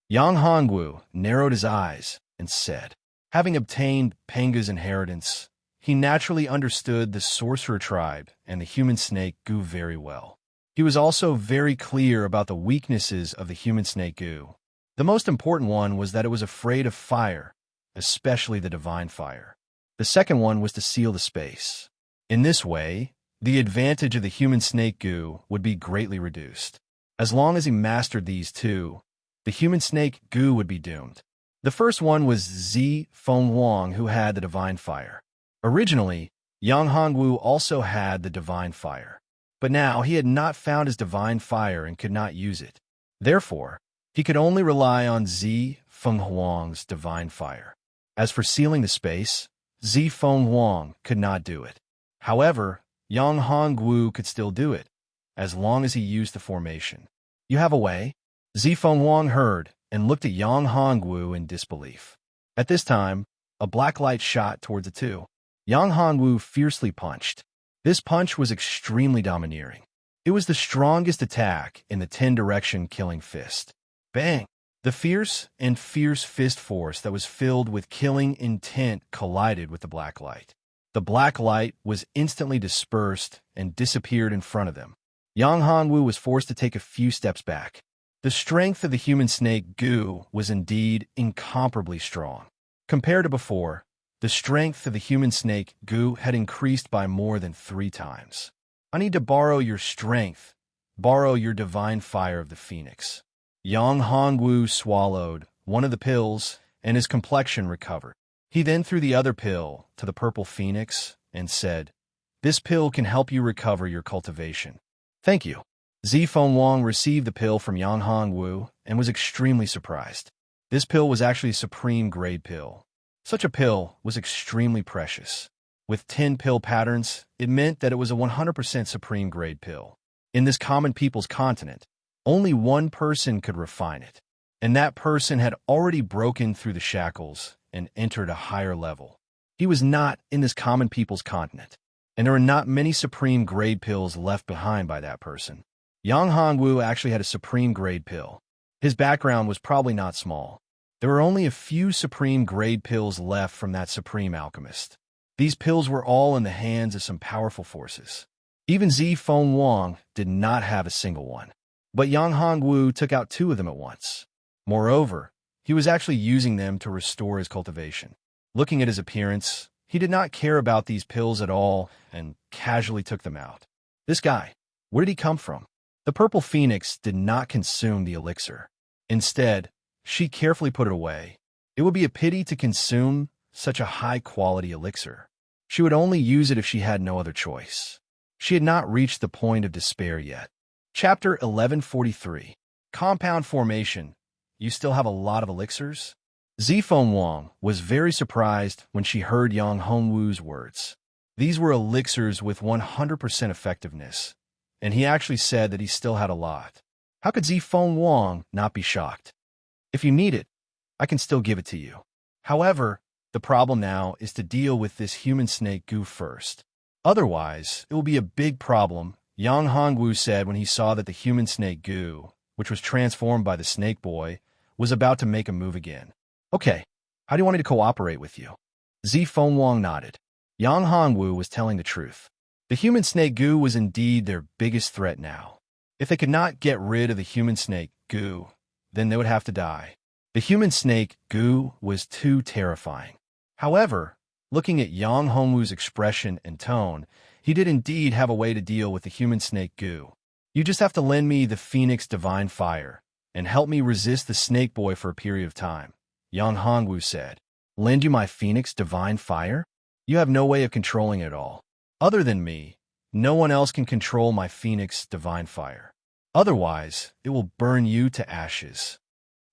Yang Hongwu narrowed his eyes and said, having obtained Penga's inheritance, he naturally understood the sorcerer tribe and the human snake goo very well. He was also very clear about the weaknesses of the human snake goo. The most important one was that it was afraid of fire, especially the divine fire. The second one was to seal the space. In this way, the advantage of the human snake goo would be greatly reduced. As long as he mastered these two, the human snake goo would be doomed. The first one was Zifeng Wang, who had the divine fire. Originally, Yang Hongwu also had the divine fire, but now he had not found his divine fire and could not use it. Therefore, he could only rely on Zifeng Wang's divine fire. As for sealing the space, Zifeng Wang could not do it. However, Yang Hongwu could still do it, as long as he used the formation. You have a way? Zifeng Wang heard and looked at Yang Hongwu in disbelief. At this time, a black light shot towards the two. Yang Hongwu fiercely punched. This punch was extremely domineering. It was the strongest attack in the 10-direction killing fist. Bang! The fierce fist force that was filled with killing intent collided with the black light. The black light was instantly dispersed and disappeared in front of them. Yang Hongwu was forced to take a few steps back. The strength of the human snake goo was indeed incomparably strong. Compared to before, the strength of the human snake goo had increased by more than 3 times. I need to borrow your strength. Borrow your divine fire of the phoenix. Yang Hongwu swallowed one of the pills, and his complexion recovered. He then threw the other pill to the purple phoenix and said, this pill can help you recover your cultivation. Thank you. Zifeng Wang received the pill from Yang Hongwu and was extremely surprised. This pill was actually a supreme grade pill. Such a pill was extremely precious. With 10 pill patterns, it meant that it was a 100% supreme grade pill. In this common people's continent, only one person could refine it, and that person had already broken through the shackles and entered a higher level. He was not in this common people's continent, and there were not many supreme grade pills left behind by that person. Yang Hongwu actually had a supreme grade pill. His background was probably not small. There were only a few supreme grade pills left from that supreme alchemist. These pills were all in the hands of some powerful forces. Even Zifeng Wang did not have a single one. But Yang Hongwu took out 2 of them at once. Moreover, he was actually using them to restore his cultivation. Looking at his appearance, he did not care about these pills at all and casually took them out. This guy, where did he come from? The purple phoenix did not consume the elixir. Instead, she carefully put it away. It would be a pity to consume such a high-quality elixir. She would only use it if she had no other choice. She had not reached the point of despair yet. Chapter 1143. Compound Formation. You still have a lot of elixirs? Zifeng Wang was very surprised when she heard Yang Hongwu's words. These were elixirs with 100% effectiveness, and he actually said that he still had a lot. How could Zifeng Wang not be shocked? If you need it, I can still give it to you. However, the problem now is to deal with this human snake goo first. Otherwise, it will be a big problem, Yang Hongwu said when he saw that the human snake goo, which was transformed by the snake boy, was about to make a move again. Okay, how do you want me to cooperate with you? Zifeng Wang nodded. Yang Hongwu was telling the truth. The human snake goo was indeed their biggest threat now. If they could not get rid of the human snake goo, then they would have to die. The human snake goo was too terrifying. However, looking at Yang Hongwu's expression and tone, he did indeed have a way to deal with the human snake goo. You just have to lend me the Phoenix Divine Fire and help me resist the snake boy for a period of time, Yang Hongwu said. Lend you my Phoenix Divine Fire? You have no way of controlling it all. Other than me, no one else can control my Phoenix Divine Fire. Otherwise, it will burn you to ashes.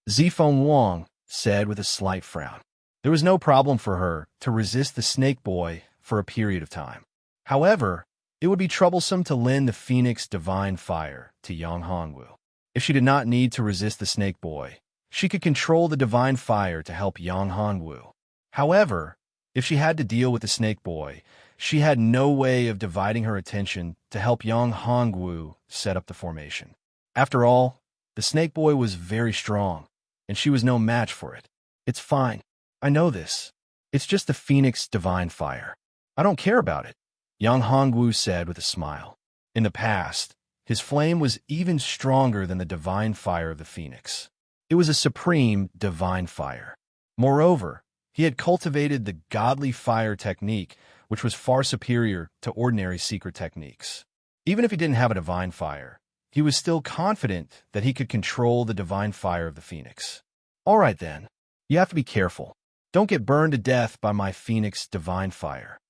Zifeng Wang said with a slight frown. There was no problem for her to resist the snake boy for a period of time. However, it would be troublesome to lend the Phoenix divine fire to Yang Hongwu. If she did not need to resist the snake boy, she could control the divine fire to help Yang Hongwu. However, if she had to deal with the snake boy, she had no way of dividing her attention to help Yang Hongwu set up the formation. After all, the snake boy was very strong, and she was no match for it. It's fine. I know this. It's just the Phoenix divine fire. I don't care about it, Yang Hongwu said with a smile. In the past, his flame was even stronger than the divine fire of the Phoenix. It was a supreme divine fire. Moreover, he had cultivated the godly fire technique, which was far superior to ordinary secret techniques. Even if he didn't have a divine fire, he was still confident that he could control the divine fire of the Phoenix. All right then, you have to be careful. Don't get burned to death by my Phoenix divine fire.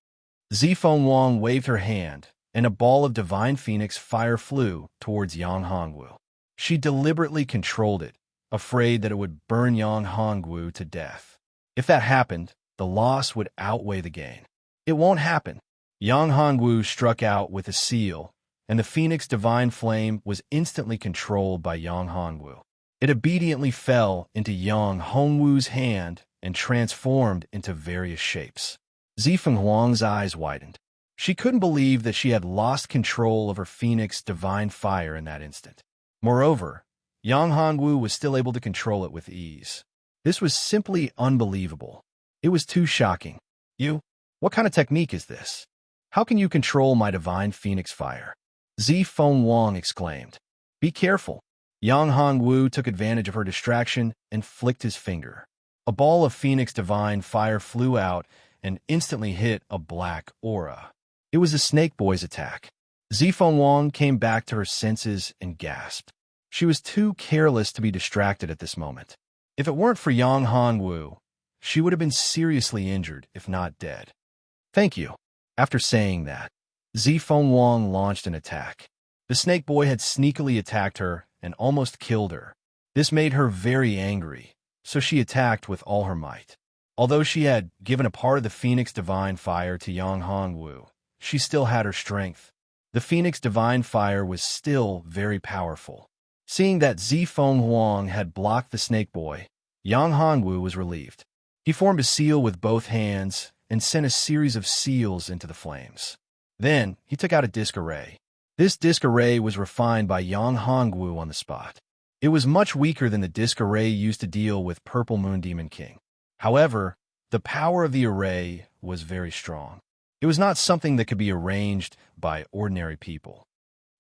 Zifeng Wang waved her hand, and a ball of divine Phoenix fire flew towards Yang Hongwu. She deliberately controlled it, afraid that it would burn Yang Hongwu to death. If that happened, the loss would outweigh the gain. It won't happen. Yang Hongwu struck out with a seal, and the Phoenix divine flame was instantly controlled by Yang Hongwu. It obediently fell into Yang Hongwu's hand and transformed into various shapes. Zifeng Huang's eyes widened. She couldn't believe that she had lost control of her Phoenix divine fire in that instant. Moreover, Yang Hongwu was still able to control it with ease. This was simply unbelievable. It was too shocking. What kind of technique is this? How can you control my divine Phoenix fire? Zifeng Wang exclaimed. Be careful. Yang Hongwu took advantage of her distraction and flicked his finger. A ball of Phoenix divine fire flew out and instantly hit a black aura. It was the snake boy's attack. Zifeng Wang came back to her senses and gasped. She was too careless to be distracted at this moment. If it weren't for Yang Hongwu, she would have been seriously injured, if not dead. Thank you. After saying that, Zifeng Wang launched an attack. The snake boy had sneakily attacked her and almost killed her. This made her very angry, so she attacked with all her might. Although she had given a part of the Phoenix divine fire to Yang Hongwu, she still had her strength. The Phoenix divine fire was still very powerful. Seeing that Zifeng Wang had blocked the snake boy, Yang Hongwu was relieved. He formed a seal with both hands and sent a series of seals into the flames. Then, he took out a disc array. This disc array was refined by Yang Hongwu on the spot. It was much weaker than the disc array used to deal with Purple Moon Demon King. However, the power of the array was very strong. It was not something that could be arranged by ordinary people.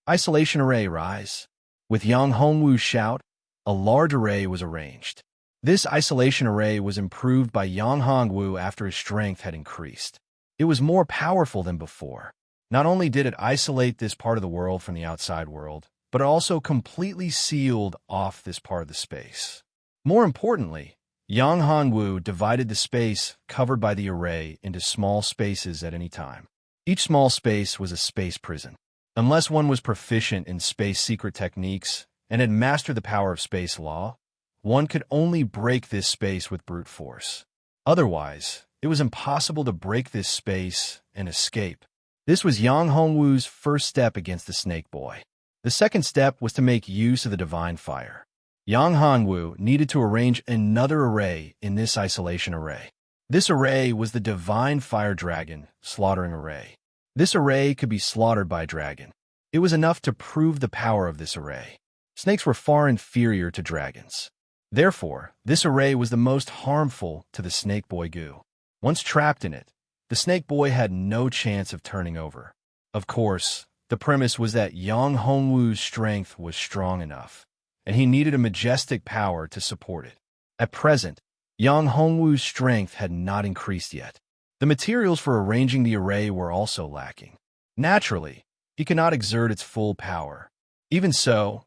Isolation array, rise. With Yang Hongwu's shout, a large array was arranged. This isolation array was improved by Yang Hongwu after his strength had increased. It was more powerful than before. Not only did it isolate this part of the world from the outside world, but it also completely sealed off this part of the space. More importantly, Yang Hongwu divided the space covered by the array into small spaces at any time. Each small space was a space prison. Unless one was proficient in space secret techniques and had mastered the power of space law, one could only break this space with brute force. Otherwise, it was impossible to break this space and escape. This was Yang Hongwu's first step against the snake boy. The second step was to make use of the divine fire. Yang Hongwu needed to arrange another array in this isolation array. This array was the divine fire dragon slaughtering array. This array could be slaughtered by a dragon. It was enough to prove the power of this array. Snakes were far inferior to dragons. Therefore, this array was the most harmful to the snake boy goo. Once trapped in it, the snake boy had no chance of turning over. Of course, the premise was that Yang Hongwu's strength was strong enough, and he needed a majestic power to support it. At present, Yang Hongwu's strength had not increased yet. The materials for arranging the array were also lacking. Naturally, he could not exert its full power. Even so,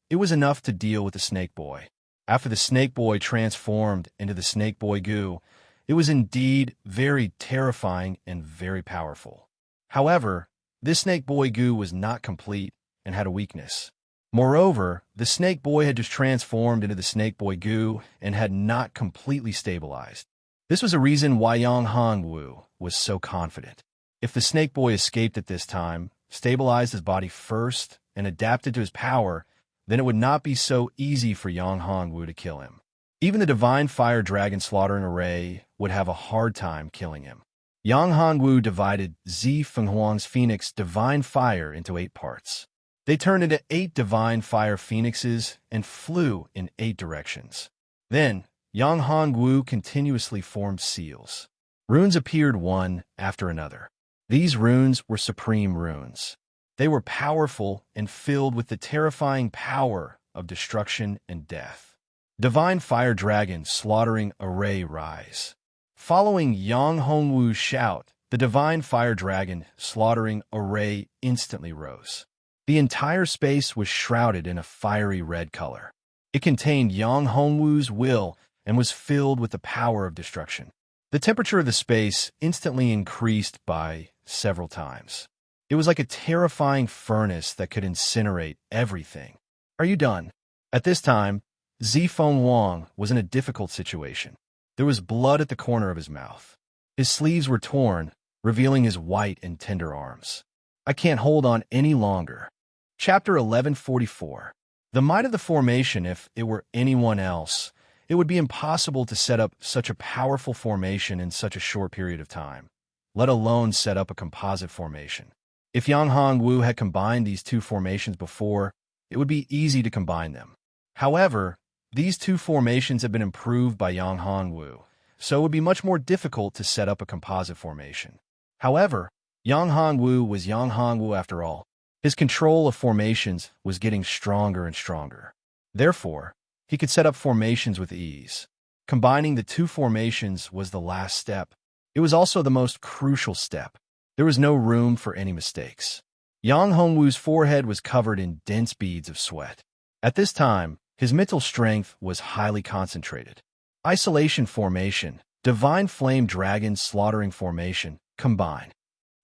it was enough to deal with the snake boy. After the snake boy transformed into the snake boy goo, it was indeed very terrifying and very powerful. However, this snake boy goo was not complete and had a weakness. Moreover, the snake boy had just transformed into the snake boy goo and had not completely stabilized. This was a reason why Yang Hongwu was so confident. If the snake boy escaped at this time, stabilized his body first, and adapted to his power, then it would not be so easy for Yang Hongwu to kill him. Even the divine fire dragon slaughtering array would have a hard time killing him. Yang Hongwu divided Zi Fenghuang's phoenix divine fire into 8 parts. They turned into 8 divine fire phoenixes and flew in 8 directions. Then, Yang Hongwu continuously formed seals. Runes appeared one after another. These runes were supreme runes. They were powerful and filled with the terrifying power of destruction and death. Divine fire dragon slaughtering array rise. Following Yang Hongwu's shout, the divine fire dragon slaughtering array instantly rose. The entire space was shrouded in a fiery red color. It contained Yang Hongwu's will and was filled with the power of destruction. The temperature of the space instantly increased by several times. It was like a terrifying furnace that could incinerate everything. Are you done? At this time, Zi Fenghuang was in a difficult situation. There was blood at the corner of his mouth. His sleeves were torn, revealing his white and tender arms. I can't hold on any longer. Chapter 1144. The might of the formation. If it were anyone else, it would be impossible to set up such a powerful formation in such a short period of time, let alone set up a composite formation. If Yang Hongwu had combined these 2 formations before, it would be easy to combine them. However, these 2 formations have been improved by Yang Hongwu, so it would be much more difficult to set up a composite formation. However, Yang Hongwu was Yang Hongwu after all. His control of formations was getting stronger and stronger. Therefore, he could set up formations with ease. Combining the 2 formations was the last step. It was also the most crucial step. There was no room for any mistakes. Yang Hongwu's forehead was covered in dense beads of sweat. At this time, his mental strength was highly concentrated. Isolation formation, divine flame dragon slaughtering formation, combine.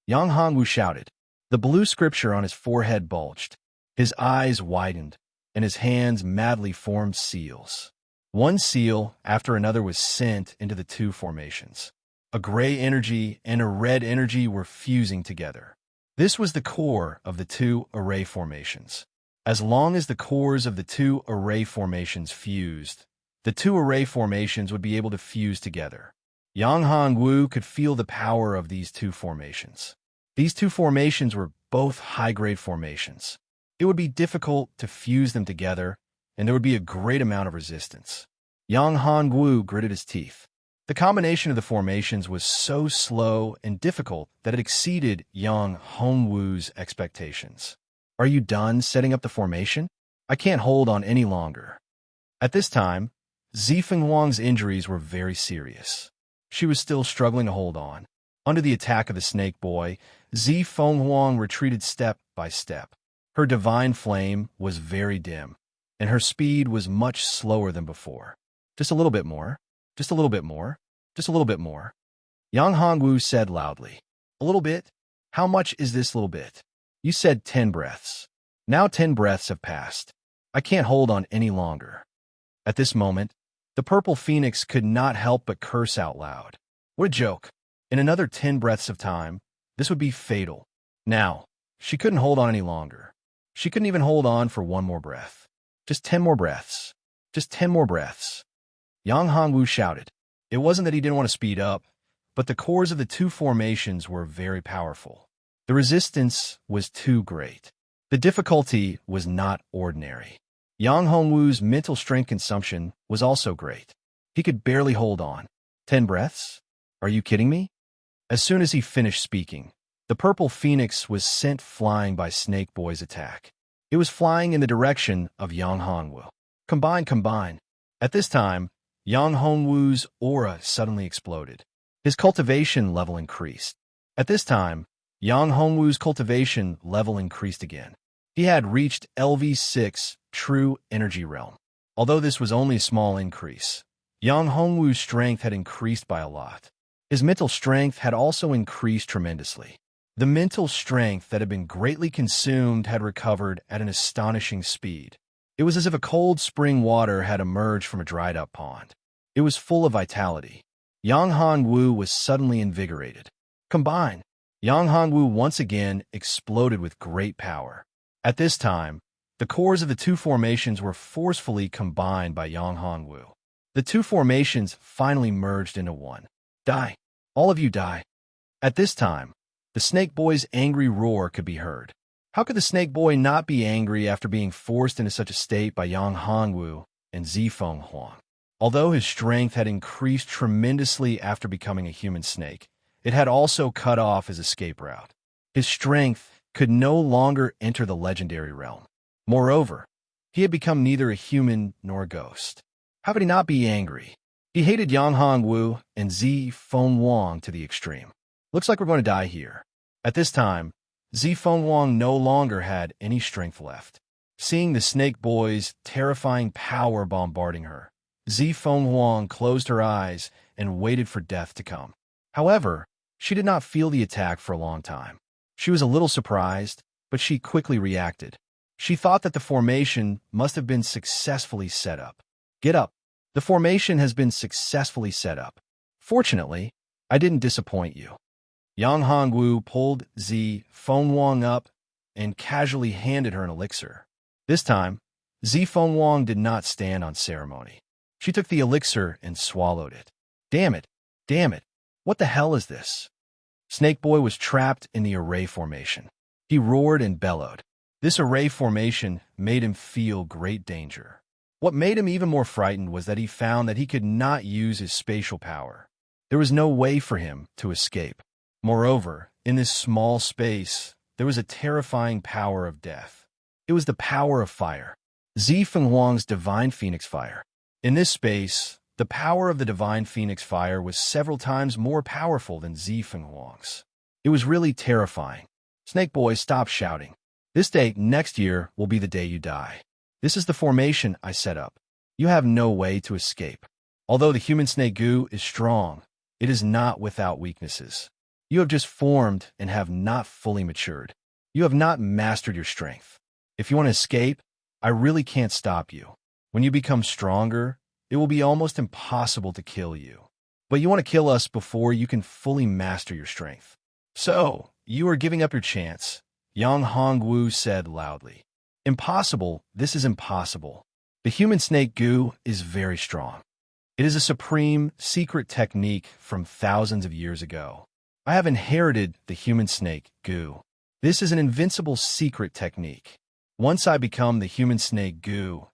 Yang Hongwu shouted. The blue scripture on his forehead bulged. His eyes widened, and his hands madly formed seals. One seal after another was sent into the 2 formations. A gray energy and a red energy were fusing together. This was the core of the 2 array formations. As long as the cores of the 2 array formations fused, the 2 array formations would be able to fuse together. Yang Hongwu could feel the power of these 2 formations. These 2 formations were both high-grade formations. It would be difficult to fuse them together, and there would be a great amount of resistance. Yang Hongwu gritted his teeth. The combination of the formations was so slow and difficult that it exceeded Yang Hongwu's expectations. Are you done setting up the formation? I can't hold on any longer. At this time, Zi Fenghuang's injuries were very serious. She was still struggling to hold on. Under the attack of the snake boy, Zi Fenghuang retreated step by step. Her divine flame was very dim, and her speed was much slower than before. Just a little bit more. Just a little bit more. Just a little bit more. Yang Hongwu said loudly. A little bit? How much is this little bit? You said 10 breaths. Now 10 breaths have passed. I can't hold on any longer. At this moment, the purple phoenix could not help but curse out loud. What a joke. In another 10 breaths of time, this would be fatal. Now, she couldn't hold on any longer. She couldn't even hold on for 1 more breath. Just 10 more breaths. Just 10 more breaths. Yang Hongwu shouted. It wasn't that he didn't want to speed up, but the cores of the 2 formations were very powerful. The resistance was too great. The difficulty was not ordinary. Yang Hongwu's mental strength consumption was also great. He could barely hold on. 10 breaths? Are you kidding me? As soon as he finished speaking, the purple phoenix was sent flying by Snake Boy's attack. It was flying in the direction of Yang Hongwu. Combine, combine. At this time, Yang Hongwu's aura suddenly exploded. His cultivation level increased. At this time, Yang Hongwu's cultivation level increased again. He had reached LV6 True Energy Realm. Although this was only a small increase, Yang Hongwu's strength had increased by a lot. His mental strength had also increased tremendously. The mental strength that had been greatly consumed had recovered at an astonishing speed. It was as if a cold spring water had emerged from a dried-up pond. It was full of vitality. Yang Hongwu was suddenly invigorated. Combined, Yang Hongwu once again exploded with great power. At this time, the cores of the two formations were forcefully combined by Yang Hongwu. The two formations finally merged into one. Die. All of you die. At this time, the Snake Boy's angry roar could be heard. How could the Snake Boy not be angry after being forced into such a state by Yang Hongwu and Zifeng Huang? Although his strength had increased tremendously after becoming a human snake, it had also cut off his escape route. His strength could no longer enter the legendary realm. Moreover, he had become neither a human nor a ghost. How could he not be angry? He hated Yang Hongwu and Zifeng Huang to the extreme. Looks like we're going to die here. At this time, Zifeng Huang no longer had any strength left. Seeing the Snake Boy's terrifying power bombarding her, Zifeng Huang closed her eyes and waited for death to come. However, she did not feel the attack for a long time. She was a little surprised, but she quickly reacted. She thought that the formation must have been successfully set up. Get up. The formation has been successfully set up. Fortunately, I didn't disappoint you. Yang Hongwu pulled Zifeng Huang up and casually handed her an elixir. This time, Zifeng Huang did not stand on ceremony. She took the elixir and swallowed it. Damn it! Damn it! What the hell is this? Snake Boy was trapped in the array formation. He roared and bellowed. This array formation made him feel great danger. What made him even more frightened was that he found that he could not use his spatial power. There was no way for him to escape. Moreover, in this small space, there was a terrifying power of death. It was the power of fire. Zifeng Huang's divine phoenix fire. In this space, the power of the divine phoenix fire was several times more powerful than Zifeng Huang's. It was really terrifying. Snake Boy, stop shouting. This day next year will be the day you die. This is the formation I set up. You have no way to escape. Although the human snake goo is strong, it is not without weaknesses. You have just formed and have not fully matured. You have not mastered your strength. If you want to escape, I really can't stop you. When you become stronger, it will be almost impossible to kill you. But you want to kill us before you can fully master your strength. So, you are giving up your chance, Yang Hongwu said loudly. Impossible, this is impossible. The human snake goo is very strong. It is a supreme, secret technique from thousands of years ago. I have inherited the human snake goo. This is an invincible secret technique. Once I become the human snake goo,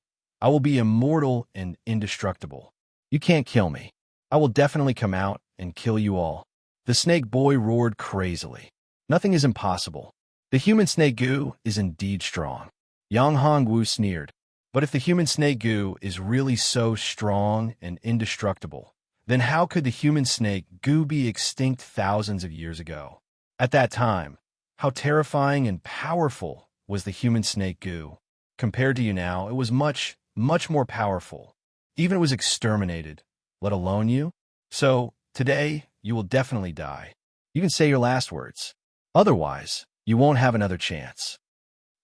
I will be immortal and indestructible. You can't kill me. I will definitely come out and kill you all. The Snake Boy roared crazily. Nothing is impossible. The human snake goo is indeed strong. Yang Hongwu sneered. But if the human snake goo is really so strong and indestructible, then how could the human snake goo be extinct thousands of years ago? At that time, how terrifying and powerful was the human snake goo? Compared to you now, it was much, much more powerful. Even it was exterminated, let alone you. So, today, you will definitely die. You can say your last words. Otherwise, you won't have another chance.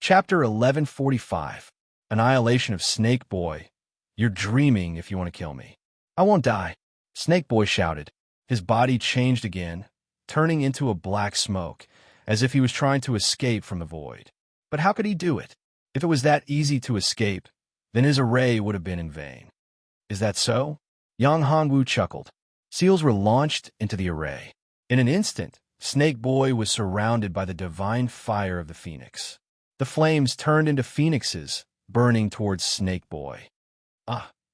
Chapter 1145. Annihilation of Snake Boy. You're dreaming if you want to kill me. I won't die. Snake Boy shouted. His body changed again, turning into a black smoke, as if he was trying to escape from the void. But how could he do it? If it was that easy to escape, then his array would have been in vain. Is that so? Yang Hongwu chuckled. Seals were launched into the array. In an instant, Snake Boy was surrounded by the divine fire of the phoenix. The flames turned into phoenixes, burning towards Snake Boy.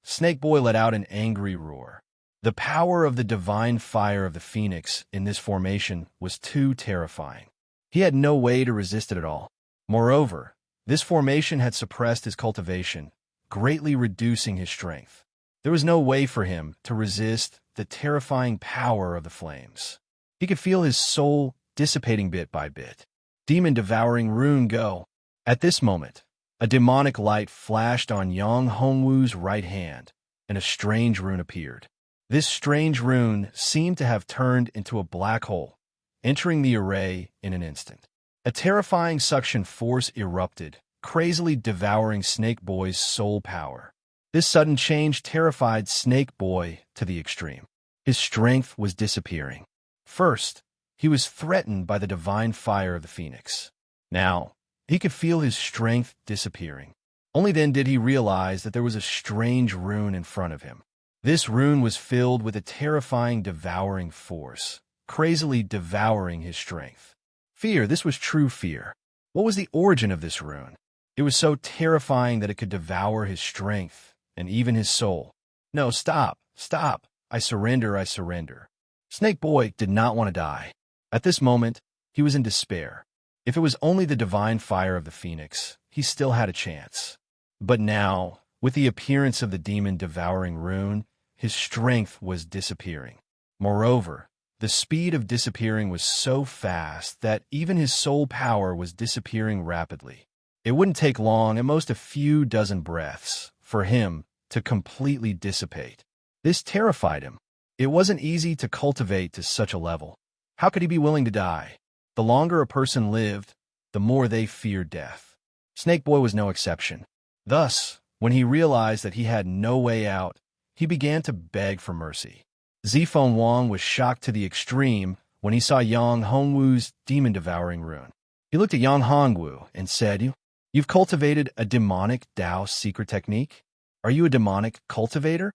Snake Boy let out an angry roar. The power of the divine fire of the phoenix in this formation was too terrifying. He had no way to resist it at all. Moreover, this formation had suppressed his cultivation, greatly reducing his strength. There was no way for him to resist the terrifying power of the flames. He could feel his soul dissipating bit by bit. Demon-devouring rune go. At this moment, a demonic light flashed on Yang Hongwu's right hand, and a strange rune appeared. This strange rune seemed to have turned into a black hole, entering the array in an instant. A terrifying suction force erupted, crazily devouring Snake Boy's soul power. This sudden change terrified Snake Boy to the extreme. His strength was disappearing. First, he was threatened by the divine fire of the phoenix. Now, he could feel his strength disappearing. Only then did he realize that there was a strange rune in front of him. This rune was filled with a terrifying, devouring force, crazily devouring his strength. Fear, this was true fear. What was the origin of this rune? It was so terrifying that it could devour his strength and even his soul. No, stop, stop. I surrender, I surrender. Snake Boy did not want to die. At this moment, he was in despair. If it was only the divine fire of the phoenix, he still had a chance. But now, with the appearance of the demon-devouring rune, his strength was disappearing. Moreover, the speed of disappearing was so fast that even his soul power was disappearing rapidly. It wouldn't take long, at most a few dozen breaths, for him to completely dissipate. This terrified him. It wasn't easy to cultivate to such a level. How could he be willing to die? The longer a person lived, the more they feared death. Snake Boy was no exception. Thus, when he realized that he had no way out, he began to beg for mercy. Zifeng Wang was shocked to the extreme when he saw Yang Hongwu's demon-devouring rune. He looked at Yang Hongwu and said, "You've cultivated a demonic Tao secret technique? Are you a demonic cultivator?"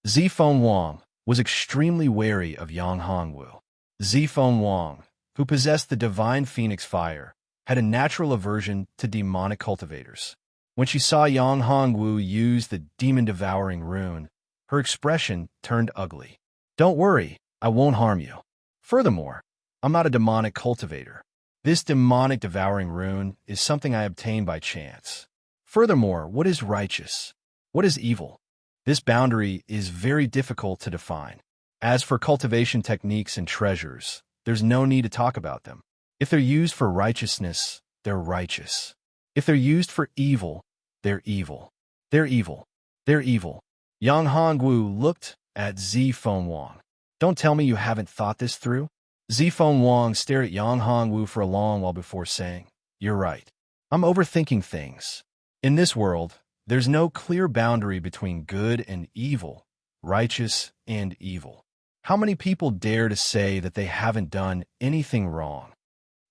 Zifeng Wang was extremely wary of Yang Hongwu. Zifeng Wang, who possessed the divine phoenix fire, had a natural aversion to demonic cultivators. When she saw Yang Hongwu use the demon-devouring rune, her expression turned ugly. "Don't worry, I won't harm you. Furthermore, I'm not a demonic cultivator. This demonic devouring rune is something I obtained by chance. Furthermore, what is righteous? What is evil? This boundary is very difficult to define. As for cultivation techniques and treasures, there's no need to talk about them. If they're used for righteousness, they're righteous. If they're used for evil, they're evil. They're evil. They're evil." Yang Hongwu looked at Zifeng Wang. "Don't tell me you haven't thought this through?" Zifeng Wang stared at Yang Hongwu for a long while before saying, "You're right. I'm overthinking things. In this world, there's no clear boundary between good and evil, righteous and evil. How many people dare to say that they haven't done anything wrong?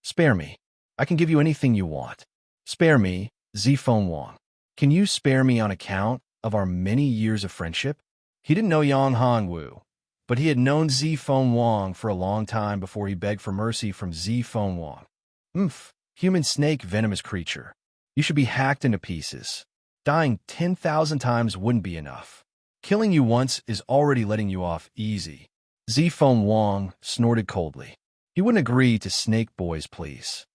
Spare me. I can give you anything you want. Spare me, Zifeng Wang. Can you spare me on account of our many years of friendship?" He didn't know Yang Hongwu, but he had known Zifeng Wang for a long time before he begged for mercy from Zifeng Wang. Human snake venomous creature. You should be hacked into pieces. Dying 10,000 times wouldn't be enough. Killing you once is already letting you off easy. Zifeng Wang snorted coldly. He wouldn't agree to Snake Boy's pleas.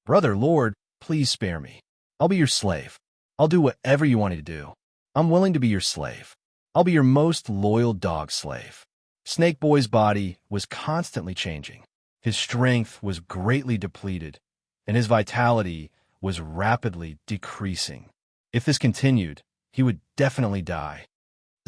"Brother, Lord, please spare me. I'll be your slave. I'll do whatever you want me to do. I'm willing to be your slave. I'll be your most loyal dog slave." Snake Boy's body was constantly changing. His strength was greatly depleted, and his vitality was rapidly decreasing. If this continued, he would definitely die.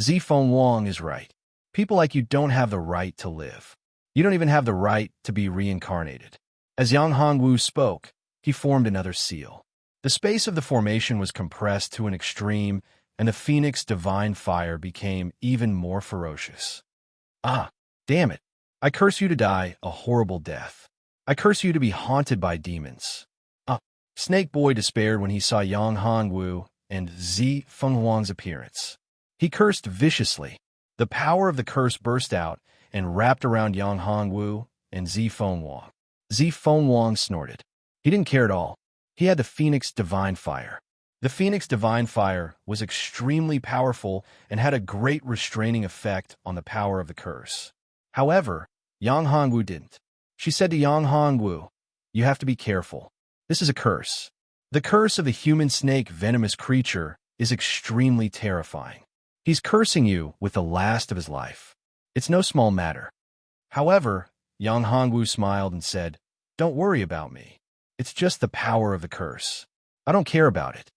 Zifeng Wang is right. People like you don't have the right to live. You don't even have the right to be reincarnated. As Yang Hongwu spoke, he formed another seal. The space of the formation was compressed to an extreme, and the phoenix divine fire became even more ferocious. "Ah, damn it. I curse you to die a horrible death. I curse you to be haunted by demons." Snake Boy despaired when he saw Yang Hongwu and Zifeng Wang's appearance. He cursed viciously. The power of the curse burst out and wrapped around Yang Hongwu and Zifeng Wang. Zifeng Wang snorted. He didn't care at all. He had the Phoenix Divine Fire. The Phoenix Divine Fire was extremely powerful and had a great restraining effect on the power of the curse. However, Yang Hongwu didn't. She said to Yang Hongwu, "You have to be careful. This is a curse. The curse of the human snake venomous creature is extremely terrifying. He's cursing you with the last of his life. It's no small matter." However, Yang Hongwu smiled and said, "Don't worry about me. It's just the power of the curse. I don't care about it."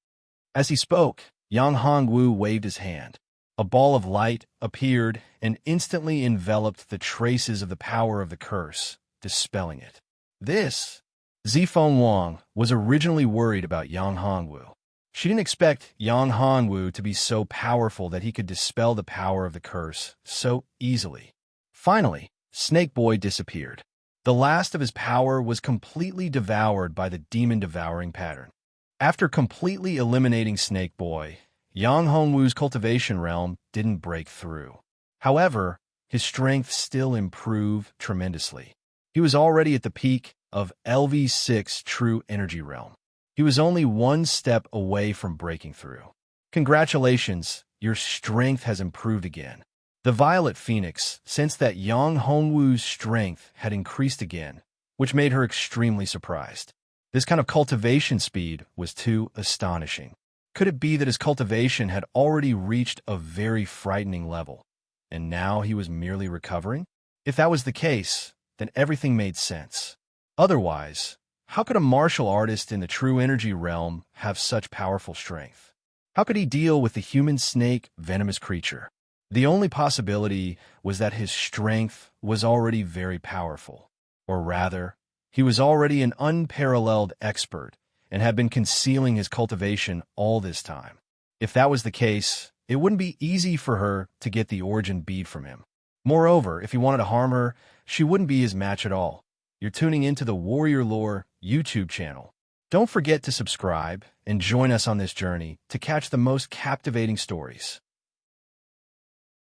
As he spoke, Yang Hongwu waved his hand. A ball of light appeared and instantly enveloped the traces of the power of the curse, dispelling it. Zifeng Wang was originally worried about Yang Hongwu. She didn't expect Yang Hongwu to be so powerful that he could dispel the power of the curse so easily. Finally, Snake Boy disappeared. The last of his power was completely devoured by the demon-devouring pattern. After completely eliminating Snake Boy, Yang Hongwu's cultivation realm didn't break through. However, his strength still improved tremendously. He was already at the peak of LV6 True Energy Realm. He was only one step away from breaking through. Congratulations, your strength has improved again. The Violet Phoenix sensed that Yang Hongwu's strength had increased again, which made her extremely surprised. This kind of cultivation speed was too astonishing. Could it be that his cultivation had already reached a very frightening level, and now he was merely recovering? If that was the case, then everything made sense. Otherwise, how could a martial artist in the true energy realm have such powerful strength? How could he deal with the human snake venomous creature? The only possibility was that his strength was already very powerful. Or rather, he was already an unparalleled expert and had been concealing his cultivation all this time. If that was the case, it wouldn't be easy for her to get the origin bead from him. Moreover, if he wanted to harm her, she wouldn't be his match at all. You're tuning into the Warrior Lore YouTube channel. Don't forget to subscribe and join us on this journey to catch the most captivating stories.